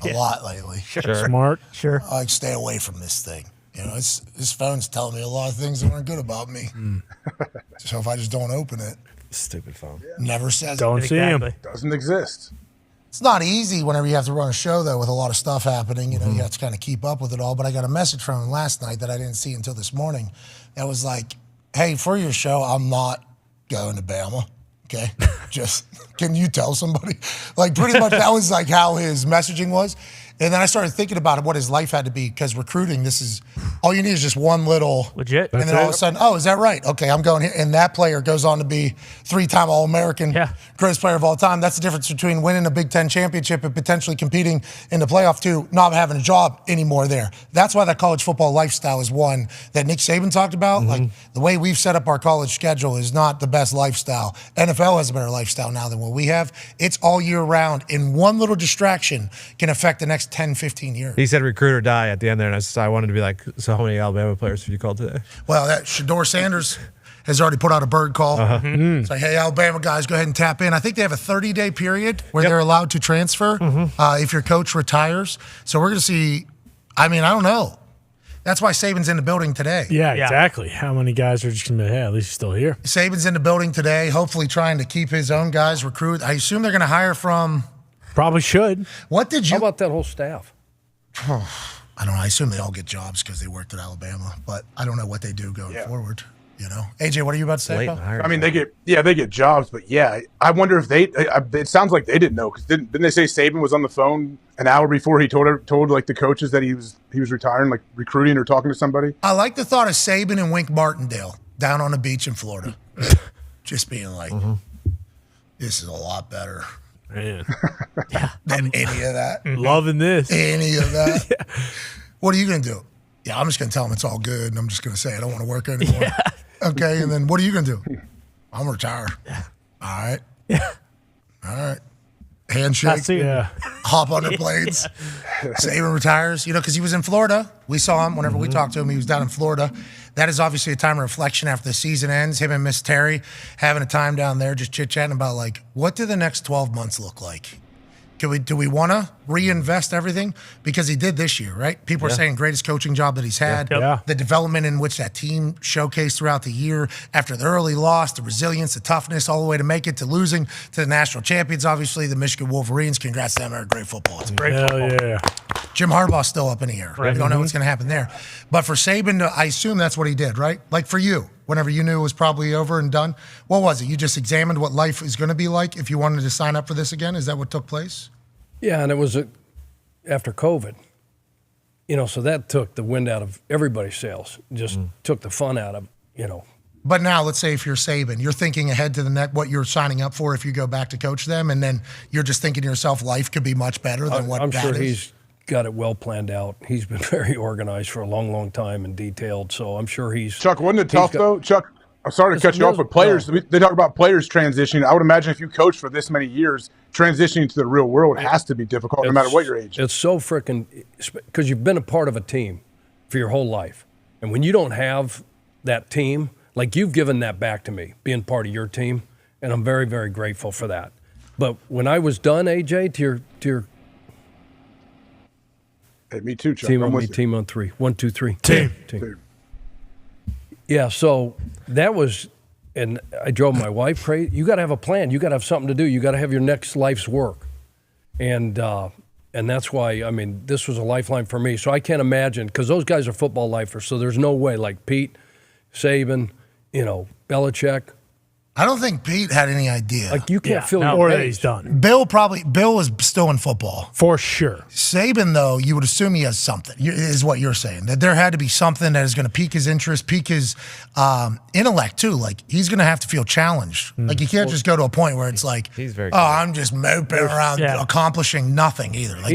a lot lately. Sure. Smart. Sure. I stay away from this thing. His phone's telling me a lot of things that aren't good about me. So if I just don't open it. Stupid phone. Never says Don't it. see him. Doesn't exist. It's not easy whenever you have to run a show, though, with a lot of stuff happening. You have to kind of keep up with it all. But I got a message from him last night that I didn't see until this morning. That was like, hey, for your show, I'm not going to Bama. Okay? Just, can you tell somebody? Like, pretty much that was like how his messaging was. And then I started thinking about what his life had to be, because recruiting, this is, all you need is just one little. Legit. And then all of a sudden, oh, is that right? Okay, I'm going here. And that player goes on to be 3-time All-American, greatest player of all time. That's the difference between winning a Big Ten championship and potentially competing in the playoff to not having a job anymore there. That's why that college football lifestyle is one that Nick Saban talked about. Like, the way we've set up our college schedule is not the best lifestyle. NFL has a better lifestyle now than what we have. It's all year round, and one little distraction can affect the next 10, 15 years. He said recruit or die at the end there, and I wanted to be like, so how many Alabama players have you called today? Well, that Shador Sanders has already put out a bird call. It's like, hey, Alabama guys, go ahead and tap in. I think they have a 30-day period where they're allowed to transfer if your coach retires. So we're going to see, I don't know. That's why Saban's in the building today. Yeah, exactly. How many guys are just going to be, at least he's still here? Saban's in the building today, hopefully trying to keep his own guys recruit. I assume they're going to hire from... Probably should. What did you... How about that whole staff? I don't know. I assume they all get jobs because they worked at Alabama, but I don't know what they do going forward. You know, AJ, what are you about to say? I mean, they get jobs, but I wonder if they. It sounds like they didn't know because didn't they say Saban was on the phone an hour before he told like the coaches that he was retiring, like recruiting or talking to somebody? I like the thought of Saban and Wink Martindale down on the beach in Florida, just being like, "This is a lot better." Man. Than any of that. Loving this. Any of that. What are you going to do? Yeah, I'm just going to tell them it's all good, and I'm just going to say I don't want to work anymore. Okay, and then what are you going to do? I'm retired. All right. All right. Handshake. Hop on the planes. Saban retires, because he was in Florida. We saw him whenever we talked to him. He was down in Florida. That is obviously a time of reflection after the season ends. Him and Miss Terry having a time down there, just chit-chatting about, like, what do the next 12 months look like? Do we want to reinvest everything? Because he did this year, right? People are saying greatest coaching job that he's had. The development in which that team showcased throughout the year after the early loss, the resilience, the toughness, all the way to make it to losing to the national champions, obviously, the Michigan Wolverines. Congrats to them. They're a great football team. Great football. Yeah. Jim Harbaugh's still up in the air. Right. We don't know what's going to happen there. But for Saban, I assume that's what he did, right? Like for you, whenever you knew it was probably over and done, what was it? You just examined what life is going to be like if you wanted to sign up for this again? Is that what took place? Yeah, and it was after COVID. So that took the wind out of everybody's sails. Just took the fun out of, But now, let's say if you're Saban, you're thinking ahead to the next, what you're signing up for if you go back to coach them, and then you're just thinking to yourself, life could be much better than what I'm that sure is. he's got it well planned out. He's been very organized for a long, long time and detailed, so I'm sure he's... Chuck, wasn't it tough, though? Chuck, I'm sorry to cut you off, but players, they talk about players transitioning. I would imagine if you coach for this many years, transitioning to the real world has to be difficult no matter what your age. It's so freaking... Because you've been a part of a team for your whole life. And when you don't have that team, like you've given that back to me, being part of your team, and I'm very, very grateful for that. But when I was done, AJ, to your hey, me too, Chuck. Team on me, team on three. 1, 2, 3. Team. Yeah, so that was, and I drove my wife crazy. You got to have a plan. You got to have something to do. You got to have your next life's work. And that's why, I mean, this was a lifeline for me. So I can't imagine, because those guys are football lifers, so there's no way, like Pete, Saban, Belichick. I don't think Pete had any idea. Like, you can't feel or that he's done. Bill was still in football. For sure. Saban, though, you would assume he has something, is what you're saying. That there had to be something that is going to pique his interest, pique his intellect, too. Like, he's going to have to feel challenged. Like, you can't just go to a point where it's like, I'm just moping around accomplishing nothing either. Like,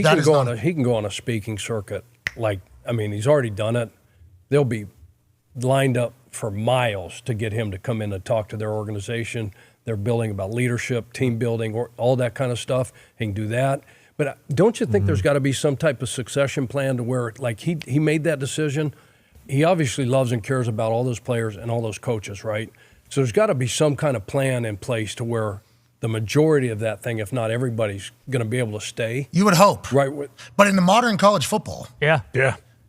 he can go on a speaking circuit. Like, I mean, he's already done it. They'll be lined up for miles to get him to come in and talk to their organization. They're building about leadership, team building, or all that kind of stuff. He can do that. But don't you think there's got to be some type of succession plan to where, like, he made that decision? He obviously loves and cares about all those players and all those coaches, right? So there's got to be some kind of plan in place to where the majority of that thing, if not everybody's going to be able to stay. You would hope. Right. But in the modern college football. Yeah.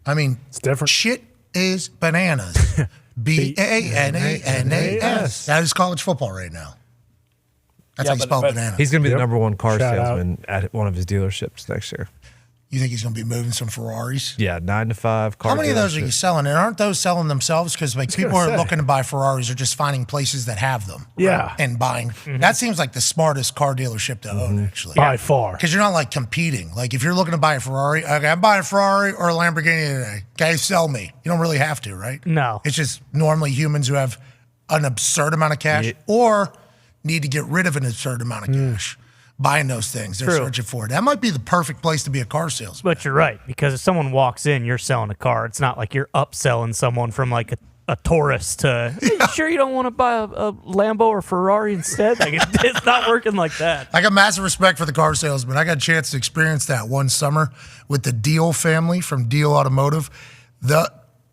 I mean, it's different. Shit is bananas. BANANAS. That is college football right now. That's how you spell banana. He's going to be the number one car salesman at one of his dealerships next year. You think he's going to be moving some Ferraris? Yeah, 9 to 5 car. How many of those are you selling? And aren't those selling themselves? Because like people who are looking to buy Ferraris are just finding places that have them. Yeah. And buying. That seems like the smartest car dealership to own, actually. By far. Because you're not like competing. Like if you're looking to buy a Ferrari, okay, I'm buying a Ferrari or a Lamborghini today. Okay, sell me. You don't really have to, right? No. It's just normally humans who have an absurd amount of cash or need to get rid of an absurd amount of cash. Buying those things. They're searching for it. That might be the perfect place to be a car salesman. But you're right, because if someone walks in, you're selling a car. It's not like you're upselling someone from like a tourist to, hey, you sure you don't want to buy a Lambo or Ferrari instead? Like it's not working like that. I got massive respect for the car salesman. I got a chance to experience that one summer with the Deal family from Deal Automotive.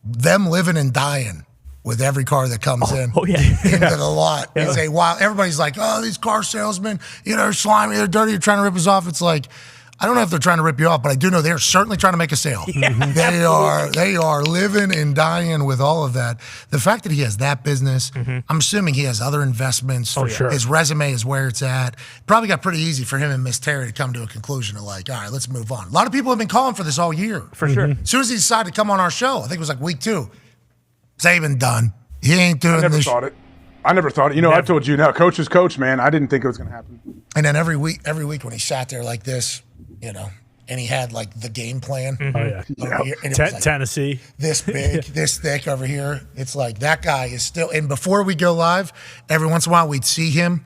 Them living and dying with every car that comes into the lot. It's a wild. Everybody's like, oh, these car salesmen, they're slimy, they're dirty, you're trying to rip us off. It's like, I don't know if they're trying to rip you off, but I do know they're certainly trying to make a sale. They are living and dying with all of that. The fact that he has that business, I'm assuming he has other investments. Oh, sure. His resume is where it's at. Probably got pretty easy for him and Miss Terry to come to a conclusion of like, all right, let's move on. A lot of people have been calling for this all year. For sure. As soon as he decided to come on our show, I think it was like week 2, Saban done. He ain't doing I never this. thought it. You know, I've told you now, coach is coach, man. I didn't think it was going to happen. And then every week when he sat there like this, you know, and he had like the game plan. Oh, yeah. Over here, and it was like Tennessee. this big, this thick over here. It's like that guy is still. And before we go live, every once in a while we'd see him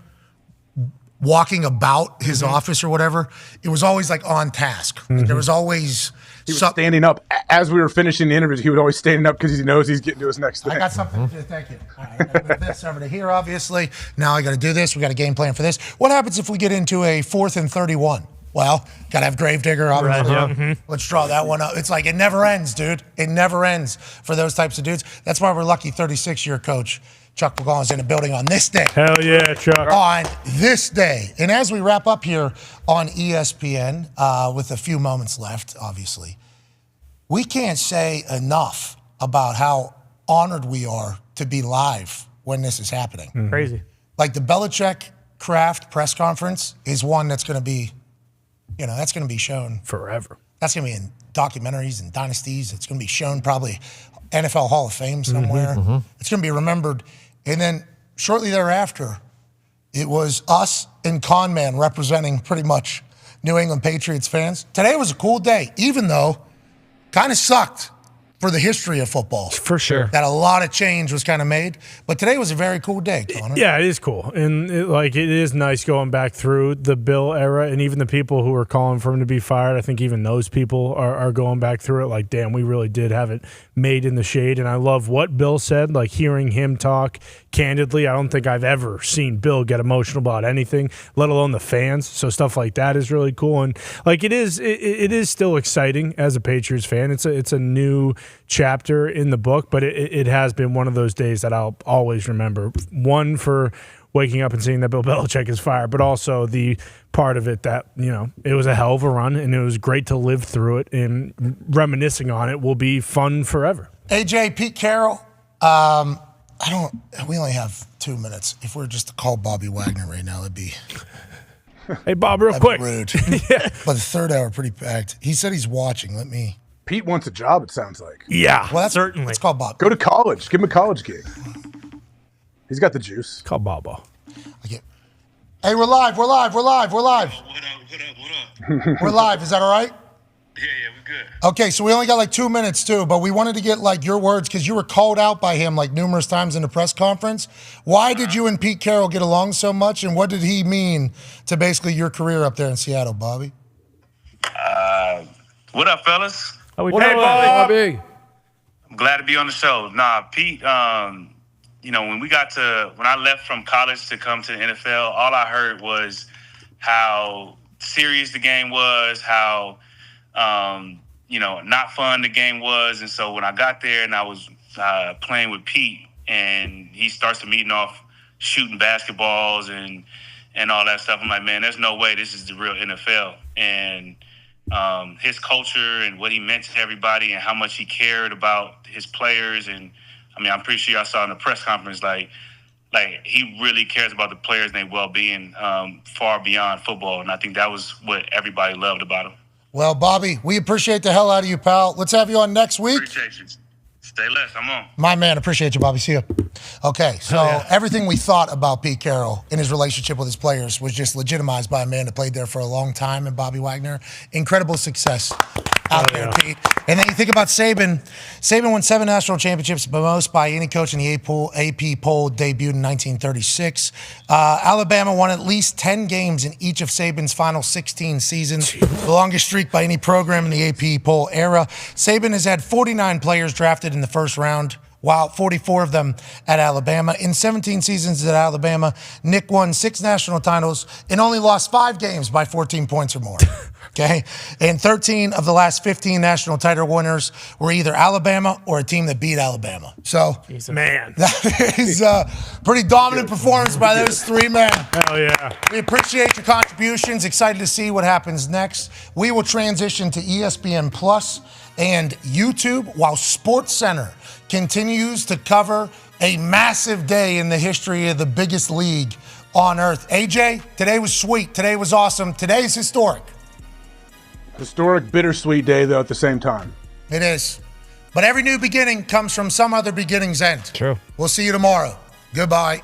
walking about his office or whatever. It was always like on task. Like, there was always. He was standing up. As we were finishing the interviews, he would always stand up because he knows he's getting to his next thing. I got something to do. Thank you. All right, I gotta move this over to here, obviously. Now I got to do this. We got a game plan for this. What happens if we get into a 4th and 31? Well, got to have Gravedigger, obviously. Right, Let's draw that one up. It's like it never ends, dude. It never ends for those types of dudes. That's why we're lucky 36-year coach Chuck McGowan's in the building on this day. Hell yeah, Chuck. On this day. And as we wrap up here on ESPN, with a few moments left, obviously, we can't say enough about how honored we are to be live when this is happening. Crazy. Like the Belichick Kraft press conference is one that's going to be, you know, that's going to be shown forever. That's going to be in documentaries and dynasties. It's going to be shown probably NFL Hall of Fame somewhere. It's going to be remembered. And then shortly thereafter, it was us and Con Man representing pretty much New England Patriots fans. Today was a cool day, even though kind of sucked for the history of football. For sure. That a lot of change was kind of made. But today was a very cool day, Connor. Yeah, it is cool. And it is nice going back through the Bill era, and even the people who were calling for him to be fired, I think even those people are going back through it like, damn, we really did have it made in the shade. And I love what Bill said, like hearing him talk candidly. I don't think I've ever seen Bill get emotional about anything, let alone the fans. So stuff like that is really cool. And like it is still exciting as a Patriots fan. It's a new chapter in the book, but it has been one of those days that I'll always remember. One, for waking up and seeing that Bill Belichick is fired, but also the part of it that, you know, it was a hell of a run and it was great to live through it, and reminiscing on it will be fun forever. AJ, Pete Carroll, we only have 2 minutes. If we're just to call Bobby Wagner right now, it'd be... Hey, Bob, real quick. Rude. But the third hour, pretty packed. He said he's watching. Let me... Pete wants a job, it sounds like. Yeah, well, that's certainly. It's called Bob. Go to college. Give him a college gig. He's got the juice. Call Bobo. Okay. Hey, we're live. We're live. We're live. We're live. What up? We're live. Is that all right? Yeah, we're good. Okay, so we only got like 2 minutes too, but we wanted to get like your words because you were called out by him like numerous times in the press conference. Why did you and Pete Carroll get along so much, and what did he mean to basically your career up there in Seattle, Bobby? What up, fellas? Hey, Bobby. I'm glad to be on the show. Nah, Pete, you know, when I left from college to come to the NFL, all I heard was how serious the game was, how, you know, not fun the game was. And so when I got there and I was playing with Pete and he starts the meeting off shooting basketballs and all that stuff, I'm like, man, there's no way this is the real NFL. And his culture and what he meant to everybody and how much he cared about his players. And I mean, I'm pretty sure y'all saw in the press conference, like he really cares about the players and their well-being far beyond football. And I think that was what everybody loved about him. Well, Bobby, we appreciate the hell out of you, pal. Let's have you on next week. Appreciate you. Stay less. I'm on. My man, appreciate you, Bobby. See you. Okay, so everything we thought about Pete Carroll and his relationship with his players was just legitimized by a man that played there for a long time, and Bobby Wagner. Incredible success out there, Pete. And then you think about Saban. Saban won 7 national championships, the most by any coach in the AP poll, debuted in 1936. Alabama won at least 10 games in each of Saban's final 16 seasons, the longest streak by any program in the AP poll era. Saban has had 49 players drafted in the first round while 44 of them at Alabama. In 17 seasons at Alabama, Nick won 6 national titles and only lost 5 games by 14 points or more. Okay? And 13 of the last 15 national title winners were either Alabama or a team that beat Alabama. So, man, that is a pretty dominant performance by those 3 men. Hell yeah. We appreciate your contributions. Excited to see what happens next. We will transition to ESPN Plus and YouTube while SportsCenter continues to cover a massive day in the history of the biggest league on earth. AJ, today was sweet. Today was awesome. Today's historic. Historic, bittersweet day, though, at the same time. It is. But every new beginning comes from some other beginning's end. True. We'll see you tomorrow. Goodbye.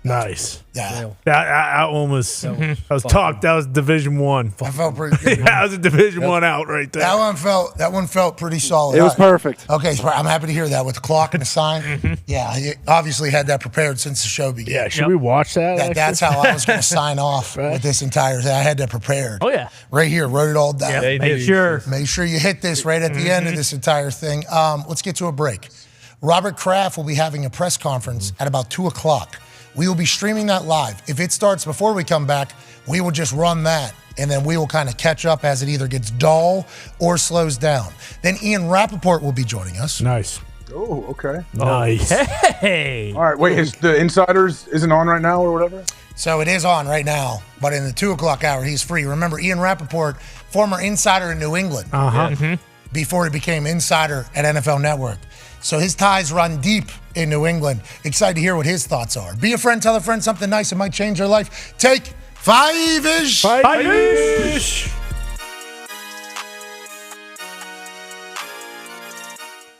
Nice. Yeah. That one was. That was Division One. I felt pretty good. That was a Division One out right there. That one felt pretty solid. It was perfect. Okay, so I'm happy to hear that with the clock and the sign. Yeah, you obviously had that prepared since the show began. Yeah, should we watch that? That's how I was going to sign off with this entire thing. I had that prepared. Oh yeah, right here, wrote it all down. Yep. Make sure you hit this right at the end of this entire thing. Let's get to a break. Robert Kraft will be having a press conference at about 2:00. We will be streaming that live. If it starts before we come back, we will just run that, and then we will kind of catch up as it either gets dull or slows down. Then Ian Rappaport will be joining us. Nice. Oh, okay. Nice. Hey. All right, wait, the Insiders isn't on right now or whatever? So it is on right now, but in the 2:00 hour, he's free. Remember, Ian Rappaport, former insider in New England, before he became insider at NFL Network. So his ties run deep in New England. Excited to hear what his thoughts are. Be a friend, tell a friend something nice that might change their life. Take 5-ish. 5-ish.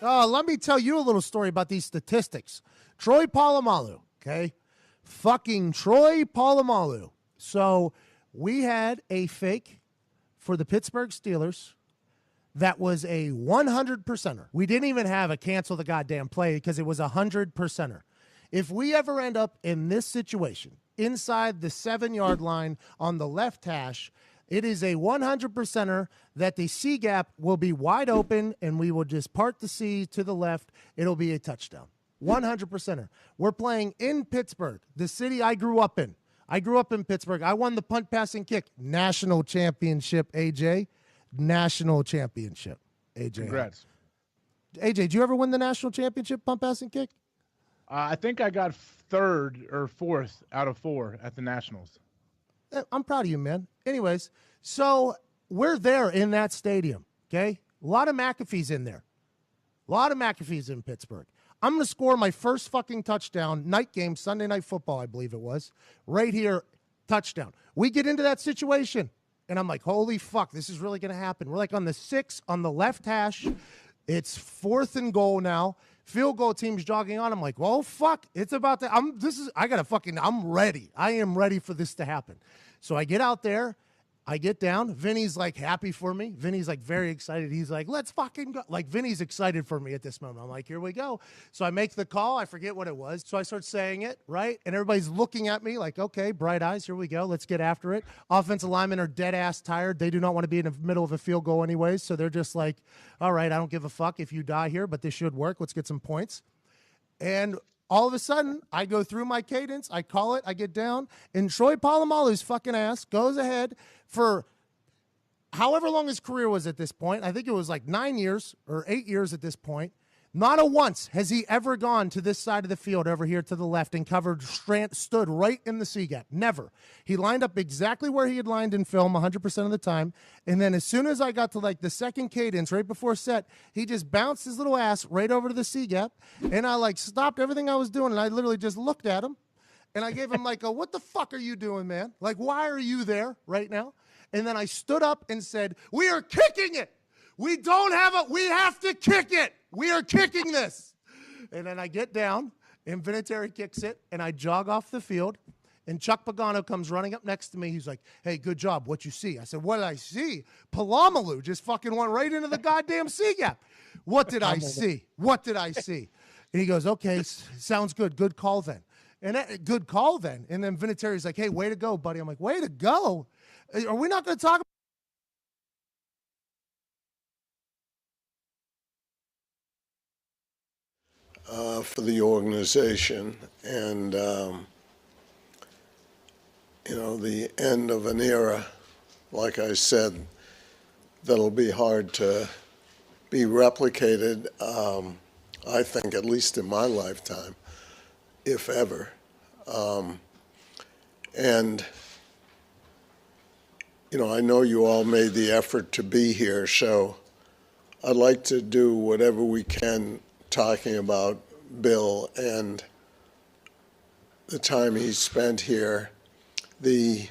Let me tell you a little story about these statistics. Troy Polamalu, okay? Fucking Troy Polamalu. So we had a fake for the Pittsburgh Steelers that was a 100%er. We didn't even have a cancel the goddamn play because it was a 100%er. If we ever end up in this situation, inside the 7-yard line on the left hash, it is a 100%er that the C gap will be wide open and we will just part the C to the left. It'll be a touchdown. 100%er. We're playing in Pittsburgh, the city I grew up in. I grew up in Pittsburgh. I won the punt, pass, and kick national championship, AJ. National championship, AJ. Congrats. AJ, did you ever win the national championship punt, pass, and kick? I think I got 3rd or 4th out of 4 at the Nationals. I'm proud of you, man. Anyways, so we're there in that stadium, okay? A lot of McAfee's in there. A lot of McAfee's in Pittsburgh. I'm going to score my first fucking touchdown, night game, Sunday Night Football, I believe it was, right here, touchdown. We get into that situation. And I'm like, holy fuck, this is really going to happen. We're like on the 6 on the left hash. It's 4th and goal now. Field goal team's jogging on. I'm like, well, fuck, it's about to, I'm ready. I am ready for this to happen. So I get out there. I get down. Vinny's like happy for me. Vinny's like very excited. He's like, let's fucking go. Like Vinny's excited for me at this moment. I'm like, here we go. So I make the call. I forget what it was. So I start saying it, right? And everybody's looking at me like, okay, bright eyes. Here we go. Let's get after it. Offensive linemen are dead ass tired. They do not want to be in the middle of a field goal anyways. So they're just like, all right, I don't give a fuck if you die here, but this should work. Let's get some points. And all of a sudden, I go through my cadence, I call it, I get down, and Troy Polamalu's fucking ass goes ahead for however long his career was at this point. I think it was like 9 years or 8 years at this point. Not a once has he ever gone to this side of the field over here to the left and stood right in the C gap. Never. He lined up exactly where he had lined in film 100% of the time. And then as soon as I got to like the second cadence right before set, he just bounced his little ass right over to the C gap. And I like stopped everything I was doing and I literally just looked at him. And I gave him like what the fuck are you doing, man? Like, why are you there right now? And then I stood up and said, we are kicking it. We have to kick it. We are kicking this. And then I get down, and Vinatieri kicks it, and I jog off the field, and Chuck Pagano comes running up next to me. He's like, hey, good job. What you see? I said, what did I see? Polamalu just fucking went right into the goddamn C gap. What did I see? What did I see? And he goes, okay, sounds good. Good call then. And good call then. And then Vinatieri's like, hey, way to go, buddy. I'm like, way to go? Are we not going to talk about for the organization, and the end of an era, like I said, that'll be hard to be replicated. I think, at least in my lifetime, if ever. And I know you all made the effort to be here, so I'd like to do whatever we can talking about Bill and the time he spent here. The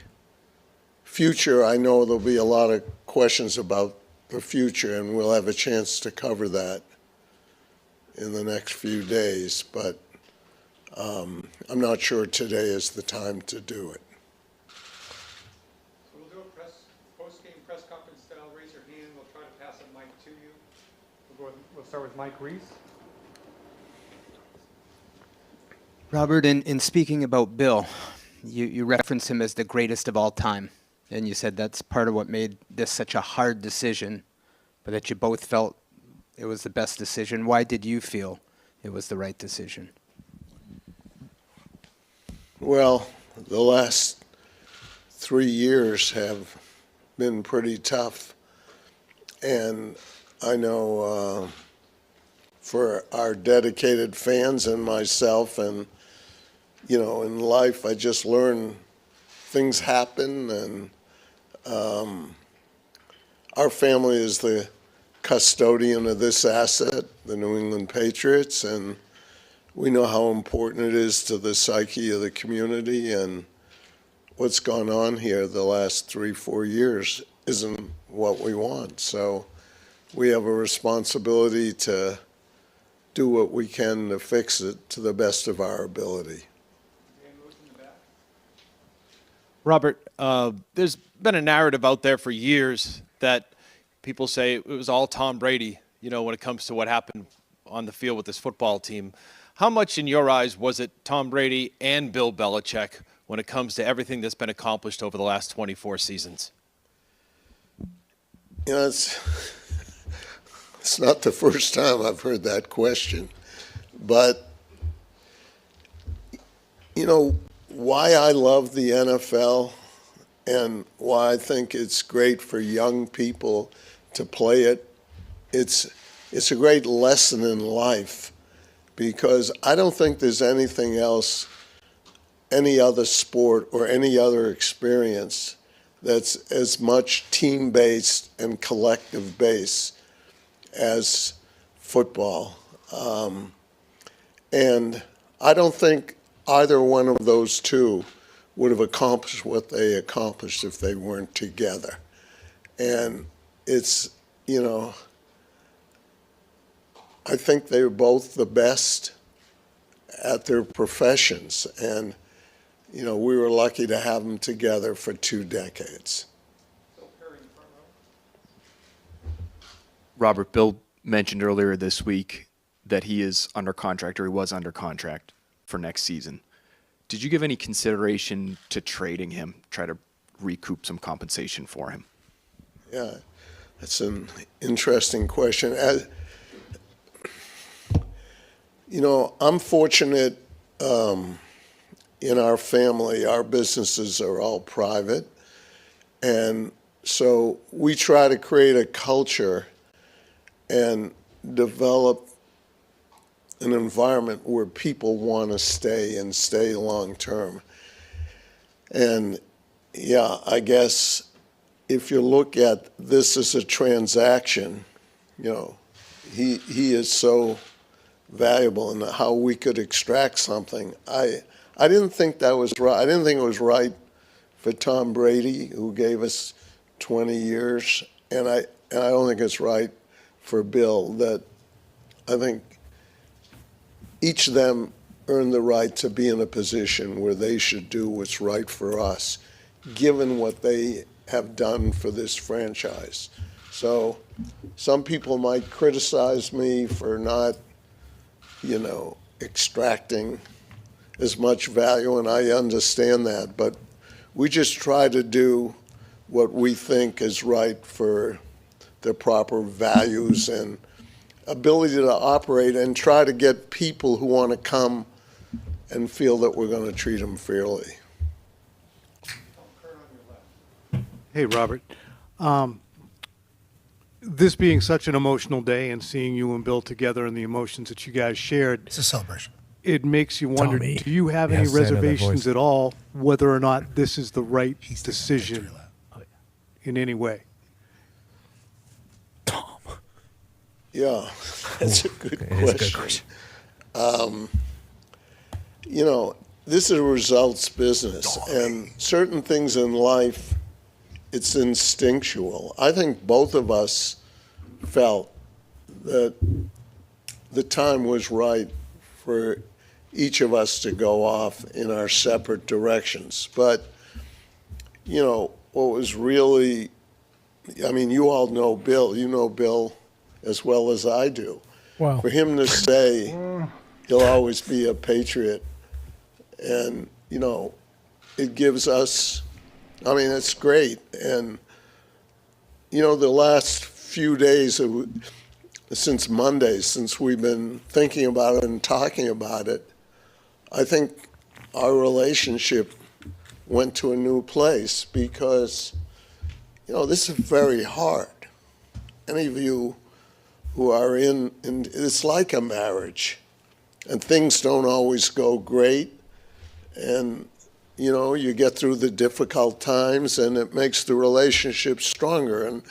future, I know there'll be a lot of questions about the future, and we'll have a chance to cover that in the next few days, but I'm not sure today is the time to do it. We'll do a post-game press conference style. Raise your hand. We'll try to pass a mic to you. We'll start with Mike Reese. Robert, in speaking about Bill, you referenced him as the greatest of all time, and you said that's part of what made this such a hard decision, but that you both felt it was the best decision. Why did you feel it was the right decision? Well, the last 3 years have been pretty tough, and I know for our dedicated fans and myself, and in life I just learn things happen, and our family is the custodian of this asset, the New England Patriots, and we know how important it is to the psyche of the community, and what's gone on here the last 3-4 years isn't what we want. So we have a responsibility to do what we can to fix it to the best of our ability. Robert, there's been a narrative out there for years that people say it was all Tom Brady, when it comes to what happened on the field with this football team. How much, in your eyes, was it Tom Brady and Bill Belichick when it comes to everything that's been accomplished over the last 24 seasons? It's not the first time I've heard that question, but why I love the NFL and why I think it's great for young people to play it, it's a great lesson in life, because I don't think there's anything else, any other sport or any other experience that's as much team-based and collective-based as football. And I don't think either one of those two would have accomplished what they accomplished if they weren't together. And it's, I think they were both the best at their professions. And, we were lucky to have them together for 2 decades. Robert, Bill mentioned earlier this week that he is under contract, or he was under contract for next season. Did you give any consideration to trading him, try to recoup some compensation for him? Yeah, that's an interesting question. I'm fortunate in our family. Our businesses are all private, and so we try to create a culture and develop an environment where people want to stay and stay long term. And yeah, I guess if you look at this as a transaction, he is so valuable, and how we could extract something. I didn't think that was right. I didn't think it was right for Tom Brady, who gave us 20 years, and I don't think it's right for Bill. That I think each of them earned the right to be in a position where they should do what's right for us, given what they have done for this franchise. So some people might criticize me for not, extracting as much value, and I understand that, but we just try to do what we think is right for the proper values and ability to operate and try to get people who want to come and feel that we're going to treat them fairly. Hey, Robert. This being such an emotional day and seeing you and Bill together and the emotions that you guys shared, it's a celebration. It makes you wonder, Tommy. do you have any Yes, I know that reservations voice. at all whether or not this is the right decision in any way? Yeah, that's a good It is a good question. You know, this is a results business, and certain things in life, it's instinctual. I think both of us felt that the time was right for each of us to go off in our separate directions. But, you know, what was really, I mean, you all know Bill. You know Bill as well as I do. Wow. For him to say he'll always be a Patriot, and, you know, it gives us, I mean, it's great. And, you know, the last few days, since Monday, since we've been thinking about it and talking about it, I think our relationship went to a new place because, you know, this is very hard. Any of you who are in it's like a marriage, and things don't always go great, and, you know, you get through the difficult times, and it makes the relationship stronger. And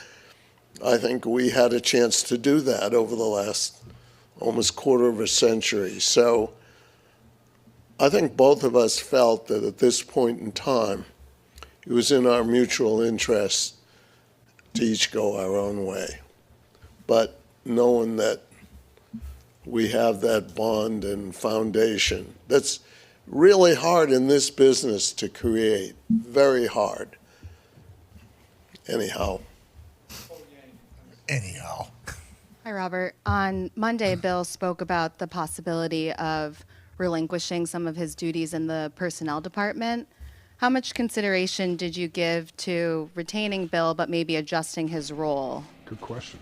I think we had a chance to do that over the last almost quarter of a century. So I think both of us felt that at this point in time, it was in our mutual interest to each go our own way. But knowing that we have that bond and foundation, that's really hard in this business to create, very hard. Anyhow. Hi, Robert. On Monday, Bill spoke about the possibility of relinquishing some of his duties in the personnel department. How much consideration did you give to retaining Bill but maybe adjusting his role? Good question.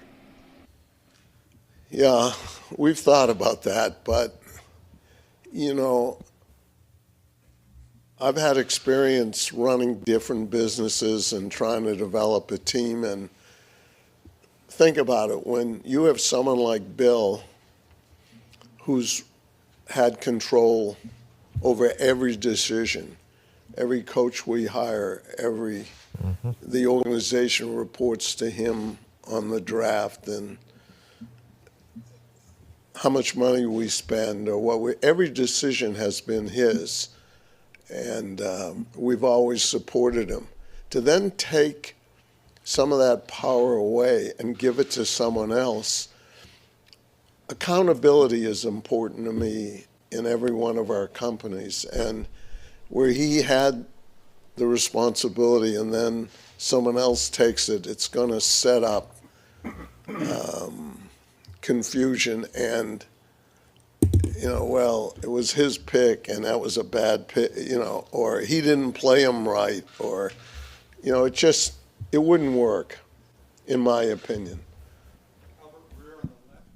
Yeah, we've thought about that, but, you know, I've had experience running different businesses and trying to develop a team. And think about it, when you have someone like Bill who's had control over every decision, every coach we hire, the organization reports to him on the draft, and how much money we spend or every decision has been his. And we've always supported him. To then take some of that power away and give it to someone else, accountability is important to me in every one of our companies. And where he had the responsibility and then someone else takes it, it's going to set up confusion and, you know, well, it was his pick and that was a bad pick, you know, or he didn't play him right, or, you know, it wouldn't work, in my opinion.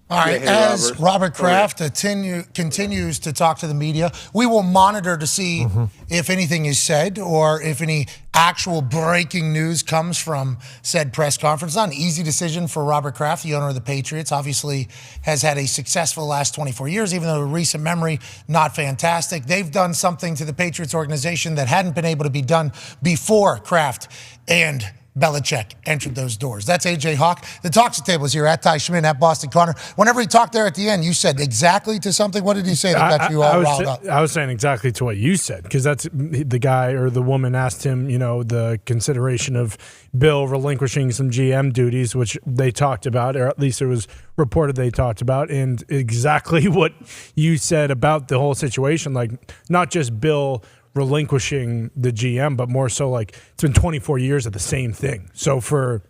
All right, Hey, as Robert Kraft continues to talk to the media, we will monitor to see if anything is said or if any actual breaking news comes from said press conference. Not an easy decision for Robert Kraft, the owner of the Patriots. Obviously has had a successful last 24 years, even though recent memory, not fantastic. They've done something to the Patriots organization that hadn't been able to be done before Kraft and Belichick entered those doors. That's AJ Hawk. The Talks Table is here at Ty Schmidt, at Boston Connor. Whenever he talked there at the end, you said exactly to something. What did he say that got you all riled up? I was saying exactly to what you said, because that's the guy or the woman asked him, you know, the consideration of Bill relinquishing some GM duties, which they talked about, or at least it was reported they talked about, and exactly what you said about the whole situation, like not just Bill relinquishing the GM, but more so like it's been 24 years of the same thing. So for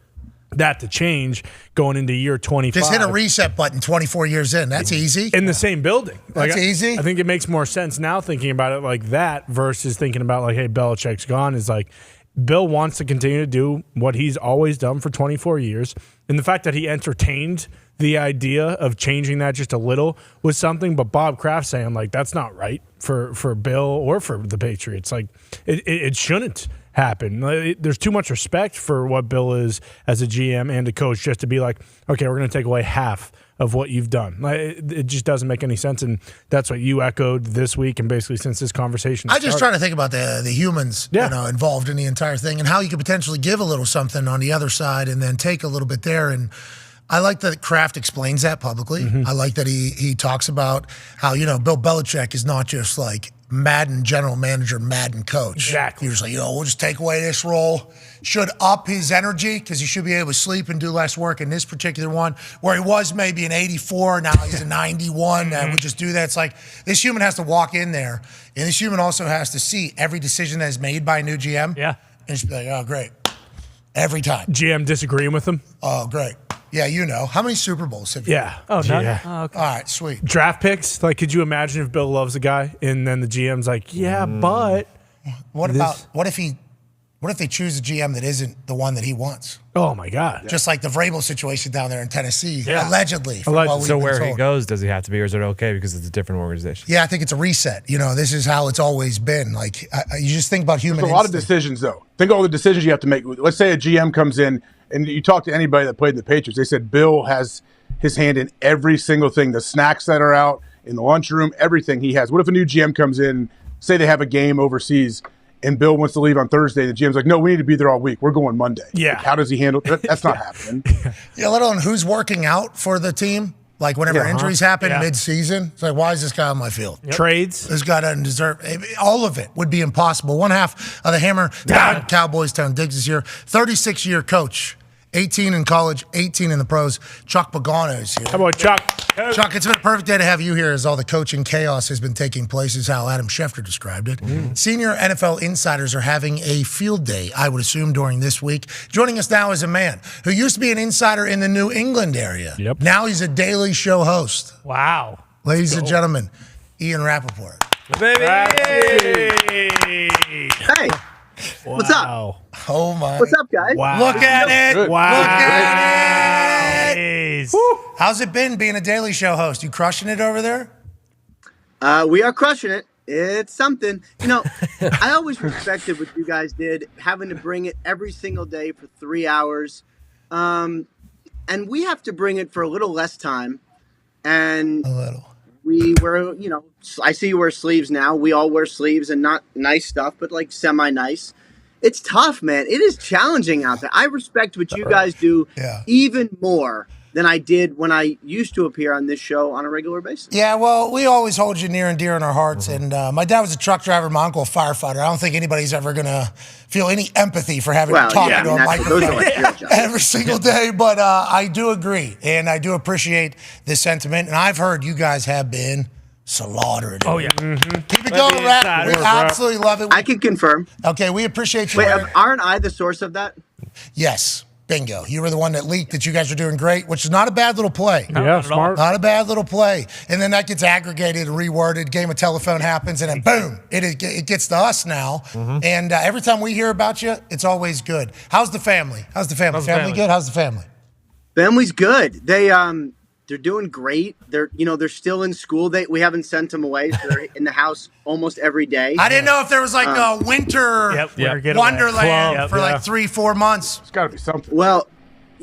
that to change going into year 25. Just hit a reset button 24 years in. That's easy. In the same building. That's easy. I think it makes more sense now thinking about it like that versus thinking about like, hey, Belichick's gone, is like Bill wants to continue to do what he's always done for 24 years. And the fact that he entertained the idea of changing that just a little was something, but Bob Kraft saying, like, that's not right for Bill or for the Patriots. Like, it shouldn't happen. There's too much respect for what Bill is as a GM and a coach just to be like, okay, we're going to take away half of what you've done. It just doesn't make any sense, and that's what you echoed this week and basically since this conversation I just started. try to think about the humans involved in the entire thing and how you could potentially give a little something on the other side and then take a little bit there. And I like that Kraft explains that publicly. I like that he talks about how, Bill Belichick is not just like Madden general manager, Madden coach. Exactly. He was like, we'll just take away this role. Should up his energy because he should be able to sleep and do less work in this particular one, where he was maybe an 84, now he's a 91, and we'll just do that. It's like this human has to walk in there, and this human also has to see every decision that is made by a new GM. Yeah. And just be like, oh, great. Every time. GM disagreeing with him? Oh, great. Yeah, how many Super Bowls have you Yeah. Oh, no. Yeah. Oh, okay. All right, sweet. Draft picks, like, could you imagine if Bill loves a guy and then the GM's like, yeah, but what if they choose a GM that isn't the one that he wants? Oh my God! Just like the Vrabel situation down there in Tennessee, Yeah. allegedly. from what we've So been where he told. goes, does he have to be, or is it okay because it's a different organization? Yeah, I think it's a reset. This is how it's always been. Like you just think about human. There's a lot of instinct. decisions, though. Think of all the decisions you have to make. Let's say a GM comes in, and you talk to anybody that played the Patriots. They said Bill has his hand in every single thing. The snacks that are out in the lunchroom, everything he has. What if a new GM comes in, say they have a game overseas, and Bill wants to leave on Thursday? The GM's like, no, we need to be there all week. We're going Monday. Yeah. Like, how does he handle that? That's not happening. Yeah, let alone who's working out for the team. Like whenever Yeah, injuries huh? happen Yeah. mid-season, it's like, why is this guy on my field? Trades. This guy doesn't deserve all of it. Would be impossible. One half of the Hammer Down Cowboys Town Diggs is here. 36-year coach. 18 in college, 18 in the pros. Chuck Pagano is here. How about Chuck? Chuck, it's been a perfect day to have you here as all the coaching chaos has been taking place, is how Adam Schefter described it. Senior NFL insiders are having a field day, I would assume, during this week. Joining us now is a man who used to be an insider in the New England area. Yep. Now he's a Daily Show host. Wow. Ladies and gentlemen, Ian Rappaport. Hey. What's up? Oh my! What's up, guys? Wow. Look at it! Good. Wow! Look at it! How's it been being a Daily Show host? You crushing it over there? We are crushing it. It's something. I always respected what you guys did, having to bring it every single day for 3 hours. And we have to bring it for a little less time. And a little. We wear, I see you wear sleeves now. We all wear sleeves and not nice stuff, but like semi-nice. It's tough, man. It is challenging out there. I respect what you guys do even more than I did when I used to appear on this show on a regular basis. Yeah, well, we always hold you near and dear in our hearts. And my dad was a truck driver, my uncle a firefighter. I don't think anybody's ever going to feel any empathy for having to talk into a microphone every single day. But I do agree, and I do appreciate this sentiment. And I've heard you guys have been slaughtered. Oh, yeah. Keep it going, Rap. We absolutely love it. I can confirm. Okay, we appreciate you. Wait, aren't I the source of that? Yes. Bingo. You were the one that leaked that you guys are doing great, which is not a bad little play. No, yeah, smart. Not a bad little play. And then that gets aggregated and reworded. Game of telephone happens, and then boom, it gets to us now. And every time we hear about you, it's always good. How's the family? How's the family? Family good? How's the family? Family's good. They're doing great. They're still in school. We haven't sent them away, so they're in the house almost every day. I didn't know if there was like a winter wonderland for like 3-4 months. It's got to be something. Well,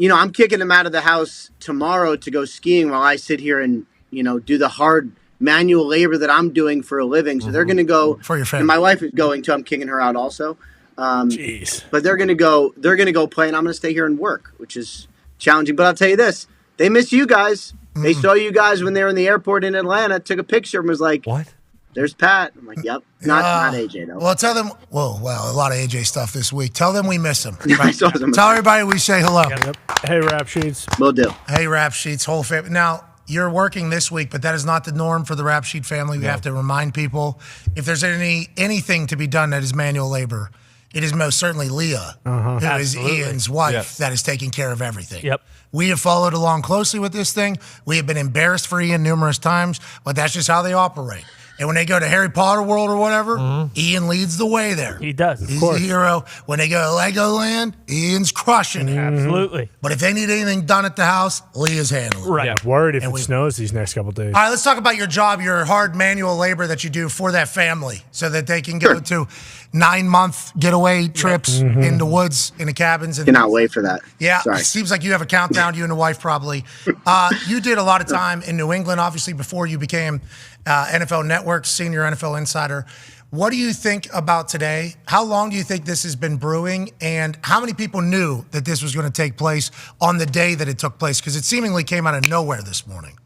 I'm kicking them out of the house tomorrow to go skiing while I sit here and do the hard manual labor that I'm doing for a living. So they're going to go for your family. And my wife is going too. I'm kicking her out also. Jeez. But they're going to go. They're going to go play, and I'm going to stay here and work, which is challenging. But I'll tell you this. They miss you guys. They saw you guys when they were in the airport in Atlanta, took a picture and was like, "What? There's Pat." I'm like, "Yep." Not AJ, though. Well, tell them, a lot of AJ stuff this week. Tell them we miss them. I saw them. Tell everybody we say hello. Hey, Rap Sheets. Will do. Hey, Rap Sheets, whole family. Now, you're working this week, but that is not the norm for the Rap Sheet family. We have to remind people, if there's anything to be done that is manual labor, it is most certainly Leah, who is Ian's wife, that is taking care of everything. Yep. We have followed along closely with this thing. We have been embarrassed for Ian numerous times, but that's just how they operate. And when they go to Harry Potter World or whatever, Ian leads the way there. He does. He's the hero. When they go to Legoland, Ian's crushing it. Absolutely. But if they need anything done at the house, Lee is handling it. Right. Yeah, worried if And it we- snows these next couple days. All right, let's talk about your job, your hard manual labor that you do for that family so that they can go to 9-month getaway trips in the woods, in the cabins. And Cannot wait for that. Yeah, Sorry. it seems like you have a countdown, you and the wife probably. You did a lot of time in New England, obviously, before you became NFL Network's senior NFL insider. What do you think about today? How long do you think this has been brewing? And how many people knew that this was going to take place on the day that it took place? Because it seemingly came out of nowhere this morning.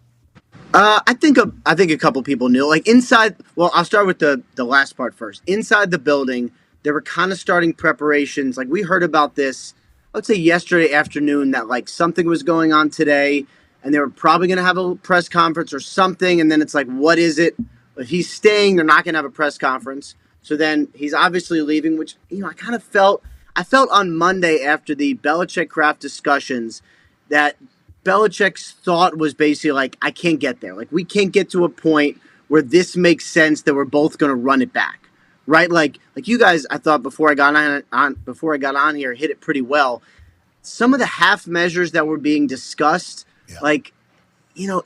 I think a couple people knew. Like inside, well, I'll start with the last part first. Inside the building, they were kind of starting preparations. Like we heard about this, I would say yesterday afternoon, that like something was going on today, and they were probably going to have a press conference or something. And then it's like, what is it? If he's staying, they're not going to have a press conference. So then he's obviously leaving, which I kind of felt. I felt on Monday after the Belichick-Kraft discussions that Belichick's thought was basically like, I can't get there. Like, we can't get to a point where this makes sense that we're both going to run it back, right? Like you guys, I thought before I got on here, hit it pretty well. Some of the half measures that were being discussed, and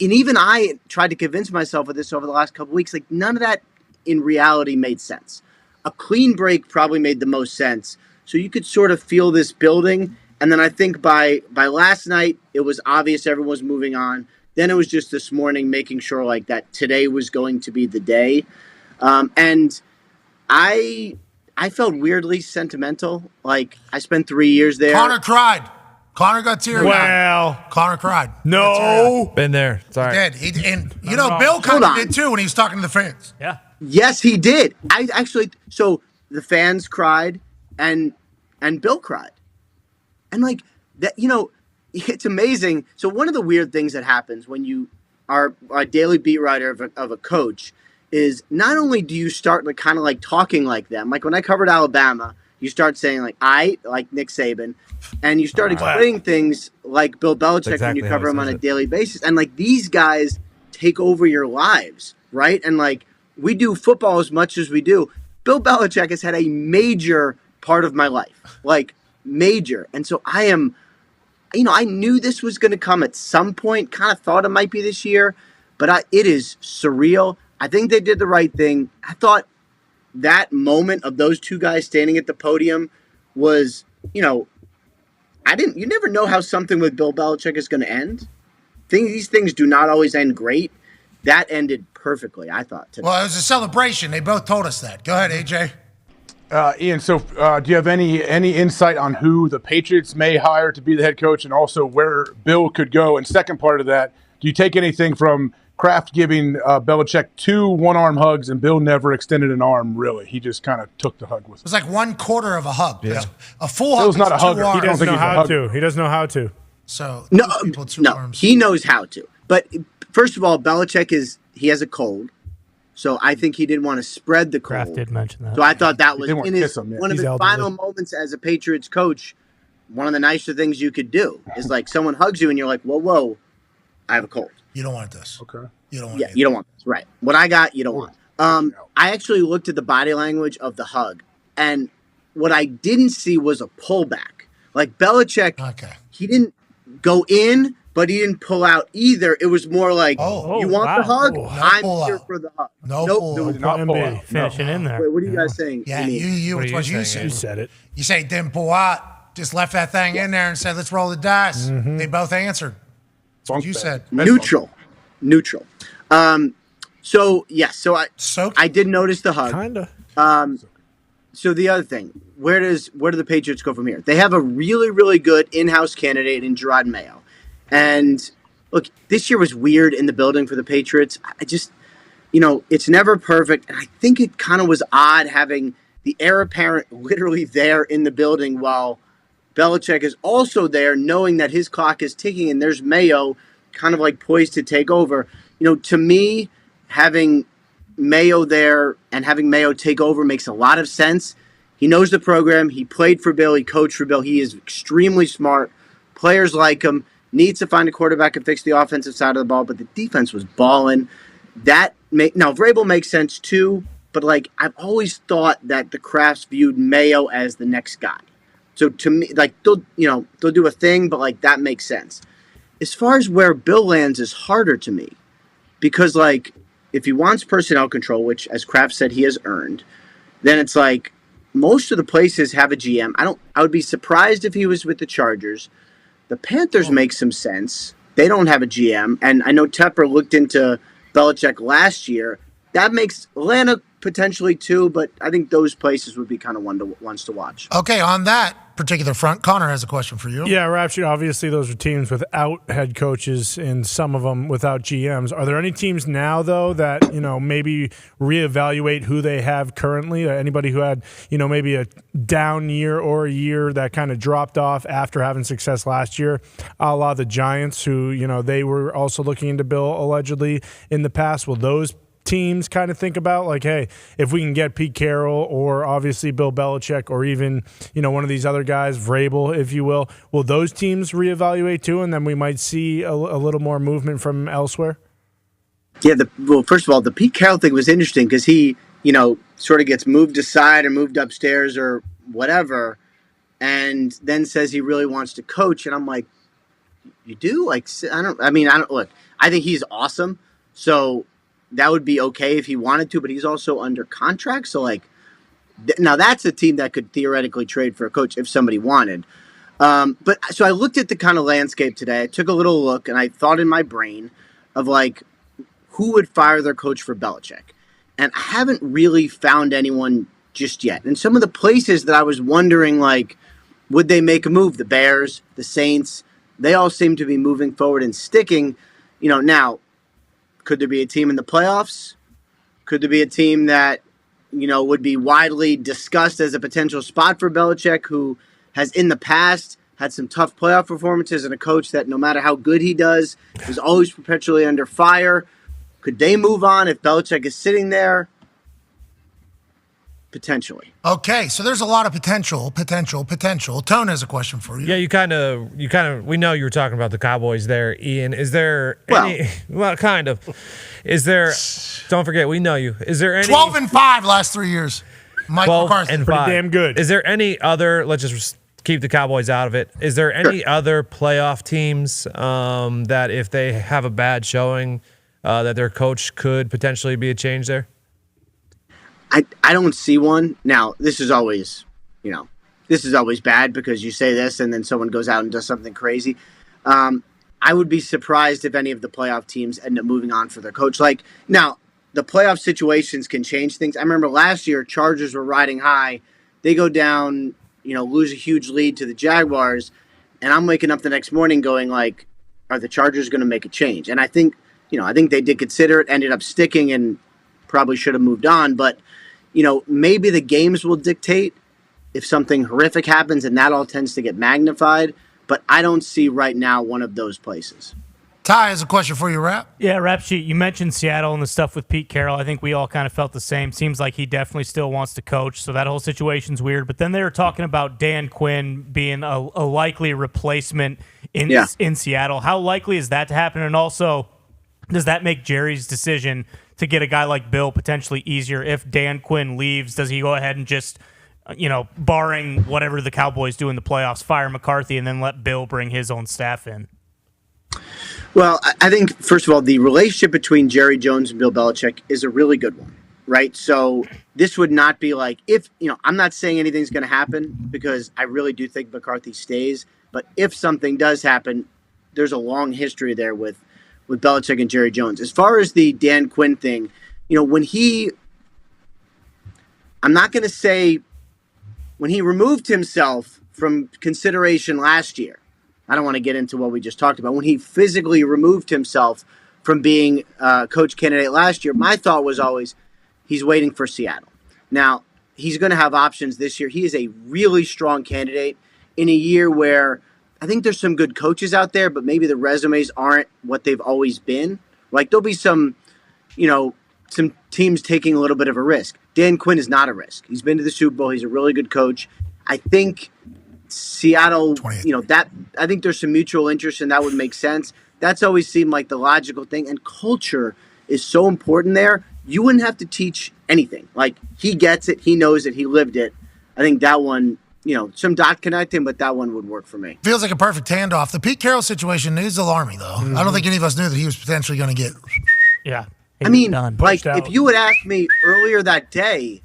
even I tried to convince myself of this over the last couple of weeks. Like, none of that in reality made sense. A clean break probably made the most sense. So you could sort of feel this building. And then I think by last night, it was obvious everyone was moving on. Then it was just this morning making sure like that today was going to be the day. And I felt weirdly sentimental. Like, I spent 3 years there. Connor cried. Connor got teary. Well, Connor cried. no. Been there. Sorry. He did. And Bill kind of did too when he was talking to the fans. Yeah. Yes, he did. So the fans cried and Bill cried. And like that, it's amazing. So one of the weird things that happens when you are a daily beat writer of a coach is not only do you start like kind of like talking like them, like when I covered Alabama, you start saying like like Nick Saban, and you start explaining things like Bill Belichick exactly when you cover how he him on says a it. daily basis. And like these guys take over your lives, right? And like we do football as much as we do. Bill Belichick has had a major part of my life, like major. And so I am, I knew this was going to come at some point, kind of thought it might be this year, but it is surreal. I think they did the right thing. I thought that moment of those two guys standing at the podium was, you never know how something with Bill Belichick is going to end. These things do not always end great. That ended perfectly, I thought. Today. Well, it was a celebration. They both told us that. Go ahead, AJ. Ian, so do you have any insight on who the Patriots may hire to be the head coach, and also where Bill could go? And second part of that, do you take anything from Kraft giving Belichick 2 one-arm hugs, and Bill never extended an arm, really? He just kind of took the hug with It was like 1/4 of a hug. Yeah. A full hug. Bill's not a is 2 hugger. He arms. He doesn't know how to. He doesn't know how to. So No, people 2 no, arms. he knows how to. But first of all, Belichick he has a cold, so I think he didn't want to spread the cold. Kraft did mention that. So I thought that was didn't want in to his, kiss him, yeah. one of He's his elderly. final moments as a Patriots coach. One of the nicer things you could do is like someone hugs you and you're like, whoa, I have a cold. You don't want this. Okay. You don't want Yeah, it. you don't want this, right? What I got, you don't want. I actually looked at the body language of the hug, and what I didn't see was a pullback. Like Belichick, he didn't go in, but he didn't pull out either. It was more like, you want the hug? I'm here for the hug. No Nope, pull there was out. not Plan pull B. out. Finishing in there. Wait, what are you guys saying? Yeah, You mean- you. What are It's you what you saying? said. You said it. You say didn't pull out. Just left that thing in there and said, let's roll the dice. They both answered. That's what you said. Neutral. So yes, so I did notice the hug. Kinda. So the other thing, where do the Patriots go from here? They have a really, really good in-house candidate in Gerard Mayo. And look, this year was weird in the building for the Patriots. I just, it's never perfect. And I think it kind of was odd having the heir apparent literally there in the building while Belichick is also there, knowing that his clock is ticking and there's Mayo kind of like poised to take over. To me, having Mayo there and having Mayo take over makes a lot of sense. He knows the program. He played for Bill. He coached for Bill. He is extremely smart. Players like him. Needs to find a quarterback and fix the offensive side of the ball, but the defense was balling. That now Vrabel makes sense too, but like I've always thought that the Crafts viewed Mayo as the next guy. So to me, like they'll do a thing, but like that makes sense. As far as where Bill lands is harder to me because like if he wants personnel control, which as Kraft said he has earned, then it's like most of the places have a GM. I would be surprised if he was with the Chargers. The Panthers make some sense. They don't have a GM, and I know Tepper looked into Belichick last year. That makes Atlanta potentially too, but I think those places would be kind of ones to watch. Okay, on that particular front, Connor has a question for you. Yeah, Rapture, obviously those are teams without head coaches and some of them without GMs. Are there any teams now, though, that, maybe reevaluate who they have currently? Anybody who had, maybe a down year or a year that kind of dropped off after having success last year, a la the Giants, who, they were also looking into Bill allegedly in the past. Will those teams kind of think about like, hey, if we can get Pete Carroll or obviously Bill Belichick or even, one of these other guys, Vrabel, if you will those teams reevaluate too? And then we might see a little more movement from elsewhere? Yeah, well, first of all, the Pete Carroll thing was interesting because he, sort of gets moved aside or moved upstairs or whatever, and then says he really wants to coach. And I'm like, you do? Like, I don't look, I think he's awesome. So that would be okay if he wanted to, but he's also under contract. So, like, now that's a team that could theoretically trade for a coach if somebody wanted. But so I looked at the kind of landscape today. I took a little look, and I thought in my brain of, like, who would fire their coach for Belichick. And I haven't really found anyone just yet. And some of the places that I was wondering, like, would they make a move? The Bears, the Saints, they all seem to be moving forward and sticking. Now, could there be a team in the playoffs? Could there be a team that, would be widely discussed as a potential spot for Belichick, who has in the past had some tough playoff performances and a coach that no matter how good he does is always perpetually under fire? Could they move on if Belichick is sitting there? Potentially. Okay, so there's a lot of potential. Tone has a question for you. Yeah, you kind of, we know you were talking about the Cowboys there, Ian. Is there any, kind of, is there, don't forget, we know you. Is there any? 12-5 last 3 years. Mike 12 McCarthy. and Pretty 5. damn good. Is there any other, let's just keep the Cowboys out of it. Is there any other playoff teams that if they have a bad showing, that their coach could potentially be a change there? I don't see one. Now, this is always bad because you say this and then someone goes out and does something crazy. I would be surprised if any of the playoff teams end up moving on for their coach. Like, now, the playoff situations can change things. I remember last year, Chargers were riding high. They go down, lose a huge lead to the Jaguars, and I'm waking up the next morning going like, are the Chargers going to make a change? And I think they did consider it, ended up sticking, and probably should have moved on. But, maybe the games will dictate if something horrific happens, and that all tends to get magnified. But I don't see right now one of those places. Ty has a question for you, Rap. Yeah, Rap Sheet, you mentioned Seattle and the stuff with Pete Carroll. I think we all kind of felt the same. Seems like he definitely still wants to coach, so that whole situation's weird. But then they were talking about Dan Quinn being a likely replacement in Seattle. How likely is that to happen? And also, does that make Jerry's decision to get a guy like Bill potentially easier if Dan Quinn leaves? Does he go ahead and just, barring whatever the Cowboys do in the playoffs, fire McCarthy and then let Bill bring his own staff in? Well, I think, first of all, the relationship between Jerry Jones and Bill Belichick is a really good one, right? So this would not be like I'm not saying anything's going to happen because I really do think McCarthy stays. But if something does happen, there's a long history there with Belichick and Jerry Jones. As far as the Dan Quinn thing, I'm not going to say when he removed himself from consideration last year, I don't want to get into what we just talked about. When he physically removed himself from being a coach candidate last year, my thought was always he's waiting for Seattle. Now, he's going to have options this year. He is a really strong candidate in a year where I think there's some good coaches out there, but maybe the resumes aren't what they've always been. Like there'll be some teams taking a little bit of a risk. Dan Quinn is not a risk. He's been to the Super Bowl. He's a really good coach. I think Seattle, I think there's some mutual interest and that would make sense. That's always seemed like the logical thing. And culture is so important there. You wouldn't have to teach anything. Like, he gets it. He knows it. He lived it. I think that one, some dot connecting, but that one would work for me. Feels like a perfect handoff. The Pete Carroll situation is alarming, though. I don't think any of us knew that he was potentially going to get. Yeah. I mean, like, if you had asked me earlier that day,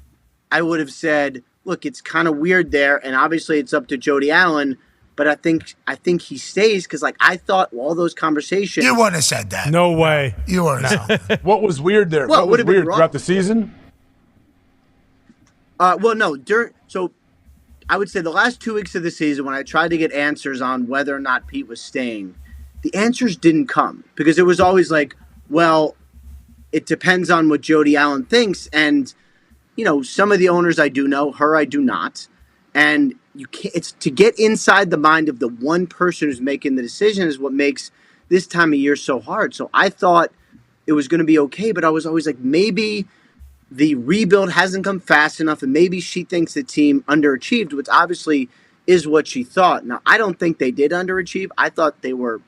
I would have said, look, it's kind of weird there, and obviously it's up to Jody Allen, but I think he stays because, like, I thought all those conversations. You wouldn't have said that. No way. You wouldn't have. What was weird there? Well, what it was would've been weird wrong. throughout the season? Well, no. So I would say the last 2 weeks of the season, when I tried to get answers on whether or not Pete was staying, the answers didn't come because it was always like, well, it depends on what Jody Allen thinks. And, some of the owners I do know, her I do not. And you can't, it's to get inside the mind of the one person who's making the decision is what makes this time of year so hard. So I thought it was going to be okay, but I was always like, maybe the rebuild hasn't come fast enough, and maybe she thinks the team underachieved, which obviously is what she thought. Now, I don't think they did underachieve. I thought they were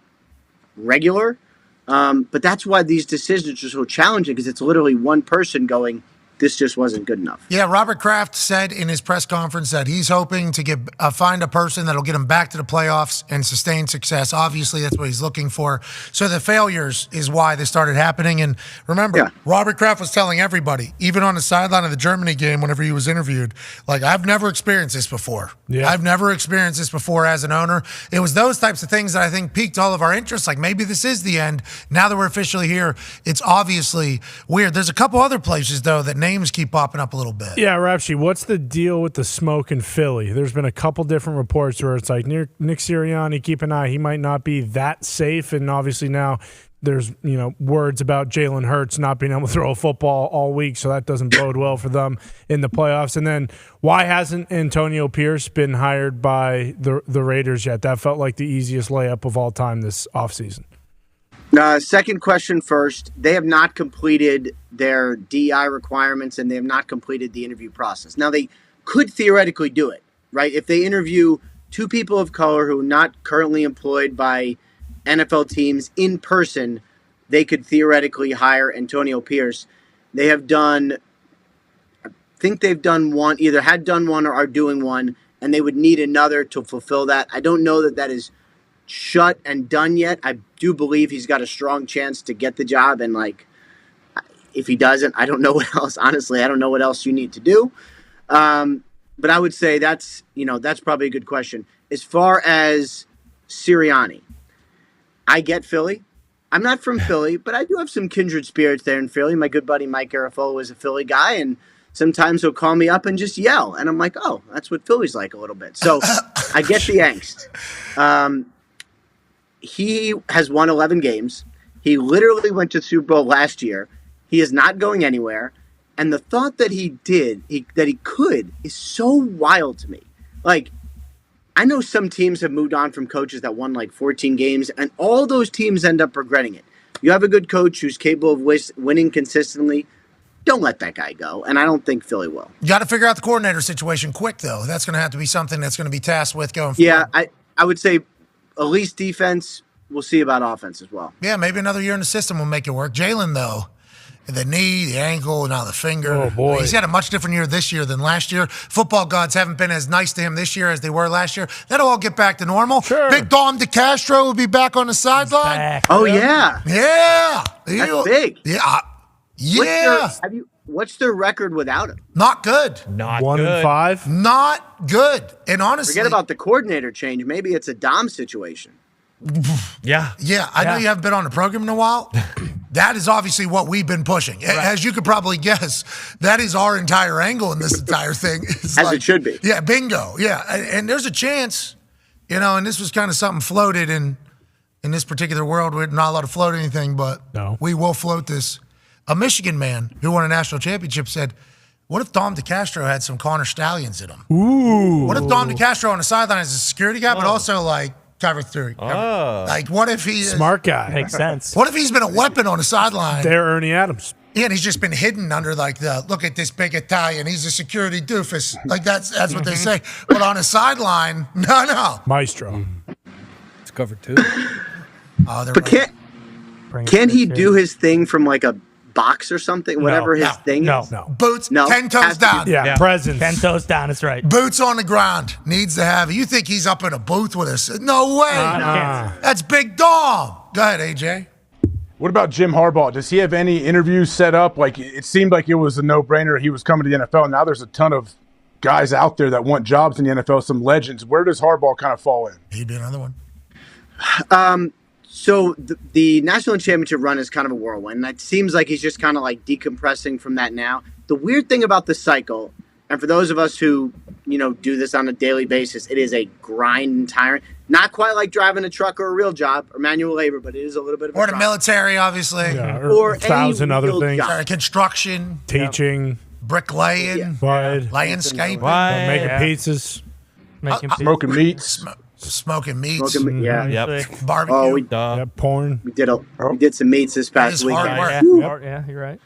regular, but that's why these decisions are so challenging, because it's literally one person going, this just wasn't good enough. Yeah, Robert Kraft said in his press conference that he's hoping to find a person that'll get him back to the playoffs and sustain success. Obviously, that's what he's looking for. So the failures is why this started happening. And remember, Robert Kraft was telling everybody, even on the sideline of the Germany game whenever he was interviewed, like, I've never experienced this before. Yeah. I've never experienced this before as an owner. It was those types of things that I think piqued all of our interest. Like, maybe this is the end. Now that we're officially here, it's obviously weird. There's a couple other places, though, that names keep popping up a little bit. Yeah, Rapshi, what's the deal with the smoke in Philly? There's been a couple different reports where it's like Nick Sirianni, keep an eye, he might not be that safe, and obviously now there's words about Jalen Hurts not being able to throw a football all week, so that doesn't bode well for them in the playoffs. And then why hasn't Antonio Pierce been hired by the Raiders yet? That felt like the easiest layup of all time this offseason. Second question first. They have not completed their DI requirements, and they have not completed the interview process. Now, they could theoretically do it, right? If they interview two people of color who are not currently employed by NFL teams in person, they could theoretically hire Antonio Pierce. They have done, I think they've done one, either had done one or are doing one, and they would need another to fulfill that. I don't know that that is shut and done yet. I do believe he's got a strong chance to get the job, and like, if he doesn't, I don't know what else. Honestly, I don't know what else you need to do. But I would say that's probably a good question. As far as Sirianni, I get Philly. I'm not from Philly, but I do have some kindred spirits there in Philly. My good buddy Mike Garafolo is a Philly guy, and sometimes he'll call me up and just yell, and I'm like, oh, that's what Philly's like a little bit. So I get the angst. He has won 11 games. He literally went to the Super Bowl last year. He is not going anywhere. And the thought that he could is so wild to me. Like, I know some teams have moved on from coaches that won like 14 games, and all those teams end up regretting it. You have a good coach who's capable of winning consistently. Don't let that guy go, and I don't think Philly will. You got to figure out the coordinator situation quick, though. That's going to have to be something that's going to be tasked with going forward. Yeah, I would say at least defense. We'll see about offense as well. Yeah, maybe another year in the system will make it work. Jalen, though, the knee, the ankle, now the finger. Oh, boy. He's had a much different year this year than last year. Football gods haven't been as nice to him this year as they were last year. That'll all get back to normal. Sure. Big Dom DeCastro will be back on the sideline. Oh, yeah. Yeah. That's big. Yeah. Yeah. What's their record without him? Not good. Not 1-5. Not good. And honestly, forget about the coordinator change. Maybe it's a Dom situation. Yeah. Yeah, I know you haven't been on the program in a while. That is obviously what we've been pushing. Right. As you could probably guess, that is our entire angle in this entire thing. As it should be. Yeah, bingo. Yeah, and there's a chance, and this was kind of something floated in this particular world. We're not allowed to float anything, but we will float this. A Michigan man who won a national championship said, what if Dom DeCastro had some Connor Stallions in him? Ooh. What if Dom DeCastro on the sideline is a security guy, but also like cover three? Like, what if he is smart guy? Makes sense. What if he's been a weapon on the sideline? They're Ernie Adams. Yeah, and he's just been hidden under like the look at this big Italian. He's a security doofus. Like that's what they say. But on a sideline, no. Maestro. It's covered too. But can he do his thing from like a box or something, whatever his thing is? No. Boots, No? 10 toes Has to down. be- Yeah, presence. 10 toes down, that's right. Boots on the ground. Needs to have it. You think he's up in a booth with us? No way. That's Big Dom. Go ahead, AJ. What about Jim Harbaugh? Does he have any interviews set up? Like, it seemed like it was a no-brainer. He was coming to the NFL. Now there's a ton of guys out there that want jobs in the NFL, some legends. Where does Harbaugh kind of fall in? He'd be another one. So the national championship run is kind of a whirlwind. It seems like he's just kind of like decompressing from that now. The weird thing about the cycle, and for those of us who, do this on a daily basis, it is a grind and tiring. Not quite like driving a truck or a real job or manual labor, but it is a little bit of a Or the grind. military, obviously. Yeah, Or a thousand any other real things. job. Construction, Teaching, bricklaying, landscaping, making pizzas, smoking meats. Smoking meats. Barbecue. Oh, we porn. We did some meats this past week. Yeah, you're right.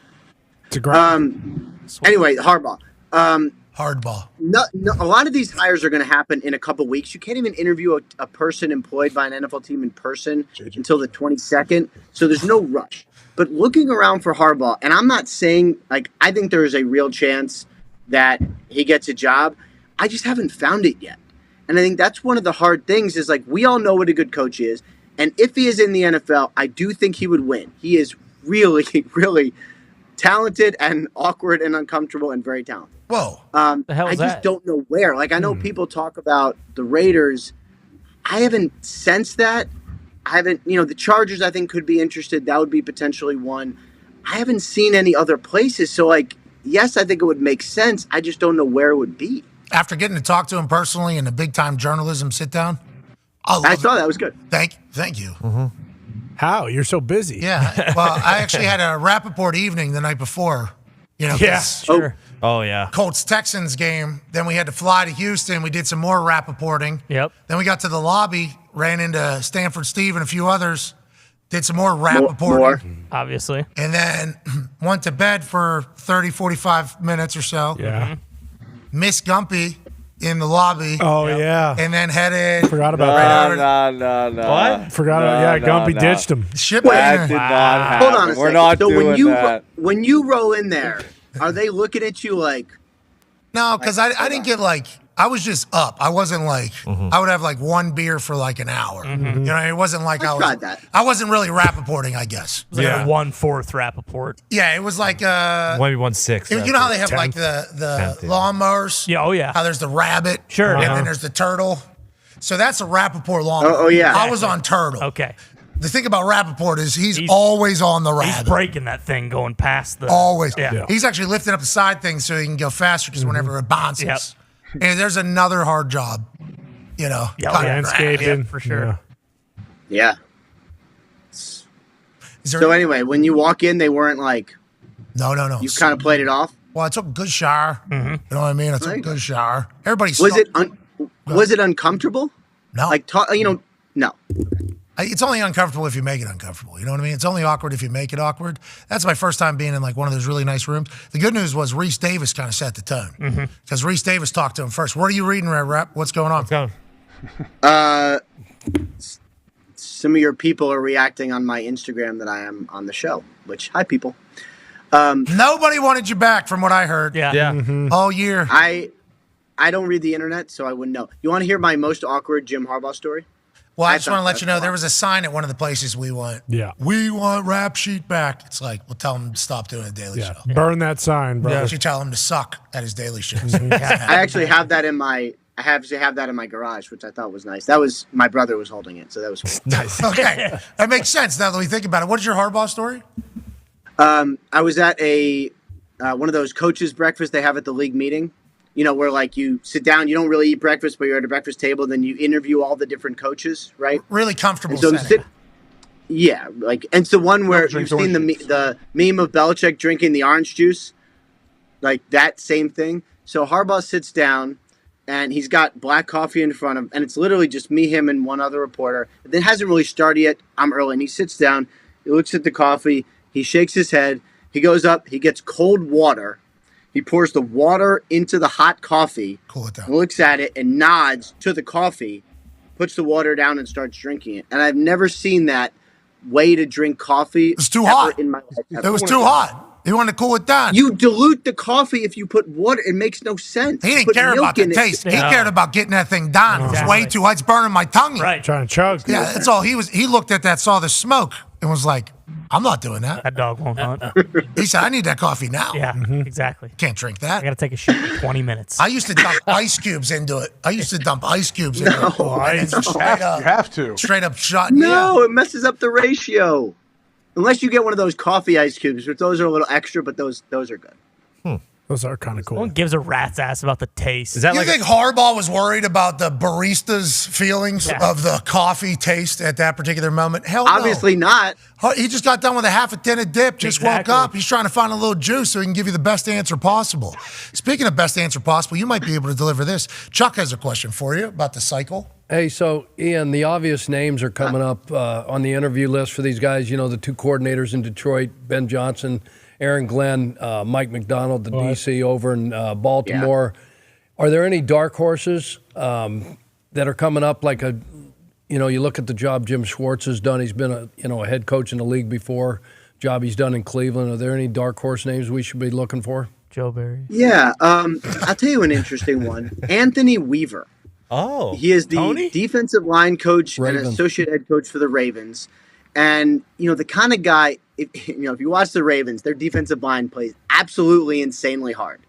It's a grind. Anyway, Harbaugh. Hardball. No, a lot of these hires are going to happen in a couple weeks. You can't even interview a person employed by an NFL team in person until the 22nd. So there's no rush. But looking around for Harbaugh, and I'm not saying, I think there is a real chance that he gets a job. I just haven't found it yet. And I think that's one of the hard things is, we all know what a good coach is. And if he is in the NFL, I do think he would win. He is really, really talented and awkward and uncomfortable and very talented. Whoa. The hell I is just that? don't know where. I know people talk about the Raiders. I haven't sensed that. I haven't, the Chargers I think could be interested. That would be potentially one. I haven't seen any other places. So, yes, I think it would make sense. I just don't know where it would be. After getting to talk to him personally in a big-time journalism sit-down, I saw that. It was good. Thank you. How? You're so busy. Yeah. Well, I actually had a Rappaport evening the night before. Yeah, sure. Oh, yeah. Colts-Texans game. Then we had to fly to Houston. We did some more Rappaporting. Yep. Then we got to the lobby, ran into Stanford Steve and a few others, did some more Rappaporting. Obviously. And then went to bed for 30, 45 minutes or so. Yeah. Missed Gumpy in the lobby. Oh, yeah. And then headed. Forgot about No. What? Forgot about, Gumpy ditched him. Ship That did not happen. Hold on a We're second. not So doing that. when you roll in there, are they looking at you like? No, because I didn't get I was just up. I wasn't I would have one beer for an hour. It wasn't like I was. tried that. I wasn't really Rappaporting, I guess. It was like a 1/4 Rappaport. Yeah, it was like Maybe 1/6. you know how they have the lawnmowers? Yeah, oh yeah. How there's the rabbit. Sure. And then there's the turtle. So that's a Rappaport lawnmower. Oh, yeah. I was on turtle. Okay. The thing about Rappaport is he's always on the rabbit. He's breaking that thing going past the. Always. Yeah. He's actually lifting up the side thing so he can go faster because whenever it bounces. Yep. And there's another hard job, Landscaping. For sure. Yeah. Is there- So anyway, when you walk in, they weren't like. No. You kind of played it off. Well, I took a good shower. You know what I mean? I took a good shower. Everybody's Was it uncomfortable? No. No. It's only uncomfortable if you make it uncomfortable. You know what I mean? It's only awkward if you make it awkward. That's my first time being in one of those really nice rooms. The good news was Reese Davis kind of set the tone because Reese Davis talked to him first. What are you reading, Red Rep? What's going on? Some of your people are reacting on my Instagram that I am on the show. Which, hi people. Nobody wanted you back, from what I heard. Yeah. All year. I don't read the internet, so I wouldn't know. You want to hear my most awkward Jim Harbaugh story? Well, I just want to let you know there was a sign at one of the places we went. Yeah. We want Rap Sheet back. It's we'll tell him to stop doing a daily show. Burn that sign, bro. Yeah. You tell him to suck at his daily shows. I actually have that in my. I actually have that in my garage, which I thought was nice. That was my brother was holding it, so that was cool. Nice. Okay, that makes sense now that we think about it. What is your Harbaugh story? I was at a one of those coaches' breakfasts they have at the league meeting. Where you sit down, you don't really eat breakfast, but you're at a breakfast table, then you interview all the different coaches, right? Really comfortable So setting. yeah, and it's the one where you've seen the meme of Belichick drinking the orange juice, that same thing. So Harbaugh sits down, and he's got black coffee in front of him, and it's literally just me, him, and one other reporter. It hasn't really started yet. I'm early, and he sits down, he looks at the coffee, he shakes his head, he goes up, he gets cold water. He pours the water into the hot coffee, cool it down. looks at it, and nods to the coffee, puts the water down, and starts drinking it. And I've never seen that way to drink coffee. It was too hot. In my life It was too hot. He wanted to cool it down. You dilute the coffee if you put water. It makes no sense. He didn't Put care milk about the in it. taste. He cared about getting that thing done. It was way too hot. It's burning my tongue. Right. Trying to chug. Yeah, that's all. He looked at that, saw the smoke, and was like, I'm not doing that. That dog won't hunt. He said, I need that coffee now. Yeah, exactly. Can't drink that. I got to take a shit in 20 minutes. I used to dump ice cubes into it. I used to dump ice cubes into it. And then straight up, You have to. straight up shot. No, it messes up the ratio. Unless you get one of those coffee ice cubes, which those are a little extra, but those are good. Those are kind of cool. No one gives a rat's ass about the taste. You think Harbaugh was worried about the barista's feelings of the coffee taste at that particular moment? Hell no. Obviously not. He just got done with a half a tin of dip, just woke up. He's trying to find a little juice so he can give you the best answer possible. Speaking of best answer possible, you might be able to deliver this. Chuck has a question for you about the cycle. Hey, so Ian, the obvious names are coming up on the interview list for these guys. You know, the two coordinators in Detroit, Ben Johnson, Aaron Glenn, Mike McDonald, the DC over in Baltimore. Are there any dark horses that are coming up? Like you look at the job Jim Schwartz has done. He's been a head coach in the league before. Job he's done in Cleveland. Are there any dark horse names we should be looking for? Joe Barry. Yeah, I'll tell you an interesting one. Anthony Weaver. Oh, he is the defensive line coach and associate head coach for the Ravens. And, the kind of guy, if you watch the Ravens, their defensive line plays absolutely insanely hard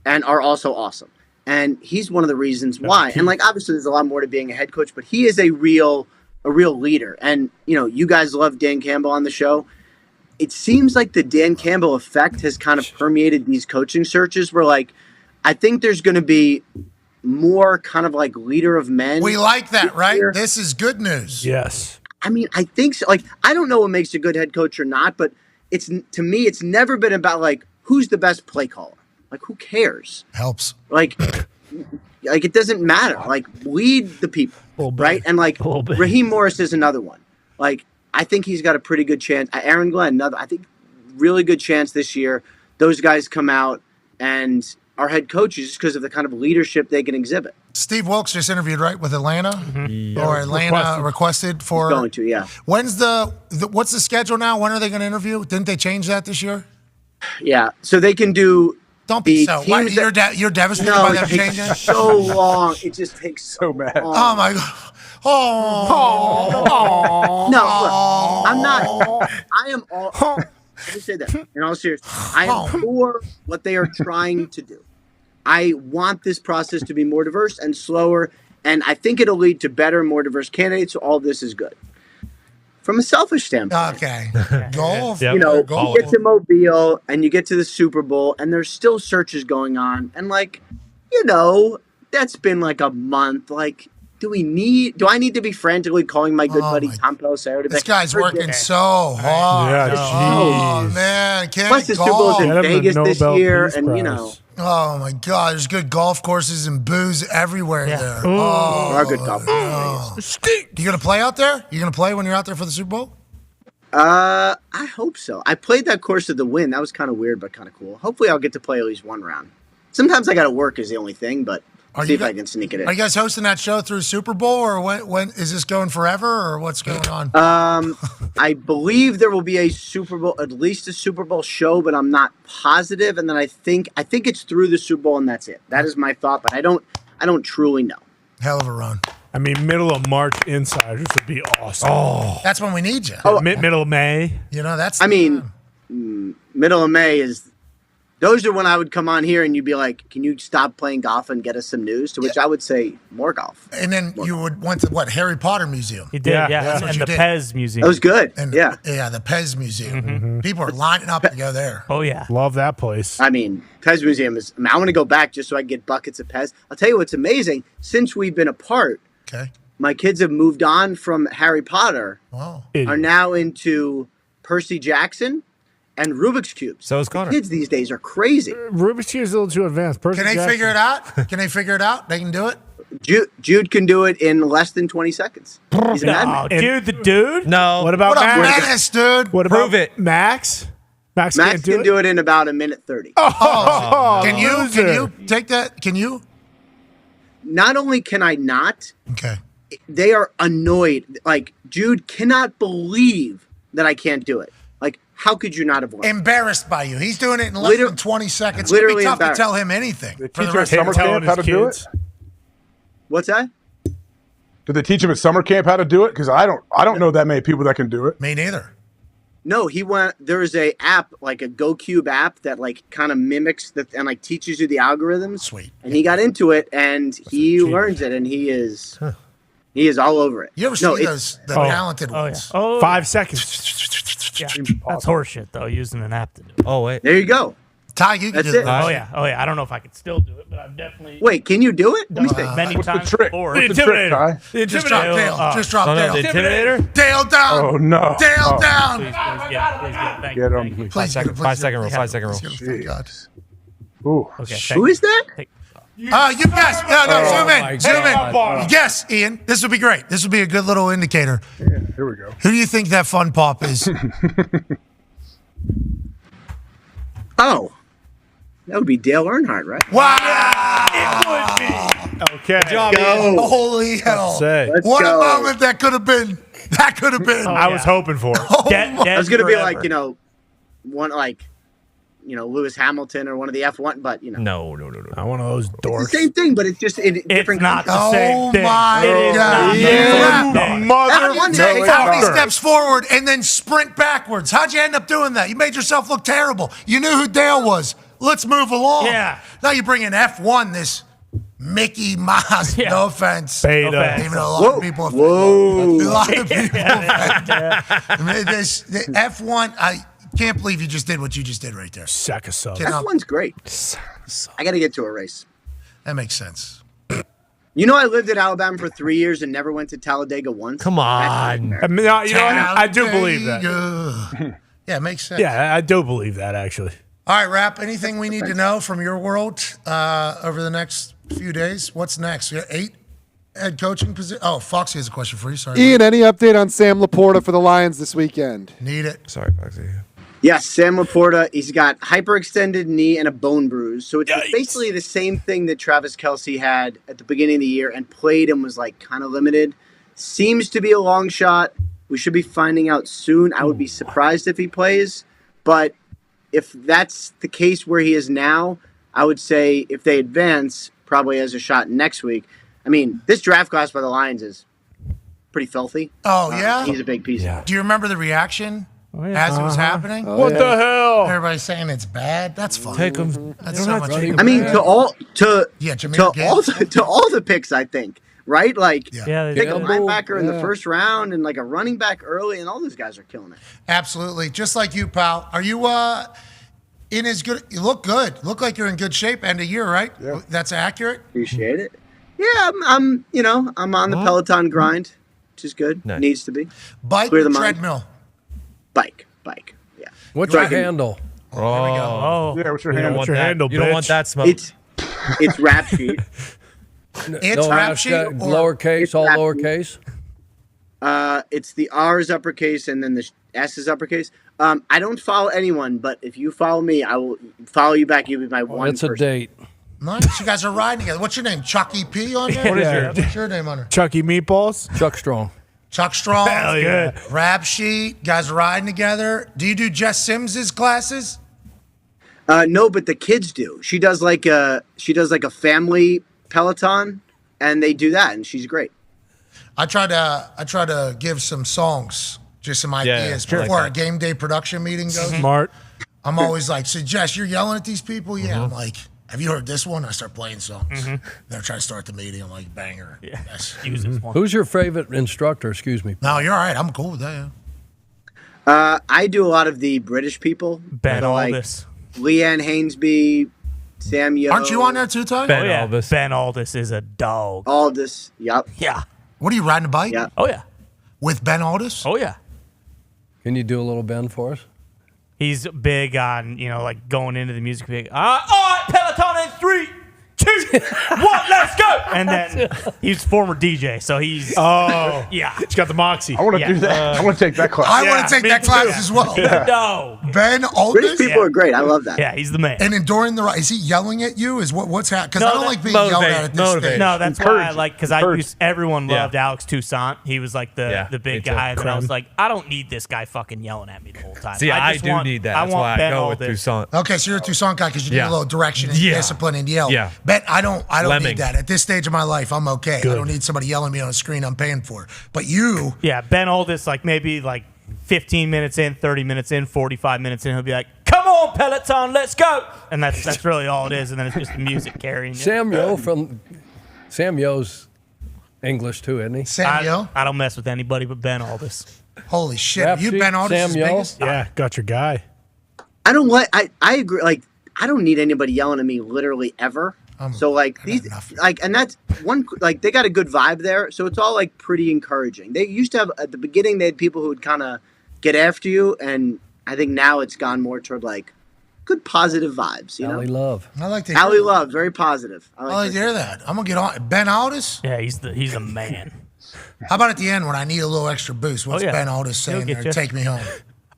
and are also awesome. And he's one of the reasons why. And, obviously there's a lot more to being a head coach, but he is a real leader. And, you guys love Dan Campbell on the show. It seems like the Dan Campbell effect has kind of permeated these coaching searches where, I think there's going to be more kind of leader of men. We like that, right? This is good news. Yes. I mean, I think so. I don't know what makes a good head coach or not, but to me, it's never been about who's the best play caller. Who cares? Helps. It doesn't matter. Lead the people, right? And Raheem Morris is another one. I think he's got a pretty good chance. Aaron Glenn, another. I think really good chance this year. Those guys come out and are head coaches just because of the kind of leadership they can exhibit. Steve Wilkes just interviewed, right, with Atlanta? Mm-hmm. Or Atlanta requested for... He's going to, yeah. When's what's the schedule now? When are they going to interview? Didn't they change that this year? Yeah, so they can do... Don't be so... Why, you're devastated by them changing? So long. It just takes so bad. Oh, my God. No, look, I'm not... I am all... Let me say that in all seriousness. I am for what they are trying to do. I want this process to be more diverse and slower, and I think it'll lead to better, more diverse candidates, so all this is good. From a selfish standpoint. Okay. Golf. You get to Mobile, and you get to the Super Bowl, and there's still searches going on, and that's been a month. Do I need to be frantically calling my good buddy Tom Pelissero to be This guy's working so hard. Yeah, oh, man. Plus the Super Bowl's in Vegas this year, and Oh, my God. There's good golf courses and booze everywhere there. There are good golf courses. You going to play out there? You going to play when you're out there for the Super Bowl? I hope so. I played that course to the win. That was kind of weird, but kind of cool. Hopefully I'll get to play at least one round. Sometimes I got to work is the only thing, but see if I can sneak it in. Are you guys hosting that show through Super Bowl, or when is this going forever, or what's going on? I believe there will be a Super Bowl, at least a Super Bowl show, but I'm not positive. And then I think it's through the Super Bowl, and that's it. That is my thought, but I don't truly know. Hell of a run. I mean, middle of March insiders would be awesome. Oh, that's when we need you. Middle of May. That's. Middle of May is. Those are when I would come on here and you'd be like, can you stop playing golf and get us some news? To which I would say, more golf. And then you went to Harry Potter Museum. He did, yeah. And the Pez Museum. That was good. Yeah, the Pez Museum. Mm-hmm. People are lining up to go there. Oh, yeah. Love that place. Pez Museum is, I want to go back just so I can get buckets of Pez. I'll tell you what's amazing. Since we've been apart, my kids have moved on from Harry Potter. Wow. Are now into Percy Jackson and Rubik's Cubes. So is Connor. Kids these days are crazy. Rubik's Cube is a little too advanced. Can they figure it out? Can they figure it out? They can do it? Jude can do it in less than 20 seconds. He's a madman. Dude, the dude? No. What about Max? Menace, dude. What Prove about it. Max? Max can do it in about a minute 30. Can you take that? Can you? Not only can I not, okay, they are annoyed. Jude cannot believe that I can't do it. Like, how could you not have learned? Embarrassed by you. He's doing it in less than 20 seconds. It's going to be Literally tough to embarrassed. tell him anything. They for teach the him at rest of summer his life. camp how to do it? What's that? Did they teach him at summer camp how to do it? Because I don't know that many people that can do it. Me neither. No, he went. There's a app, like a GoCube app, that like kind of mimics and like teaches you the algorithms. Sweet. And he got into it, and he learns it, and he is all over it. You ever see those the talented ones? Yeah. Oh, 5 seconds. Yeah. That's horseshit, though, using an app to do it. Oh, wait. There you go. Ty, you can That's do it. that. Oh, yeah. Oh, yeah. I don't know if I could still do it, but I've definitely Wait, can you do it? Let me see. many What's the times trick? before. What's the trick, Ty? Just drop Dale. Just drop no, Dale. the Intimidator? Dale down. Oh, no. Dale Oh. down. Please, yeah, please, yeah. Thank Get you. him. Thank you. 5-second rule. 5-second rule. Thank God. Ooh. Okay, Who is that? You guys. Zoom my in. Zoom God. in. Guess, Ian. This would be great. This would be a good little indicator. Yeah, here we go. Who do you think that fun pop is? Oh, that would be Dale Earnhardt, right? Wow. It would be. Okay. Go. Holy hell. Say. Let's What go. a moment that could have been. That could have been. I was hoping for it. I was gonna be like, one like, Lewis Hamilton or one of the F1, but No. Not one of those it's dorks. the same thing, but it's just in It's different. not the Oh same thing. my It is God. not the Yeah. same thing. F1 Take it's how many not. steps forward and then sprint backwards. How'd you end up doing that? You made yourself look terrible. You knew who Dale was. Let's move along. Yeah. Now you bring in F1, this Mickey Mouse. Yeah. No offense. Beta. Even though a lot of people have a lot of people have the F1, I can't believe you just did what you just did right there. Sack of sub. F1's great. I got to get to a race. That makes sense. I lived in Alabama for 3 years and never went to Talladega once. Come on. I mean, I do believe that. Yeah, it makes sense. Yeah, I do believe that, actually. All right, Rap, anything we need to know from your world over the next few days? What's next? You got 8 head coaching positions. Oh, Foxy has a question for you. Sorry. Ian, any update on Sam Laporta for the Lions this weekend? Need it. Sorry, Foxy. Yes, Sam Laporta, he's got hyperextended knee and a bone bruise. So it's basically the same thing that Travis Kelce had at the beginning of the year and played and was like kind of limited. Seems to be a long shot. We should be finding out soon. I would be surprised if he plays. But if that's the case where he is now, I would say if they advance, probably has a shot next week. I mean, this draft class by the Lions is pretty filthy. Oh, yeah? He's a big piece of it. Do you remember the reaction as it was happening? What the hell? Everybody's saying it's bad. That's fine. Take him. That's so much. I mean, to all Jameer the picks, I think, right? Like, Yeah, take a did. linebacker in the first round and like a running back early, and all those guys are killing it. Absolutely. Just like you, pal. Are you in as good? You look good. Look like you're in good shape end of year, right? Yeah. That's accurate. Appreciate it. Yeah, I'm on the Peloton grind, which is good. Nice. Needs to be. Bike Clear or the mind. treadmill? Bike. Yeah. What's So I your can- handle? Oh. Yeah, what's your You don't handle? want your that. handle, You don't bitch? want that smoke. It's rap sheet. It's rap sheet or lowercase, It's all rap lowercase. It's the R is uppercase and then the S is uppercase. I don't follow anyone, but if you follow me, I will follow you back. You'll be my one. It's a person. date. Nice. You guys are riding together. What's your name? Chucky P on there? What is your- What's your name on there? Chucky Meatballs? Chuck Strong. Chuck Strong. Hell yeah. Rap sheet. Guys are riding together. Do you do Jess Sims's classes? No, but the kids do. She does like a family Peloton, and they do that, and she's great. I try to give some songs, just some ideas sure. before Like our game day production meeting goes. Smart. I'm always like, so Jess, you're yelling at these people? Yeah. I'm like, have you heard this one? I start playing songs. Then I try to start the meeting. I'm like, banger. Yeah. Yes. Use this one. Who's your favorite instructor? Excuse me. No, you're all right. I'm cool with that. Yeah. I do a lot of the British people. Ben Aldis. Leanne Hainsby, Sam Yo. Aren't you on there too, Ty? Ben Aldis. Ben Aldis is a dog. Aldis. Yep. Yeah. What are you riding a bike? Yeah. Oh, yeah. With Ben Aldis? Oh, yeah. Can you do a little bend for us? He's big on, like going into the music. Big. All right, Peloton in 3, 1, let's go. And then he's a former DJ, so he's yeah. He's got the moxie. I want to do that. I want to take that class. I want to take that class as well. No. Ben Aldis? British people are great. I love that. Yeah, he's the man. And then during the ride, is he yelling at you? Is what's happening? Because I don't like being yelled at this stage. No, that's why I like, because everyone loved Alex Toussaint. He was like the big guy. And then I was like, I don't need this guy fucking yelling at me the whole time. See, I just do want- need that. I That's want why I Ben go with Aldis. Toussaint. Okay, so you're a Toussaint guy because you need Yeah. a little direction and Yeah. discipline and yell. Yeah. Ben, I don't Lemming. need that. At this stage of my life, I'm okay. I don't need somebody yelling at me on a screen I'm paying for. But you, Yeah, Ben Aldis, like maybe like 15 minutes in, 30 minutes in, 45 minutes in, he'll be like, come on, Peloton, let's go. And that's really all it is. And then it's just the music carrying you. Sam Yo's English too, isn't he? Sam Yo? I don't mess with anybody but Ben Aldis. Holy shit. Rap You sheet, Ben Aldis' Sam Yo? biggest? Yeah, got your guy. I don't like. I agree. Like, I don't need anybody yelling at me literally ever. So like these, like, and that's one. Like, they got a good vibe there, so it's all like pretty encouraging. They used to have at the beginning. They had people who would kind of get after you, and I think now it's gone more toward like good positive vibes. You Alley know, Love. I like to hear Alley that. Love, very positive. I like to hear that. I'm going to get on. Ben Aldis? Yeah, he's a man. How about at the end when I need a little extra boost? What's Oh, yeah. Ben Aldis He'll saying get there? you. Take me home.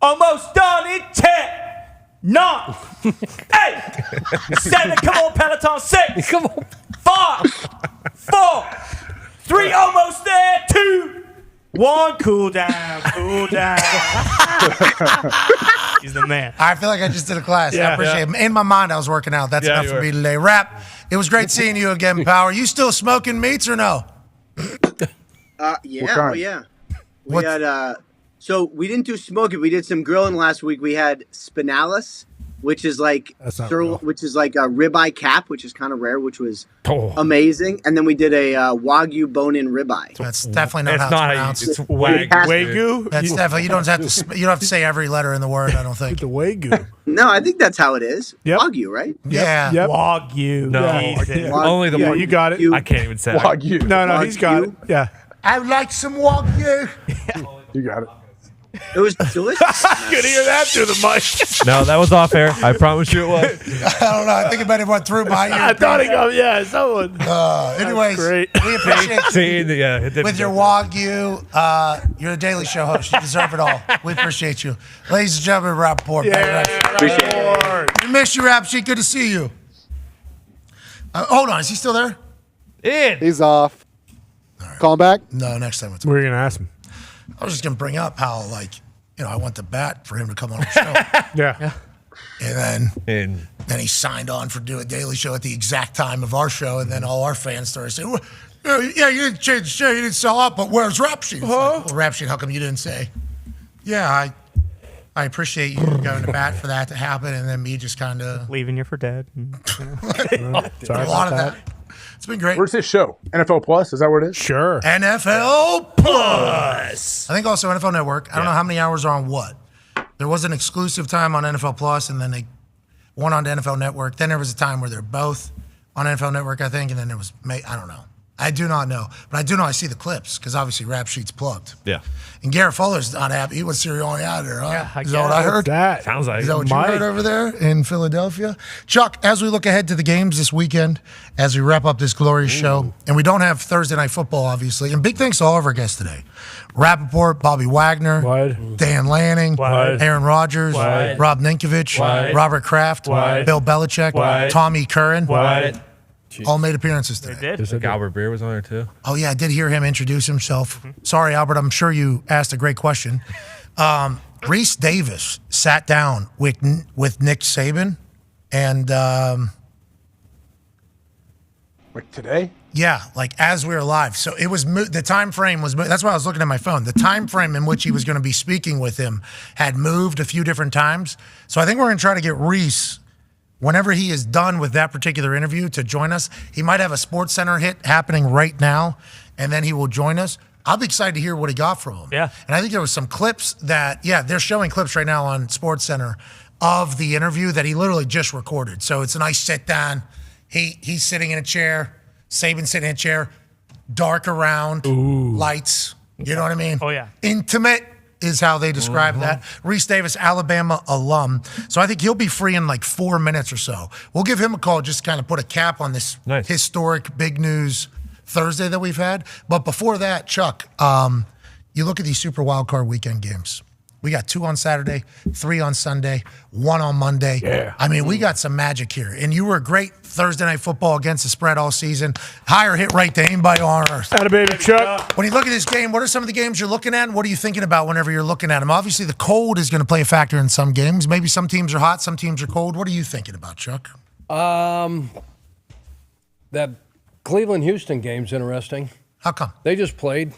Almost done in 10, 9, 8, 7, come on, Peloton, 6, come on, 5, 4, 3, almost there, 2, 1, cool down, cool down. He's the man. I feel like I just did a class. I Yeah. appreciate it. In my mind, I was working out. That's Yeah, enough you for were. me today. Rap, it was great seeing you again, Power. You still smoking meats or no? Yeah, kind? oh yeah. We had so we didn't do smoking. We did some grilling last week. We had spinalis, which is like That's not real. which is like a ribeye cap, which is kind of rare, which was Oh. amazing. And then we did a wagyu bone-in ribeye. That's definitely not It's how not it's how pronounced. you, it's wagyu. That's definitely you don't have to you don't have to say every letter in the word. I don't think the wagyu. No, I think that's how it is. Wagyu, right? Yeah. Yep. Wagyu. No, Jesus. only the Yeah, one. you got it. I can't even say it. Wagyu. No, he's got it. Yeah. I would like some wagyu. You got it. It was delicious. Could hear that through the mic. No, that was off air. I promise you it was. I don't know. I think about it went through my ear. I thought he got, yeah, someone. Anyways, great. we appreciate you. See, yeah, it did. With your Wagyu, you're a Daily Show host. You deserve it all. We appreciate you. Ladies and gentlemen, Rappaport. Appreciate it. We miss you, Rap Sheet. Good to see you. Hold on. Is he still there? He's off. Call him back. No, next time. What were you going to ask him? I was just going to bring up how, like, I went to bat for him to come on the show. Yeah. And then he signed on for do a Daily Show at the exact time of our show. And then all our fans started saying, well, yeah, you didn't change the show. You didn't sell out, but where's Rap Sheet? It's like, well, Rap Sheet, how come you didn't say, yeah, I appreciate you going to bat for that to happen. And then me just kind of Leaving you for dead. Sorry a lot about of that. that. It's been great. Where's this show? NFL Plus? Is that where it is? Sure. NFL Plus. I think also NFL Network. I don't know how many hours are on what. There was an exclusive time on NFL Plus, and then they went on to NFL Network. Then there was a time where they're both on NFL Network, I think, and then there was, I don't know. I do not know. But I do know I see the clips, because obviously Rap Sheet's plugged. Yeah. And Garrett Fuller's not happy. He was only out there, huh? Yeah, I Is that what I guess. heard? That Sounds like Is that what you Mike. heard over there in Philadelphia? Chuck, as we look ahead to the games this weekend, as we wrap up this glorious show, and we don't have Thursday Night Football, obviously, and big thanks to all of our guests today. Rappaport, Bobby Wagner, Wide. Dan Lanning, Wide. Aaron Rodgers, Wide. Rob Ninkovich, Wide. Robert Kraft, Wide. Bill Belichick, Wide. Tommy Curran, Wide. all made appearances today. Like Albert Beer was on there too. Oh, yeah, I did hear him introduce himself. Sorry, Albert, I'm sure you asked a great question. Reese Davis sat down with Nick Saban, and Like today? yeah, like as we were live. So it was the time frame was that's why I was looking at my phone. The time frame in which he was going to be speaking with him had moved a few different times. So I think we're going to try to get Reese, whenever he is done with that particular interview, to join us. He might have a Sports Center hit happening right now, and then he will join us. I'll be excited to hear what he got from him. Yeah. And I think there was some clips that, they're showing clips right now on Sports Center of the interview that he literally just recorded. So it's a nice sit down. He's sitting in a chair, Saban's sitting in a chair, dark around, lights. You know what I mean? Oh, yeah. Intimate. is how they describe that. Reese Davis, Alabama alum. So I think he'll be free in like 4 minutes or so. We'll give him a call just to kind of put a cap on this historic big news Thursday that we've had. But before that, Chuck, you look at these Super Wildcard Weekend games. We got 2 on Saturday, 3 on Sunday, 1 on Monday. Yeah. I mean, we got some magic here. And you were a great Thursday Night Football against the spread all season. Higher hit rate than anybody on earth. Atta baby, Chuck. When you look at this game, what are some of the games you're looking at, and what are you thinking about whenever you're looking at them? Obviously, the cold is going to play a factor in some games. Maybe some teams are hot, some teams are cold. What are you thinking about, Chuck? That Cleveland-Houston game's interesting. How come? They just played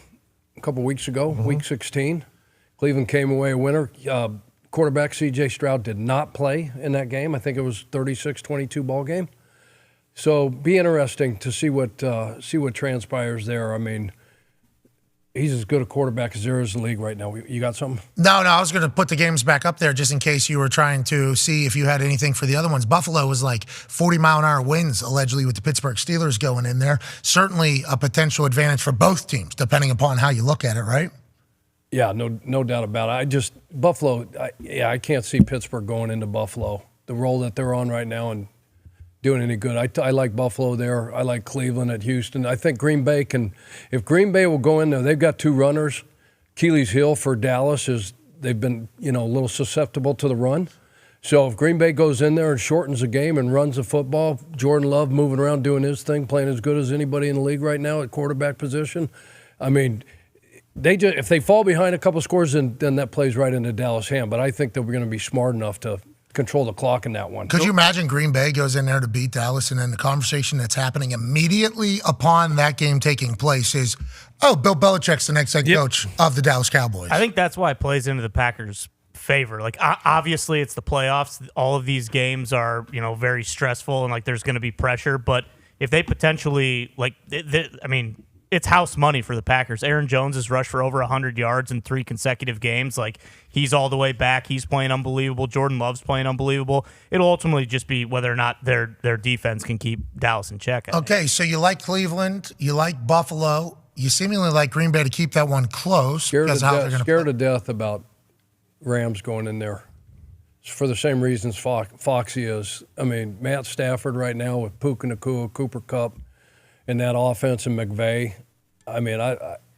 a couple weeks ago, Week 16. Cleveland came away a winner. Quarterback C.J. Stroud did not play in that game. I think it was 36-22 ball game. So be interesting to see what transpires there. I mean, he's as good a quarterback as there is in the league right now. You got something? No, I was going to put the games back up there just in case you were trying to see if you had anything for the other ones. Buffalo was like 40-mile-an-hour winds, allegedly, with the Pittsburgh Steelers going in there. Certainly a potential advantage for both teams, depending upon how you look at it, right? Yeah, no doubt about it. Buffalo, I can't see Pittsburgh going into Buffalo, the role that they're on right now, and doing any good. I like Buffalo there. I like Cleveland at Houston. I think Green Bay if Green Bay will go in there, they've got 2 runners. Keely's Hill for Dallas they've been, a little susceptible to the run. So if Green Bay goes in there and shortens the game and runs the football, Jordan Love moving around doing his thing, playing as good as anybody in the league right now at quarterback position. I mean, if they fall behind a couple scores, then that plays right into Dallas' hand. But I think that we're going to be smart enough to control the clock in that one. Could you imagine Green Bay goes in there to beat Dallas, and then the conversation that's happening immediately upon that game taking place is, oh, Bill Belichick's the next head coach of the Dallas Cowboys. I think that's why it plays into the Packers' favor. Like, obviously, it's the playoffs. All of these games are, very stressful, and, there's going to be pressure. But if they potentially, it's house money for the Packers. Aaron Jones has rushed for over 100 yards in 3 consecutive games. He's all the way back. He's playing unbelievable. Jordan Love's playing unbelievable. It'll ultimately just be whether or not their defense can keep Dallas in check. Okay, so you like Cleveland, you like Buffalo, you seemingly like Green Bay to keep that one close. Scared to death about Rams going in there. For the same reasons Foxy is. I mean, Matt Stafford right now with Puka Nacua, Cooper Kupp, and that offense and McVay. I mean,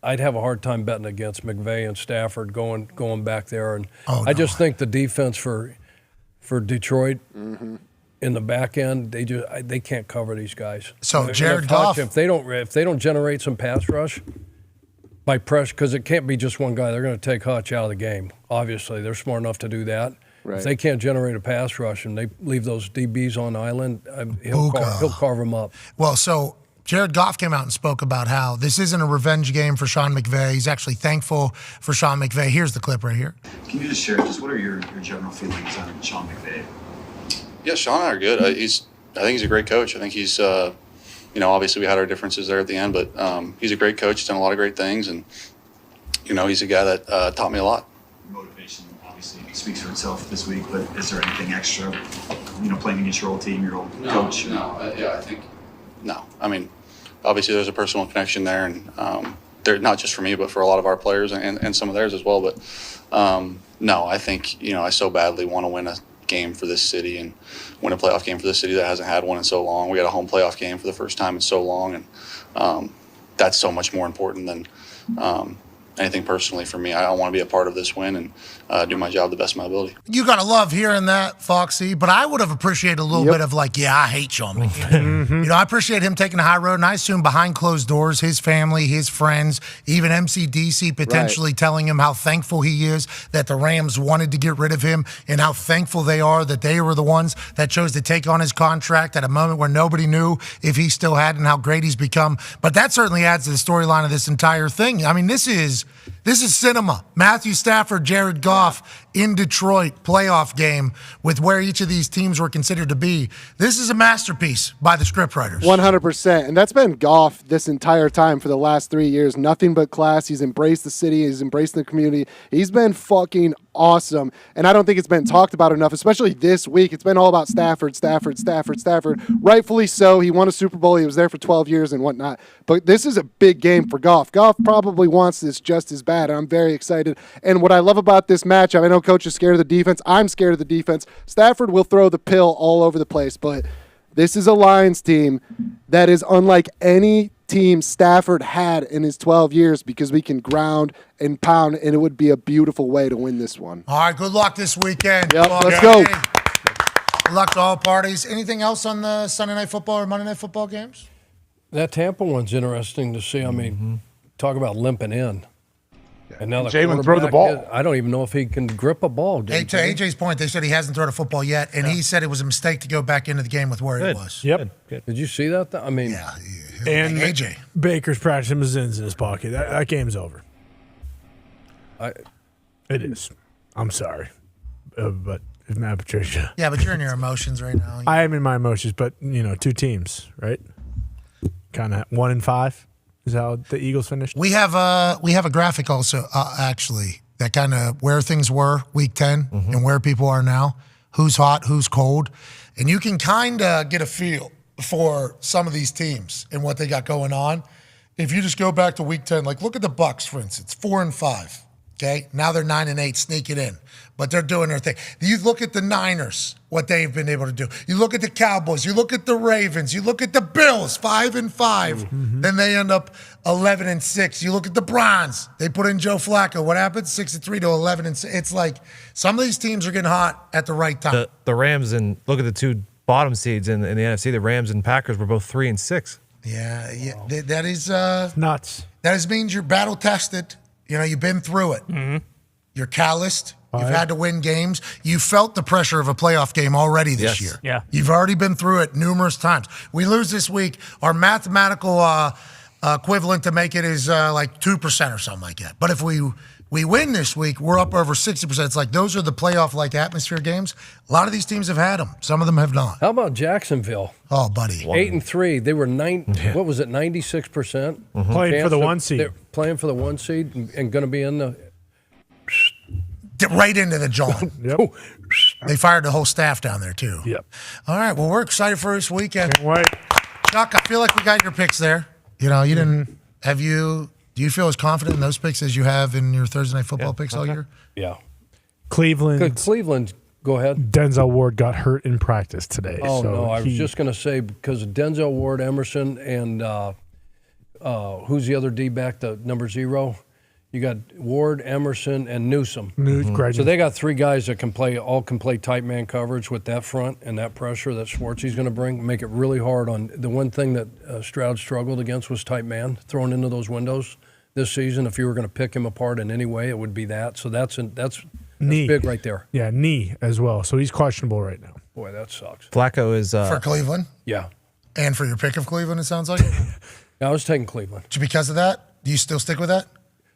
I'd have a hard time betting against McVay and Stafford going back there. And I just think the defense for Detroit in the back end, they can't cover these guys. So Jared Goff, if they don't generate some pass rush by pressure, because it can't be just one guy. They're going to take Hutch out of the game. Obviously, they're smart enough to do that. Right. If they can't generate a pass rush and they leave those DBs on the island, he'll carve them up. Well, so Jared Goff came out and spoke about how this isn't a revenge game for Sean McVay. He's actually thankful for Sean McVay. Here's the clip right here. Can you just share what are your general feelings on Sean McVay? Yeah, Sean and I are good. I think he's a great coach. I think he's, obviously we had our differences there at the end, but he's a great coach. He's done a lot of great things, and he's a guy that taught me a lot. Motivation obviously speaks for itself this week, but is there anything extra? Playing against your old team, your old coach. I think. No, I mean, obviously there's a personal connection there, and they're not just for me, but for a lot of our players and some of theirs as well. But no, I think I so badly want to win a game for this city and win a playoff game for this city that hasn't had one in so long. We got a home playoff game for the first time in so long, and that's so much more important than anything personally for me. I want to be a part of this win and do my job the best of my ability. You got to love hearing that, Foxy, but I would have appreciated a little bit of I hate Sean McVay. I appreciate him taking the high road, and I assume behind closed doors, his family, his friends, even MCDC potentially telling him how thankful he is that the Rams wanted to get rid of him and how thankful they are that they were the ones that chose to take on his contract at a moment where nobody knew if he still had and how great he's become. But that certainly adds to the storyline of this entire thing. I mean, this is cinema. Matthew Stafford, Jared Goff in Detroit, playoff game with where each of these teams were considered to be. This is a masterpiece by the scriptwriters. 100%. And that's been Goff this entire time for the last 3 years. Nothing but class. He's embraced the city. He's embraced the community. He's been fucking awesome. And I don't think it's been talked about enough, especially this week. It's been all about Stafford. Rightfully so. He won a Super Bowl. He was there for 12 years and whatnot. But this is a big game for Goff. Goff probably wants this just as bad bad. And I'm very excited. And what I love about this matchup, I know Coach is scared of the defense. I'm scared of the defense. Stafford will throw the pill all over the place, but this is a Lions team that is unlike any team Stafford had in his 12 years because we can ground and pound, and it would be a beautiful way to win this one. All right, good luck this weekend. Yep, Good let's luck. go. Good luck to all parties. Anything else on the Sunday Night Football or Monday Night Football games? That Tampa one's interesting to see. I mean, talk about limping in. And now the Jalen throw the quarterback ball. I don't even know if he can grip a ball. Hey, to AJ's point, they said he hasn't thrown a football yet, and he said it was a mistake to go back into the game with where he was. Yep. Did you see that? I mean, And AJ. Baker's practicing with Zins in his pocket. That game's over. It is. I'm sorry. But if Matt Patricia. Yeah, but you're in your emotions right now. I am in my emotions, but, two teams, right? Kind of 1-5 is how the Eagles finished. We have a graphic also, actually, that kind of where things were week 10 and where people are now, who's hot, who's cold. And you can kind of get a feel for some of these teams and what they got going on. If you just go back to week 10, like look at the Bucks, for instance, 4-5. Okay, now they're 9-8, sneaking in, but they're doing their thing. You look at the Niners, what they've been able to do. You look at the Cowboys. You look at the Ravens. You look at the Bills, 5-5. Then they end up 11-6. You look at the Browns. They put in Joe Flacco. What happened? 6-3 to 11-6. It's like some of these teams are getting hot at the right time. The Rams and look at the two bottom seeds in the NFC. The Rams and Packers were both 3-6. Yeah. That is nuts. That means you're battle tested. You've been through it. You're calloused. You've had to win games. You felt the pressure of a playoff game already this year. Yeah. You've already been through it numerous times. We lose this week. Our mathematical equivalent to make it is like 2% or something like that. But if we win this week, we're up over 60%. It's like those are the playoff-like atmosphere games. A lot of these teams have had them. Some of them have not. how about Jacksonville? Oh, buddy. 8-3. They were 96%? Playing for the one seed. They're playing for the one seed and going to be in the. Right into the jaw. Yep. They fired the whole staff down there, too. Yep. All right, well, we're excited for this weekend. Can't wait. Chuck, I feel like we got your picks there. You didn't – do you feel as confident in those picks as you have in your Thursday Night Football picks all year? Yeah. Cleveland, go ahead. Denzel Ward got hurt in practice today. Oh, so no, I was just going to say because of Denzel Ward, Emerson, and who's the other D-back, the number 0? You got Ward, Emerson, and Newsom. So they got 3 guys that can play tight man coverage with that front and that pressure that Schwartzy's going to bring. Make it really hard on the one thing that Stroud struggled against was tight man thrown into those windows this season. If you were going to pick him apart in any way, it would be that. So that's big right there. Yeah, knee as well. So he's questionable right now. Boy, that sucks. Flacco is For Cleveland? Yeah. And for your pick of Cleveland, it sounds like? I was taking Cleveland. Because of that? Do you still stick with that?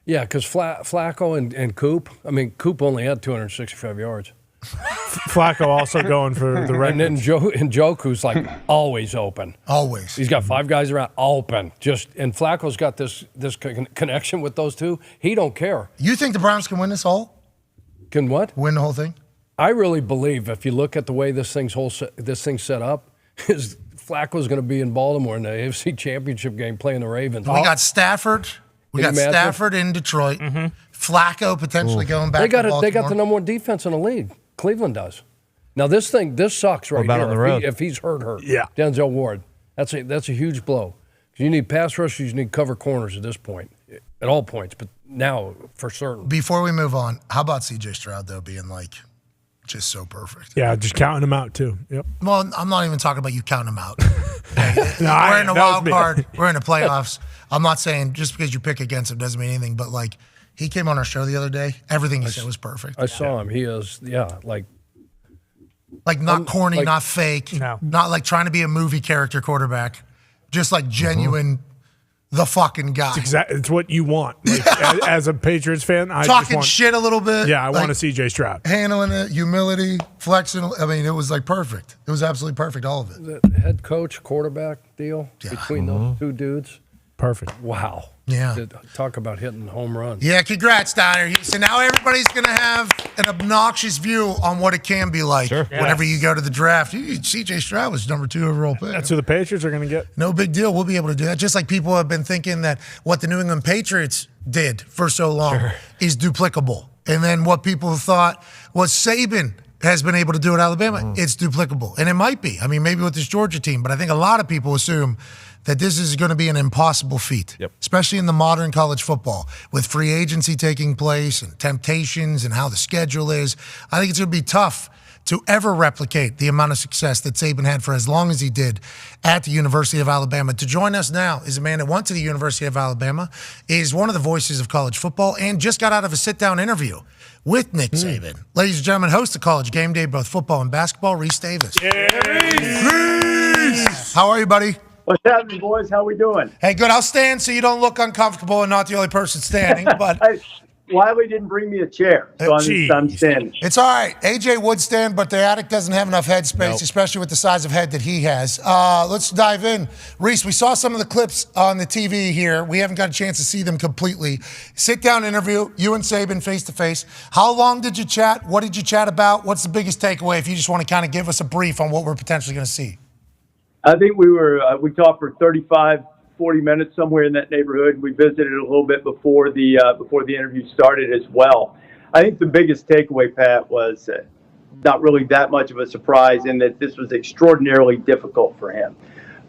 Yeah, because Flacco and Coop, Coop only had 265 yards. Flacco also going for the And then Njoku's like always open. Always. He's got 5 guys around open. And Flacco's got this connection with those 2. He don't care. You think the Browns can win this all? Can what? Win the whole thing? I really believe if you look at the way this thing's set up, is Flacco's going to be in Baltimore in the AFC Championship game playing the Ravens. We got Stafford. We got Stafford in Detroit. Flacco potentially going back to Baltimore. They got the number 1 defense in the league. Cleveland does. Now this sucks right about here. on the road? If he's hurt. Yeah. Denzel Ward. That's a huge blow. You need pass rushers, you need cover corners at this point, at all points, but now for certain. Before we move on, how about CJ Stroud, though, being just so perfect? Yeah, just counting him out, too. Yep. Well, I'm not even talking about you counting him out. No, we're in a that was wild me. card. We're in the playoffs. I'm not saying just because you pick against him doesn't mean anything, but he came on our show the other day. Everything he said was perfect. I saw him. He is, not corny, not fake, No. not trying to be a movie character quarterback, just genuine, the fucking guy. It's what you want. As a Patriots fan, I Talking just want, shit a little bit. Yeah, I want a CJ Stroud. Handling it, humility, flexing. It was perfect. It was absolutely perfect, all of it. the head coach quarterback deal between those 2 dudes. Perfect. Wow. Yeah. Talk about hitting home runs. Yeah, congrats, Donner. So now everybody's going to have an obnoxious view on what it can be like whenever you go to the draft. C.J. Stroud was number 2 overall pick. That's who the Patriots are going to get. No big deal. We'll be able to do that. Just like people have been thinking that what the New England Patriots did for so long is duplicable. And then what people thought was Saban has been able to do at Alabama, it's duplicable. And it might be. I mean, maybe with this Georgia team, but I think a lot of people assume that this is going to be an impossible feat, especially in the modern college football, with free agency taking place and temptations and how the schedule is. I think it's going to be tough to ever replicate the amount of success that Saban had for as long as he did at the University of Alabama. To join us now is a man that went to the University of Alabama, is one of the voices of college football, and just got out of a sit-down interview with Nick Saban. Ladies and gentlemen, host of College Game Day, both football and basketball, Reese Davis. Reese! How are you, buddy? What's happening, boys? How we doing? Hey, good. I'll stand so you don't look uncomfortable and not the only person standing. But Wiley didn't bring me a chair, so I'm standing. It's all right. AJ would stand, but the attic doesn't have enough headspace, especially with the size of head that he has. Let's dive in. Reese, we saw some of the clips on the TV here. We haven't got a chance to see them completely. Sit-down interview, you and Saban face-to-face. How long did you chat? What did you chat about? What's the biggest takeaway if you just want to kind of give us a brief on what we're potentially going to see? I think we talked for 35, 40 minutes, somewhere in that neighborhood. We visited a little bit before the interview started as well. I think the biggest takeaway, Pat, was not really that much of a surprise in that this was extraordinarily difficult for him,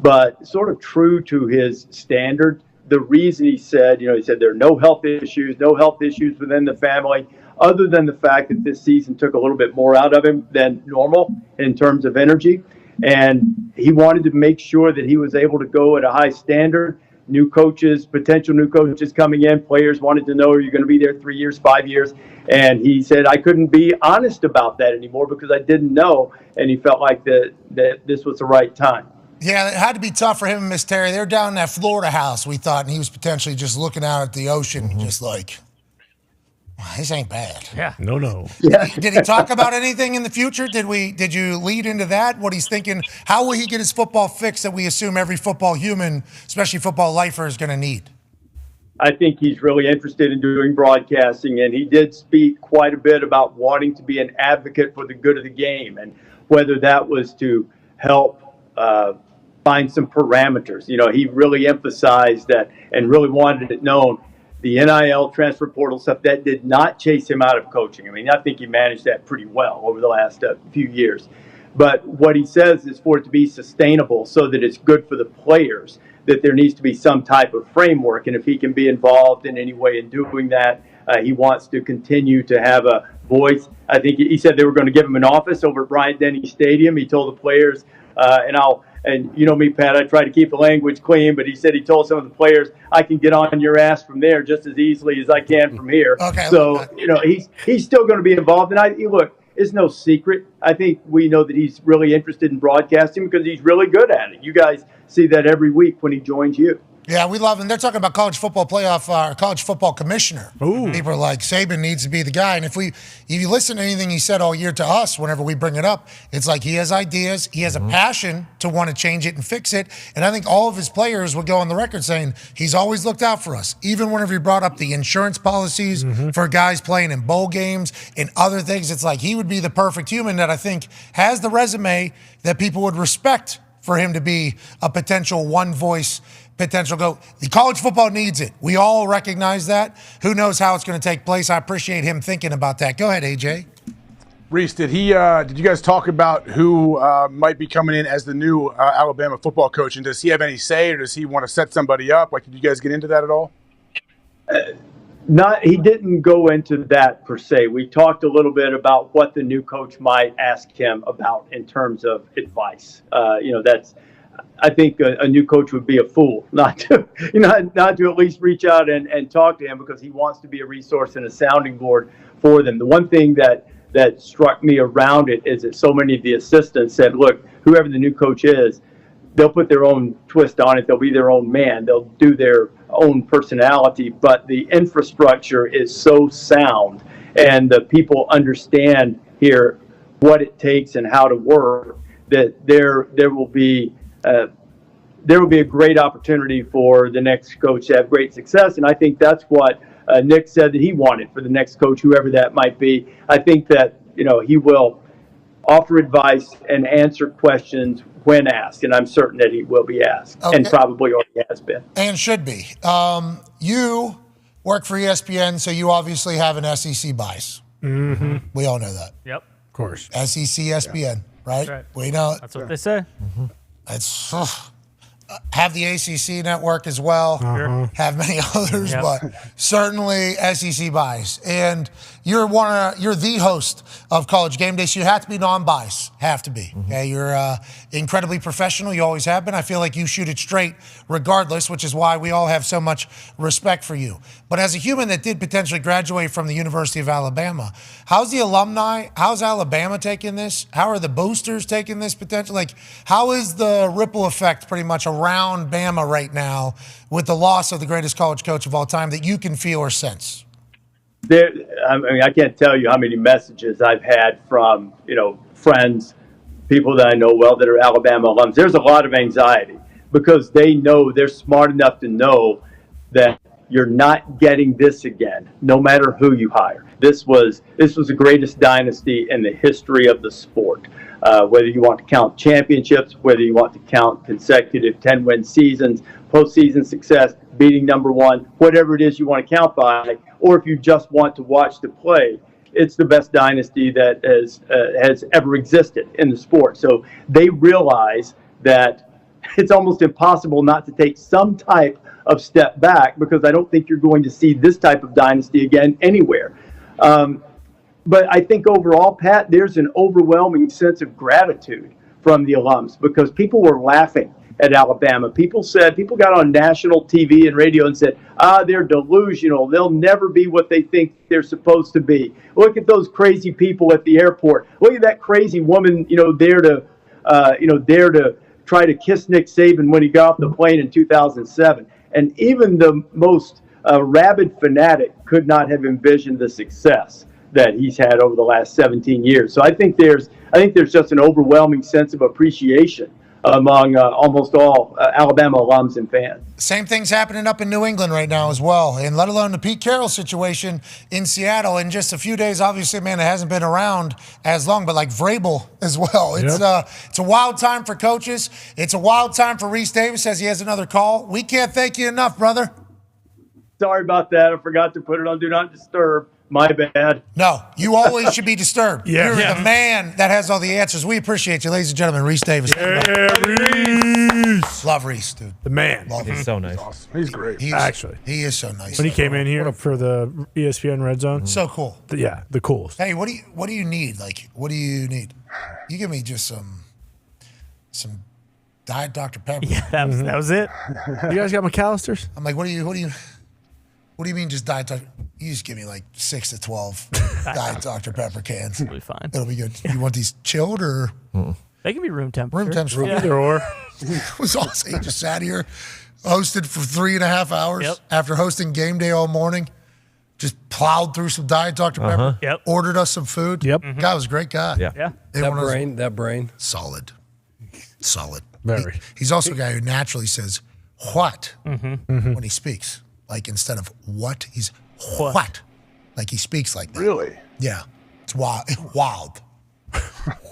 but sort of true to his standard. The reason he said there are no health issues within the family, other than the fact that this season took a little bit more out of him than normal in terms of energy. And he wanted to make sure that he was able to go at a high standard. Potential new coaches coming in, players wanted to know, are you going to be there 3 years, 5 years? And he said, I couldn't be honest about that anymore because I didn't know. And he felt like that this was the right time. Yeah, it had to be tough for him and Miss Terry. They were down in that Florida house, we thought, and he was potentially just looking out at the ocean, just like, this ain't bad. Yeah. No. Yeah. Did he talk about anything in the future? Did you lead into that? What he's thinking? How will he get his football fix that we assume every football human, especially football lifer, is going to need? I think he's really interested in doing broadcasting, and he did speak quite a bit about wanting to be an advocate for the good of the game, and whether that was to help find some parameters. He really emphasized that and really wanted it known. The NIL transfer portal stuff, that did not chase him out of coaching. I mean, I think he managed that pretty well over the last few years. But what he says is for it to be sustainable so that it's good for the players, that there needs to be some type of framework. And if he can be involved in any way in doing that, he wants to continue to have a voice. I think he said they were going to give him an office over at Bryant-Denny Stadium. He told the players, and you know me, Pat, I try to keep the language clean, but he said he told some of the players, I can get on your ass from there just as easily as I can from here. Okay, so, he's still going to be involved. And look, it's no secret. I think we know that he's really interested in broadcasting because he's really good at it. You guys see that every week when he joins you. Yeah, we love him. They're talking about college football playoff, college football commissioner. Ooh. People are like, Saban needs to be the guy. And if you listen to anything he said all year to us, whenever we bring it up, it's like he has ideas. He has a passion to want to change it and fix it. And I think all of his players would go on the record saying he's always looked out for us. Even whenever he brought up the insurance policies for guys playing in bowl games and other things, it's like he would be the perfect human that I think has the resume that people would respect for him to be a potential one-voice potential go. The college football needs it. We all recognize that. Who knows how it's going to take place? I appreciate him thinking about that. Go ahead, AJ. Reese, did you guys talk about who might be coming in as the new Alabama football coach? And does he have any say, or does he want to set somebody up? Did you guys get into that at all? He didn't go into that per se. We talked a little bit about what the new coach might ask him about in terms of advice. I think a new coach would be a fool not to at least reach out and talk to him because he wants to be a resource and a sounding board for them. The one thing that struck me around it is that so many of the assistants said, look, whoever the new coach is, they'll put their own twist on it. They'll be their own man. They'll do their own personality, but the infrastructure is so sound and the people understand here what it takes and how to work that there will be there will be a great opportunity for the next coach to have great success. And I think that's what Nick said that he wanted for the next coach, whoever that might be. I think that, he will offer advice and answer questions when asked, and I'm certain that he will be asked, and probably already has been. And should be. You work for ESPN, so you obviously have an SEC bias. Mm-hmm. We all know that. Yep. Of course. SEC, ESPN, right? That's right. We know it. That's what they say. It's have the ACC network as well. Have many others, Yep. but certainly SEC bias. And you're the host of College Game Day, so you have to be non-biased. Have to be. Okay, you're incredibly professional. You always have been. I feel like you shoot it straight, regardless, which is why we all have so much respect for you. But as a human that did potentially graduate from the University of Alabama, how's the alumni? How's Alabama taking this? How are the boosters taking this potential? Like, how is the ripple effect pretty much around Bama right now with the loss of the greatest college coach of all time that you can feel or sense? I can't tell you how many messages I've had from, friends, people that I know well that are Alabama alums. There's a lot of anxiety because they know, they're smart enough to know that you're not getting this again, no matter who you hire. This was the greatest dynasty in the history of the sport. Whether you want to count championships, whether you want to count consecutive 10-win seasons, postseason success, beating number one, whatever it is you want to count by, or if you just want to watch the play, it's the best dynasty that has ever existed in the sport. So they realize that it's almost impossible not to take some type of step back because I don't think you're going to see this type of dynasty again anywhere. But I think overall, Pat, there's an overwhelming sense of gratitude from the alums because people were laughing at Alabama. People got on national TV and radio and said, they're delusional. They'll never be what they think they're supposed to be. Look at those crazy people at the airport. Look at that crazy woman, dare to try to kiss Nick Saban when he got off the plane in 2007. And even the most rabid fanatic could not have envisioned the success that he's had over the last 17 years. So I think there's just an overwhelming sense of appreciation among almost all Alabama alums and fans. Same thing's happening up in New England right now as well, and let alone the Pete Carroll situation in Seattle. In just a few days, obviously, man, it hasn't been around as long, but like Vrabel as well. It's a wild time for coaches. It's a wild time for Reese Davis as he has another call. We can't thank you enough, brother. Sorry about that. I forgot to put it on Do Not Disturb. My bad. No, you always should be disturbed. You're the man that has all the answers. We appreciate you, ladies and gentlemen. Reese Davis. Reese. Love Reese, dude. The man. Love He's him. so nice. Awesome. He's great. He is so nice. When he came in here for the ESPN Red Zone. So cool. The coolest. Hey, what do you need? Like, what do you need? You give me just some Diet Dr. Pepper. Yeah, that was it. You guys got McAllister's? I'm like, what do you mean just Diet Dr. You just give me like 6 to 12 Diet Dr. Pepper cans. It'll be fine. It'll be good. You want these chilled or? They can be room temperature. Room temperature. Yeah. Either or. It was awesome. He just sat here, hosted for 3.5 hours after hosting game day all morning. Just plowed through some Diet Dr. Pepper. Yep. Ordered us some food. Yep. Guy was a great guy. Yeah. That brain. Solid. Very. He's also a guy who naturally says what when he speaks. Like instead of what, he's what. Like he speaks like that. Really? Yeah. It's wild.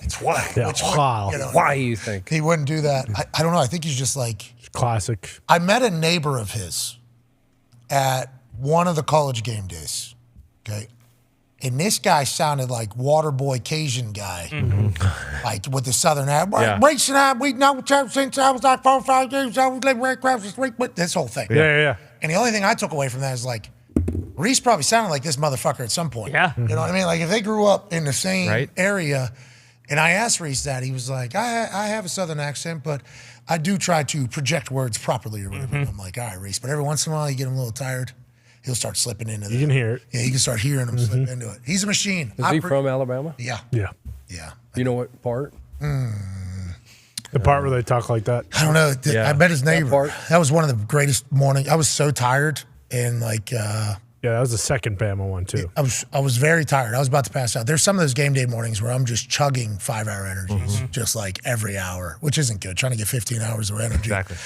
It's wild. Yeah, wild. Why you think? He wouldn't do that. I don't know. I think he's just like. Classic. I met a neighbor of his at one of the college game days. Okay. And this guy sounded like Waterboy Cajun guy, like with the Southern accent. We know since I was like 4 or 5 years old, we lived right across the street. This whole thing. Yeah. And the only thing I took away from that is like, Reese probably sounded like this motherfucker at some point. Yeah. You know what I mean? Like if they grew up in the same area, and I asked Reese that, he was like, I have a Southern accent, but I do try to project words properly or whatever. I'm like, all right, Reese, but every once in a while you get him a little tired. He'll start slipping into You can hear it. Yeah, you can start hearing him slip into it. He's a machine. Is he from Alabama? Yeah. Yeah. You know what part? The part where they talk like that. I don't know. I met his neighbor. part. That was one of the greatest mornings. I was so tired and like, Yeah, that was the second Bama one too. I was very tired. I was about to pass out. There's some of those game day mornings where I'm just chugging 5-hour energies, just like every hour, which isn't good. Trying to get 15 hours of energy. Exactly.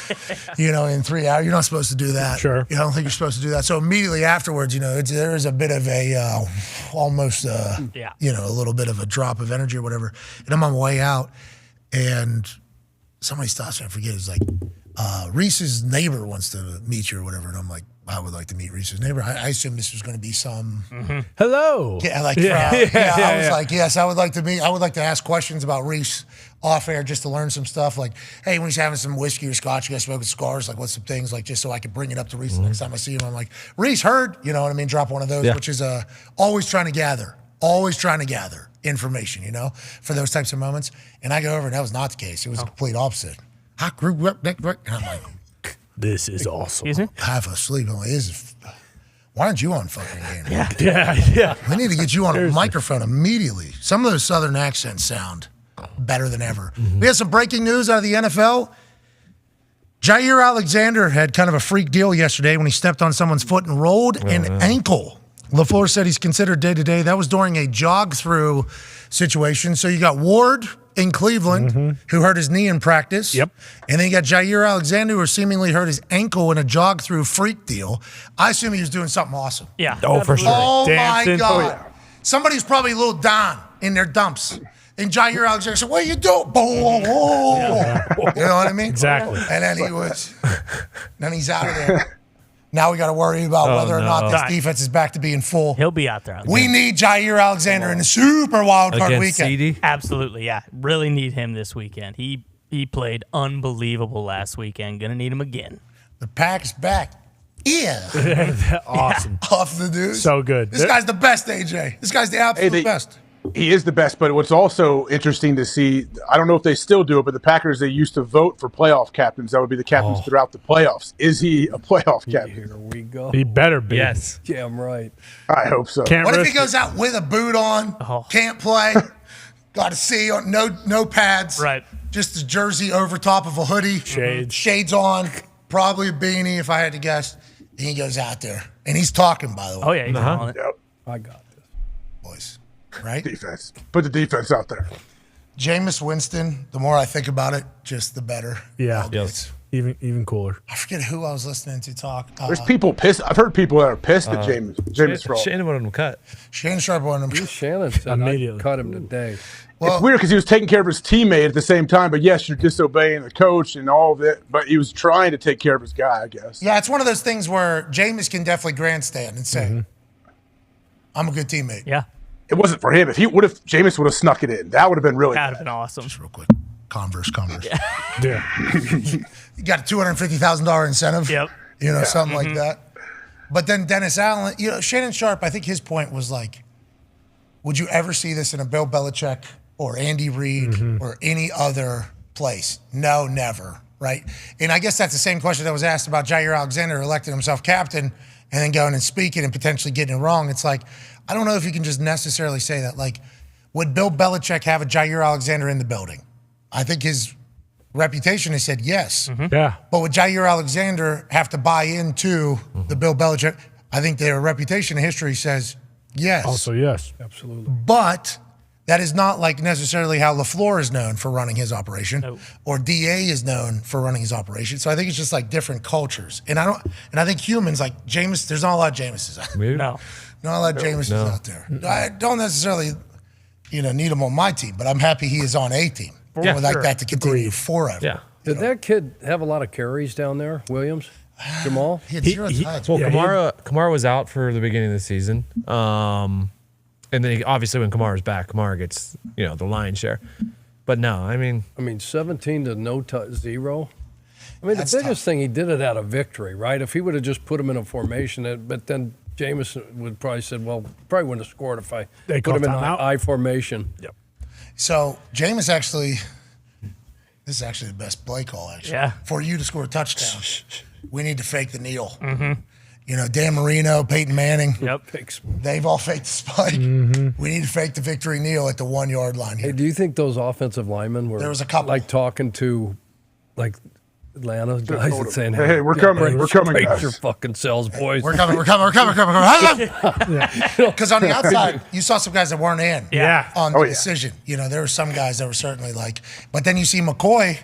In 3 hours. You're not supposed to do that. Sure. I don't think you're supposed to do that. So immediately afterwards, there is a bit of a almost, a little bit of a drop of energy or whatever. And I'm on my way out, and somebody stops me. I forget. It's like, Reese's neighbor wants to meet you or whatever. And I'm like, I would like to meet Reese's neighbor. I assumed this was going to be some. Hello. Yeah, like, I was like, yes, I would like to meet. I would like to ask questions about Reese off air just to learn some stuff. Like, hey, when he's having some whiskey or scotch, you guys smoking cigars, like, what's some things, like, just so I can bring it up to Reese the next time I see him. I'm like, Reese heard, you know what I mean? Drop one of those, which is always trying to gather information, for those types of moments. And I go over, and that was not the case. It was the complete opposite. I grew up, and I'm like, this is awesome. Excuse me? Half asleep. I'm like, why aren't you on fucking game? Yeah. We need to get you on a microphone immediately. Some of those Southern accents sound better than ever. We had some breaking news out of the NFL. Jair Alexander had kind of a freak deal yesterday when he stepped on someone's foot and rolled an ankle. LaFleur said he's considered day-to-day. That was during a jog-through situation. So you got Ward in Cleveland, who hurt his knee in practice. Yep. And then you got Jair Alexander, who seemingly hurt his ankle in a jog-through freak deal. I assume he was doing something awesome. Yeah. Oh, for sure. Oh, Dancing. my God. Oh, yeah. Somebody's probably a little Dahn in their dumps. And Jair Alexander said, what are you doing? Boom. You know what I mean? Exactly. And then then he's out of there. Now we got to worry about whether or not this defense is back to being full. He'll be out there. We need Jair Alexander in the super wild card Against weekend. CD? Absolutely, yeah. Really need him this weekend. He played unbelievable last weekend. Gonna need him again. The Pack's back. Yeah. Awesome. Off the news. So good. This guy's the best, AJ. This guy's the absolute best. He is the best, but what's also interesting to see, I don't know if they still do it, but the Packers, they used to vote for playoff captains. That would be the captains throughout the playoffs. Is he a playoff captain? Here we go. He better be. Yes. Yeah, I'm right. I hope so. What if he goes out with a boot on, can't play, got a C on, no pads, Right. just a jersey over top of a hoodie, shades on, probably a beanie if I had to guess. And he goes out there, and he's talking, by the way. Oh yeah, he's calling it. Yep. I got this. Boys, right? Defense. Put the defense out there. Jameis Winston, the more I think about it, just the better. Yeah. Yes. Even cooler. I forget who I was listening to talk. There's people pissed. I've heard people that are pissed at Jameis for all. Shannon wanted him cut. Shannon Sharp wanted him. Shannon said Immediately. I cut him today. It's weird because he was taking care of his teammate at the same time, but yes, you're disobeying the coach and all of it, but he was trying to take care of his guy, I guess. Yeah, it's one of those things where Jameis can definitely grandstand and say, I'm a good teammate. Yeah. It wasn't for him. If Jameis would have snuck it in, that would have been really That'd have bad. been awesome. Just real quick. Converse. Yeah. You got a $250,000 incentive. Yep. Something like that. But then Dennis Allen, Shannon Sharp, I think his point was like, would you ever see this in a Bill Belichick or Andy Reid or any other place? No, never, right? And I guess that's the same question that was asked about Jair Alexander electing himself captain and then going and speaking and potentially getting it wrong. It's like, I don't know if you can just necessarily say that. Like, would Bill Belichick have a Jair Alexander in the building? I think his reputation has said yes. Yeah. But would Jair Alexander have to buy into the Bill Belichick? I think their reputation and history says yes. Also, yes. Absolutely. But that is not like necessarily how LaFleur is known for running his operation or DA is known for running his operation. So I think it's just like different cultures. And I think humans like Jameis, there's not a lot of Jameses out there. No. Not a lot of Jameses out there. I don't necessarily, need him on my team, but I'm happy he is on a team. I would like that to continue forever. Yeah. Did that kid have a lot of carries down there, Williams? Jamal? He had zero touch. Well, Kamara was out for the beginning of the season. And then obviously when Kamara's back, Kamara gets, the lion's share. But no, I mean 17 to no touch, 0. I mean, That's the biggest thing, he did it out of victory, right? If he would have just put him in a formation, but then Jameis would probably said, well, probably wouldn't have scored if I put him in I formation. Yep. So Jameis actually, this is actually the best play call, actually. Yeah. For you to score a touchdown, we need to fake the kneel. Dan Marino, Peyton Manning. Yep. They've all faked the spike. We need to fake the victory kneel at the 1 yard line here. Hey, do you think those offensive linemen were There was a couple. like talking to like Atlanta guys told are saying, him. Hey, we're coming, brace guys. your fucking selves, boys. We're coming. Because on the outside, you saw some guys that weren't in on the decision. You know, there were some guys that were certainly like, but then you see McCoy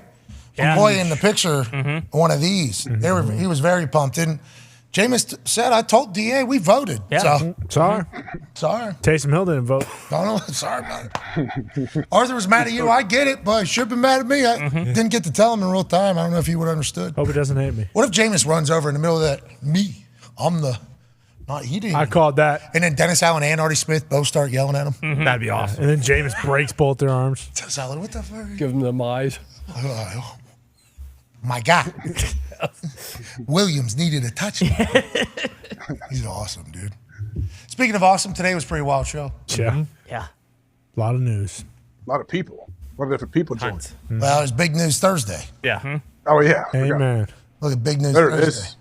in the picture, one of these. He was very pumped. And Jameis said, I told DA we voted. Yeah. So, Sorry. Taysom Hill didn't vote. No, sorry about it. Arthur was mad at you. I get it, but he should have been mad at me. I didn't get to tell him in real time. I don't know if he would have understood. Hope he doesn't hate me. What if Jameis runs over in the middle of that? I'm the not he didn't. I called that. And then Dennis Allen and Artie Smith both start yelling at him. That'd be awesome. And then Jameis breaks both their arms. Dennis Allen, what the fuck? Give them the eyes. My God. Williams needed a touchdown. He's awesome, dude. Speaking of awesome, today was a pretty wild show. Yeah. Yeah. A lot of news. A lot of people. A lot of different people joined. Well, it was Big News Thursday. Yeah. Oh, yeah. Amen. Look at Big News There it Thursday. is.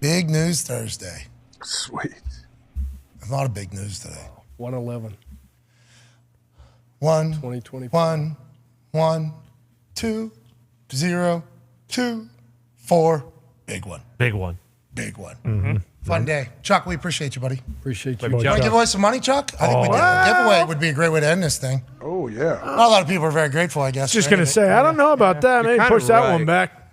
Big News Thursday. Sweet. A lot of big news today. 111. 1, 1, 2, 0, 2, 4. Big one. Big one. Big one. Fun day. Chuck, we appreciate you, buddy. Appreciate you. You want to give away some money, Chuck? I think we did. A giveaway would be a great way to end this thing. Oh, yeah. Not a lot of people are very grateful, I guess. Just for going to anything. say, I don't know about that. Maybe push that one back.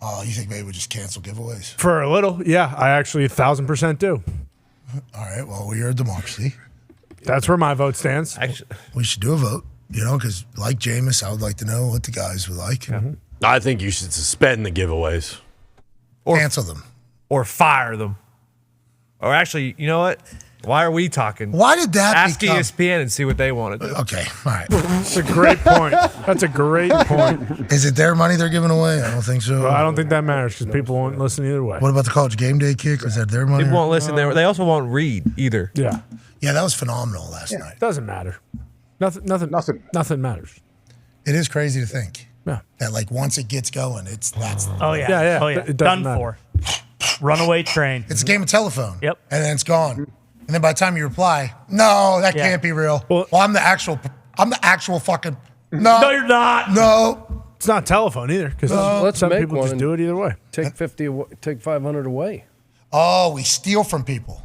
Oh, you think maybe we'll just cancel giveaways? For a little. Yeah, I actually 1,000% do. All right, well, we are a democracy. That's where my vote stands. We should do a vote, because like Jameis, I would like to know what the guys would like. I think you should suspend the giveaways. Cancel them. Or fire them. Or actually, you know what? Why are we talking? Why did that Ask become- ESPN and see what they want to do. Okay, all right. That's a great point. That's a great point. Is it their money they're giving away? I don't think so. Well, I don't think that matters because people won't listen either way. What about the college game day kick? Is that their money? People won't listen. They also won't read either. Yeah. Yeah, that was phenomenal last night. Doesn't matter. Nothing matters. It is crazy to think. Yeah. That like once it gets going, that's Oh yeah. Yeah. Oh yeah. It doesn't Done matter. for. Runaway train. It's a game of telephone. Yep. And then it's gone. And then by the time you reply, no, that can't be real. Well, I'm the actual fucking. No. No, you're not. No. It's not telephone either because Let's some make people one just and do it either way. Take 50, take 500 away. Oh, we steal from people.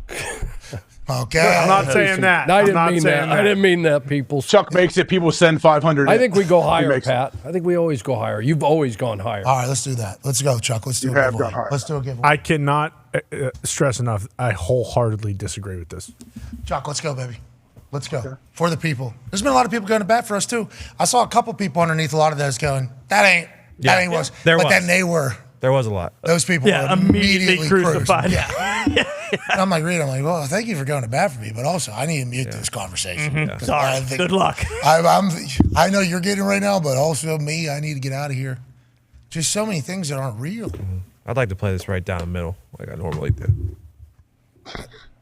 Okay. I'm not saying that. I I'm didn't not mean saying that. I didn't mean that, people. Chuck makes it. People send 500. I think we go higher, makes it. Pat. I think we always go higher. You've always gone higher. All right, let's do that. Let's go, Chuck. Let's do You a have giveaway. gone higher. Let's do a giveaway. I cannot stress enough. I wholeheartedly disagree with this. Chuck, let's go, baby. Let's go. For the people. There's been a lot of people going to bat for us, too. I saw a couple people underneath a lot of those going, that ain't was. There but was. then they were. There was a lot. Those people were immediately crucified. Yeah. And I'm like, Reed, well, thank you for going to bat for me, but also I need to mute this conversation. 'Cause Sorry. I think- Good luck. I know you're getting right now, but also me, I need to get out of here. Just so many things that aren't real. I'd like to play this right down the middle, like I normally do.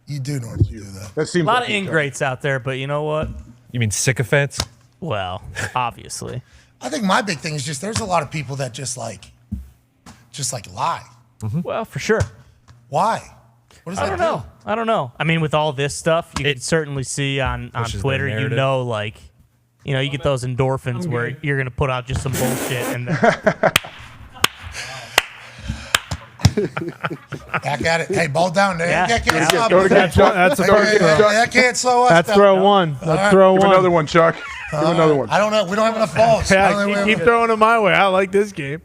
You do normally do that. That A seems lot like of ingrates out there, but you know what? You mean sycophants? Well, obviously. I think my big thing is just there's a lot of people that just lie. Well, for sure. Why? What does I that don't do? know. I don't know. I mean, with all this stuff, you can certainly see on pushes the Twitter, narrative. you get those endorphins where you're going to put out just some bullshit. And then, Back at it. Hey, ball down there. Yeah. That can't stop Go us. again, Chuck. That's a That first throw. that can't slow us That's down. throw one. That's throw Give one. another one, Chuck. Give another one. I don't know. We don't have enough balls. I Yeah, don't think we keep have- throwing them my way. I like this game.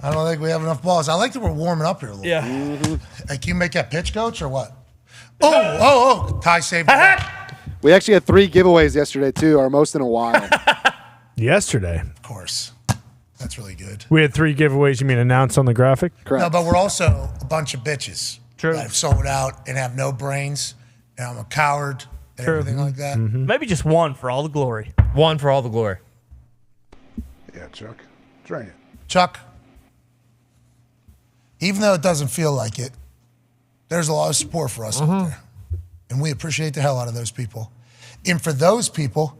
I don't think we have enough balls. I like that we're warming up here a little yeah. bit. Hey, can you make that pitch, coach, or what? Oh. Ty saved it. We actually had 3 giveaways yesterday, too, our most in a while. Yesterday, Of course. That's really good. we had 3 giveaways. You mean announced on the graphic? Correct. No, but we're also a bunch of bitches. True. That have sold out and have no brains, and I'm a coward and True. everything like that. Maybe just one for all the glory. One for all the glory. Yeah, Chuck. Try it. Chuck, even though it doesn't feel like it, there's a lot of support for us out there. And we appreciate the hell out of those people. And for those people,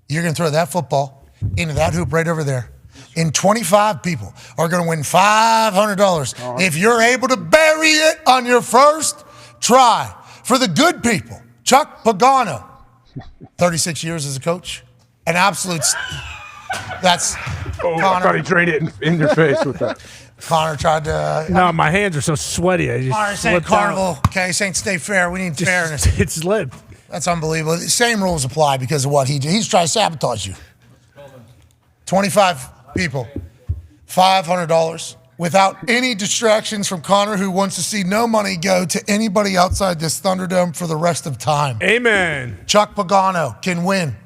you're going to throw that football into that hoop right over there. And 25 people are going to win $500 if you're able to bury it on your first try. For the good people, Chuck Pagano, 36 years as a coach, an absolute. That's Oh, I thought he drained it in your face with that. Connor tried to. No, my hands are so sweaty. I just Connor saying slipped out. Carnival. Okay, Saint State Fair. We need fairness. It slipped. That's unbelievable. The same rules apply because of what he did. He's trying to sabotage you. 25 people, $500 without any distractions from Connor, who wants to see no money go to anybody outside this Thunderdome for the rest of time. Amen. Chuck Pagano can win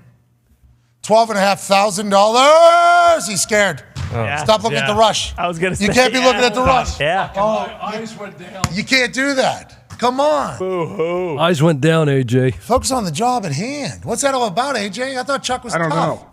$12,500. He's scared. Yeah. Stop looking at the rush. I was gonna say you can't be looking at the rush. Yeah. Eyes went down. You can't do that. Come on. Boo-hoo. Eyes went down, AJ. Focus on the job at hand. What's that all about, AJ? I thought Chuck was I don't tough. know.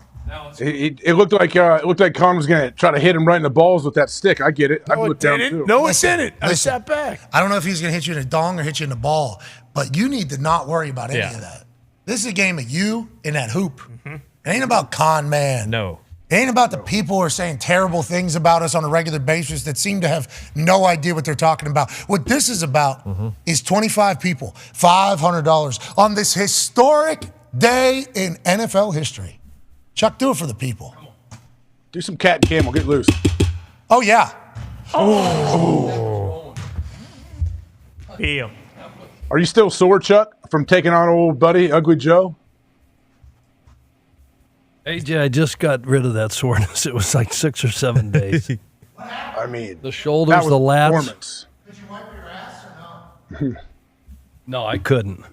It looked like Con was going to try to hit him right in the balls with that stick. I get it. I looked down too. No, it didn't. I Listen, sat back. I don't know if he's going to hit you in a dong or hit you in the ball, but you need to not worry about any of that. This is a game of you and that hoop. It ain't about Con Man. No. It ain't about the people who are saying terrible things about us on a regular basis that seem to have no idea what they're talking about. What this is about is 25 people, $500 on this historic day in NFL history. Chuck, do it for the people. Do some cat and camel. Get loose. Oh, yeah. Feel. Are you still sore, Chuck, from taking on old buddy, Ugly Joe? AJ, I just got rid of that soreness. It was like 6 or 7 days. I mean, the shoulders, the lats. Performance. Did you wipe your ass or no? No, I couldn't.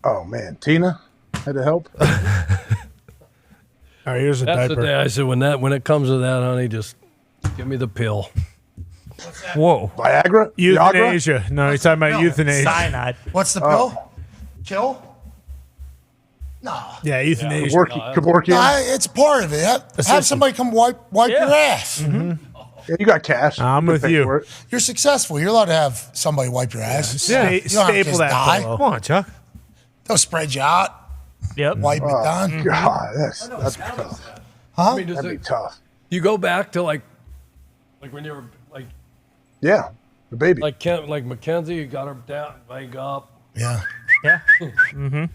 Oh, man. Tina had to help? All right, here's a That's diaper. the day I said, when it comes to that, honey, just give me the pill. Whoa. Viagra? Euthanasia. No, he's talking about euthanasia. Cyanide. What's the pill? Kill? No. Yeah, euthanasia. It's part of it. Have somebody come wipe your ass. Yeah, you got cash. I'm with you. You're successful. You're allowed to have somebody wipe your ass. Yeah. You don't have to Staple just that die. pillow. Come on, Chuck. They'll spread you out. Yep. Wipe it down. God, that's tough. Huh? I mean, does That'd be it, tough. you go back to like when you were like Yeah, the baby. like Mackenzie, you got her down, leg up. Yeah. Yeah.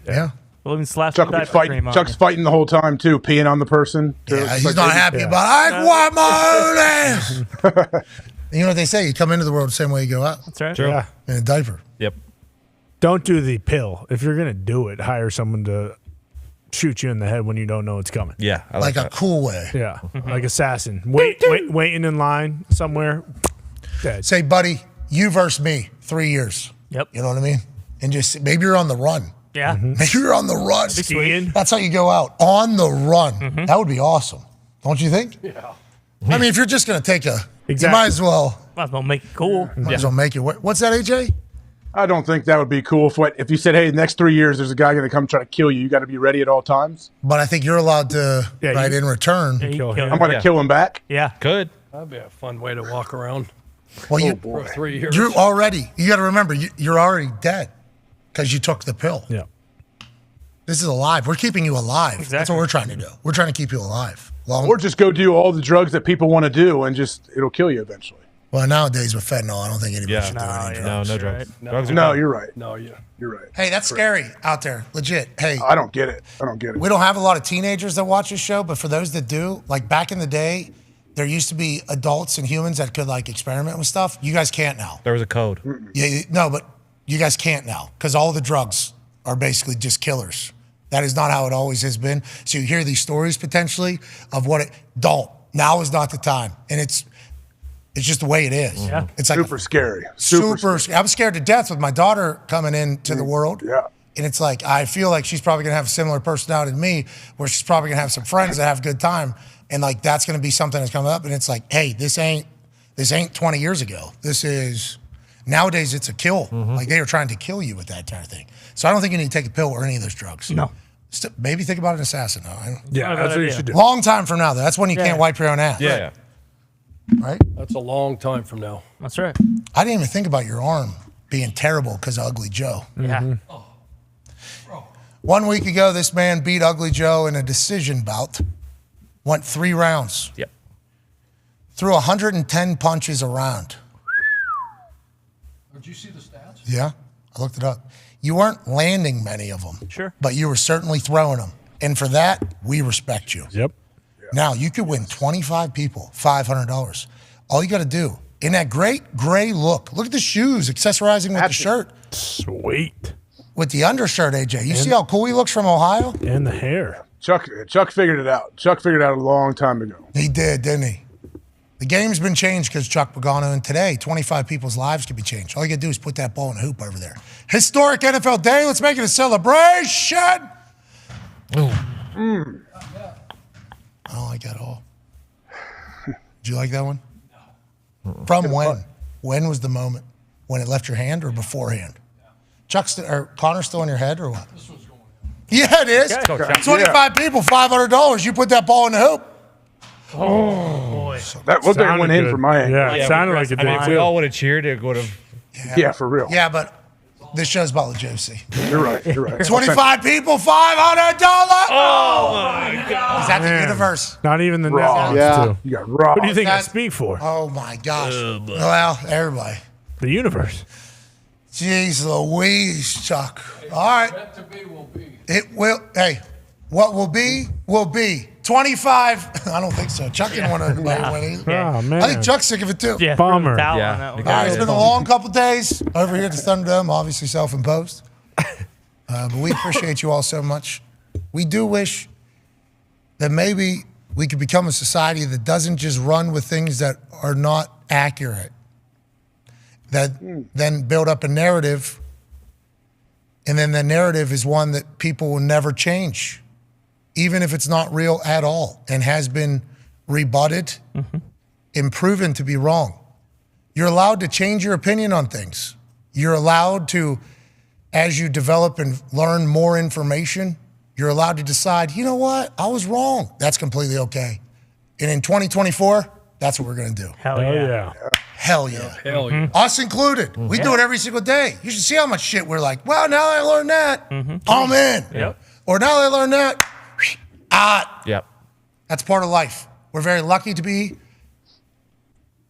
Yeah. We'll even slap Chuck some will be diaper fighting. cream on Chuck's you. fighting the whole time too, peeing on the person. Yeah, he's not happy about it. I wipe my own ass. You know what they say? You come into the world the same way you go out. That's right. True. Yeah. In a diaper. Yep. Don't do the pill. If you're going to do it, hire someone to shoot you in the head when you don't know it's coming. Yeah. I Like a that. cool way. Yeah, like assassin. Waiting in line somewhere. Dead. Say, buddy, you versus me, 3 years. Yep. You know what I mean? And just maybe you're on the run. Yeah. Maybe you're on the run. Skiing. That's how you go out. On the run. That would be awesome. Don't you think? Yeah. I mean, if you're just going to take you Exactly. might as well. Might as well make it cool. Might as well make it. What's that, AJ? I don't think that would be cool if you said, "Hey, the next 3 years, there's a guy going to come try to kill you. You got to be ready at all times." But I think you're allowed to, in return. Yeah, you Kill kill him. I'm going to yeah. kill him back. Yeah. Good. That'd be a fun way to walk around Well, for 3 years. you got to remember, you're already dead because you took the pill. Yeah. This is alive. We're keeping you alive. That's Exactly. what we're trying to do. We're trying to keep you alive. Or just go do all the drugs that people want to do, and it'll kill you eventually. Well, nowadays with fentanyl, I don't think anybody Yeah. should do any yeah. drugs. No drugs. No. Drugs are No, bad. you're right. No, yeah. You're right. Hey, that's scary out there. Legit. Hey, I don't get it. we don't have a lot of teenagers that watch this show, but for those that do, like back in the day, there used to be adults and humans that could like experiment with stuff. You guys can't now. There was a code. Yeah, no, but you guys can't now because all the drugs are basically just killers. That is not how it always has been. So you hear these stories potentially of what it don't. Now is not the time, and it's just the way it is. Yeah. It's like Super scary. super. I'm scared to death with my daughter coming into the world. Yeah. And it's like, I feel like she's probably going to have a similar personality to me, where she's probably going to have some friends that have a good time. And like, that's going to be something that's coming up. And it's like, hey, this ain't 20 years ago. This is, nowadays it's a kill. Like they are trying to kill you with that kind of thing. So I don't think you need to take a pill or any of those drugs. No. Maybe think about an assassin. Though. Yeah, Not a that's bad what you idea. should do. Long time from now, though. That's when you can't wipe your own ass. Yeah. Right? That's a long time from now. That's right. I didn't even think about your arm being terrible because of Ugly Joe. Yeah. 1 week ago, this man beat Ugly Joe in a decision bout. Went 3 rounds. Yep. Threw 110 punches around. Did you see the stats? Yeah, I looked it up. You weren't landing many of them. Sure. But you were certainly throwing them. And for that, we respect you. Yep. Now, you could win 25 people $500. All you got to do, in that great gray look at the shoes, accessorizing with the shirt. Sweet. With the undershirt, AJ. You see how cool he looks from Ohio? And the hair. Chuck figured it out. Chuck figured it out a long time ago. He did, didn't he? The game's been changed because Chuck Pagano, and today, 25 people's lives could be changed. All you got to do is put that ball in the hoop over there. Historic NFL day. Let's make it a celebration. I don't like that at all. Did you like that one? From when? When was the moment? When it left your hand or beforehand? Or Connor's still in your head or what? Yeah, it is. 25 people, $500. You put that ball in the hoop. Oh, boy. That looked like it went in for my end. Yeah, it sounded like it did. If we all would have cheered, it would have. Yeah, for real. Yeah, but this show's about legitimacy. You're right. 25 people, $500. Oh, my God. Is that the universe? Not even the Raw. networks, too. You got raw. Who do you think I speak for? Oh, my gosh. Well, everybody. The universe. Jeez Louise, Chuck. All right. It will. Hey, what will be, will be. 25. I don't think so. Chuck didn't want to play one either. Oh, man. I think Chuck's sick of it too. Yeah, Bummer. Yeah. All right, it's been a long couple days over here at the Thunderdome, obviously self-imposed. But we appreciate you all so much. We do wish that maybe we could become a society that doesn't just run with things that are not accurate, that then build up a narrative, and then the narrative is one that people will never change, even if it's not real at all and has been rebutted and proven to be wrong. You're allowed to change your opinion on things. You're allowed to, as you develop and learn more information, you're allowed to decide, you know what, I was wrong. That's completely okay. And in 2024, that's what we're going to do. Hell yeah. Hell yeah. Hell yeah. Us included. We do it every single day. You should see how much shit we're like, well, now that I learned that, I'm in. Yep. Or now that I learned that, Yep. that's part of life. We're very lucky to be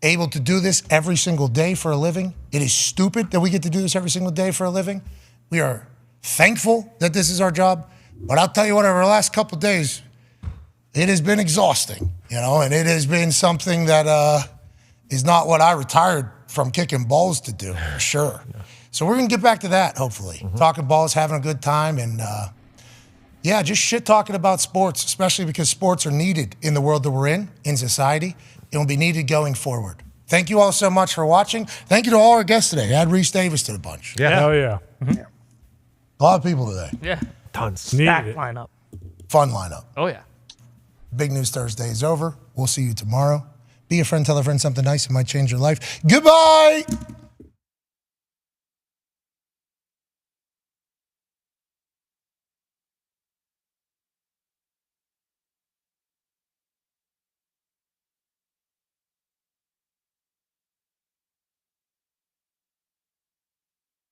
able to do this every single day for a living. It is stupid that we get to do this every single day for a living. We are thankful that this is our job. But I'll tell you what, over the last couple of days, it has been exhausting, and it has been something that is not what I retired from kicking balls to do, for sure. So we're going to get back to that, hopefully. Talking balls, having a good time, and just shit talking about sports, especially because sports are needed in the world that we're in society. It will be needed going forward. Thank you all so much for watching. Thank you to all our guests today. Add Reese Davis to the bunch. Yeah. Hell yeah. A lot of people today. Yeah. Tons. Stacked lineup. Fun lineup. Oh, yeah. Big News Thursday is over. We'll see you tomorrow. Be a friend, tell a friend something nice. It might change your life. Goodbye.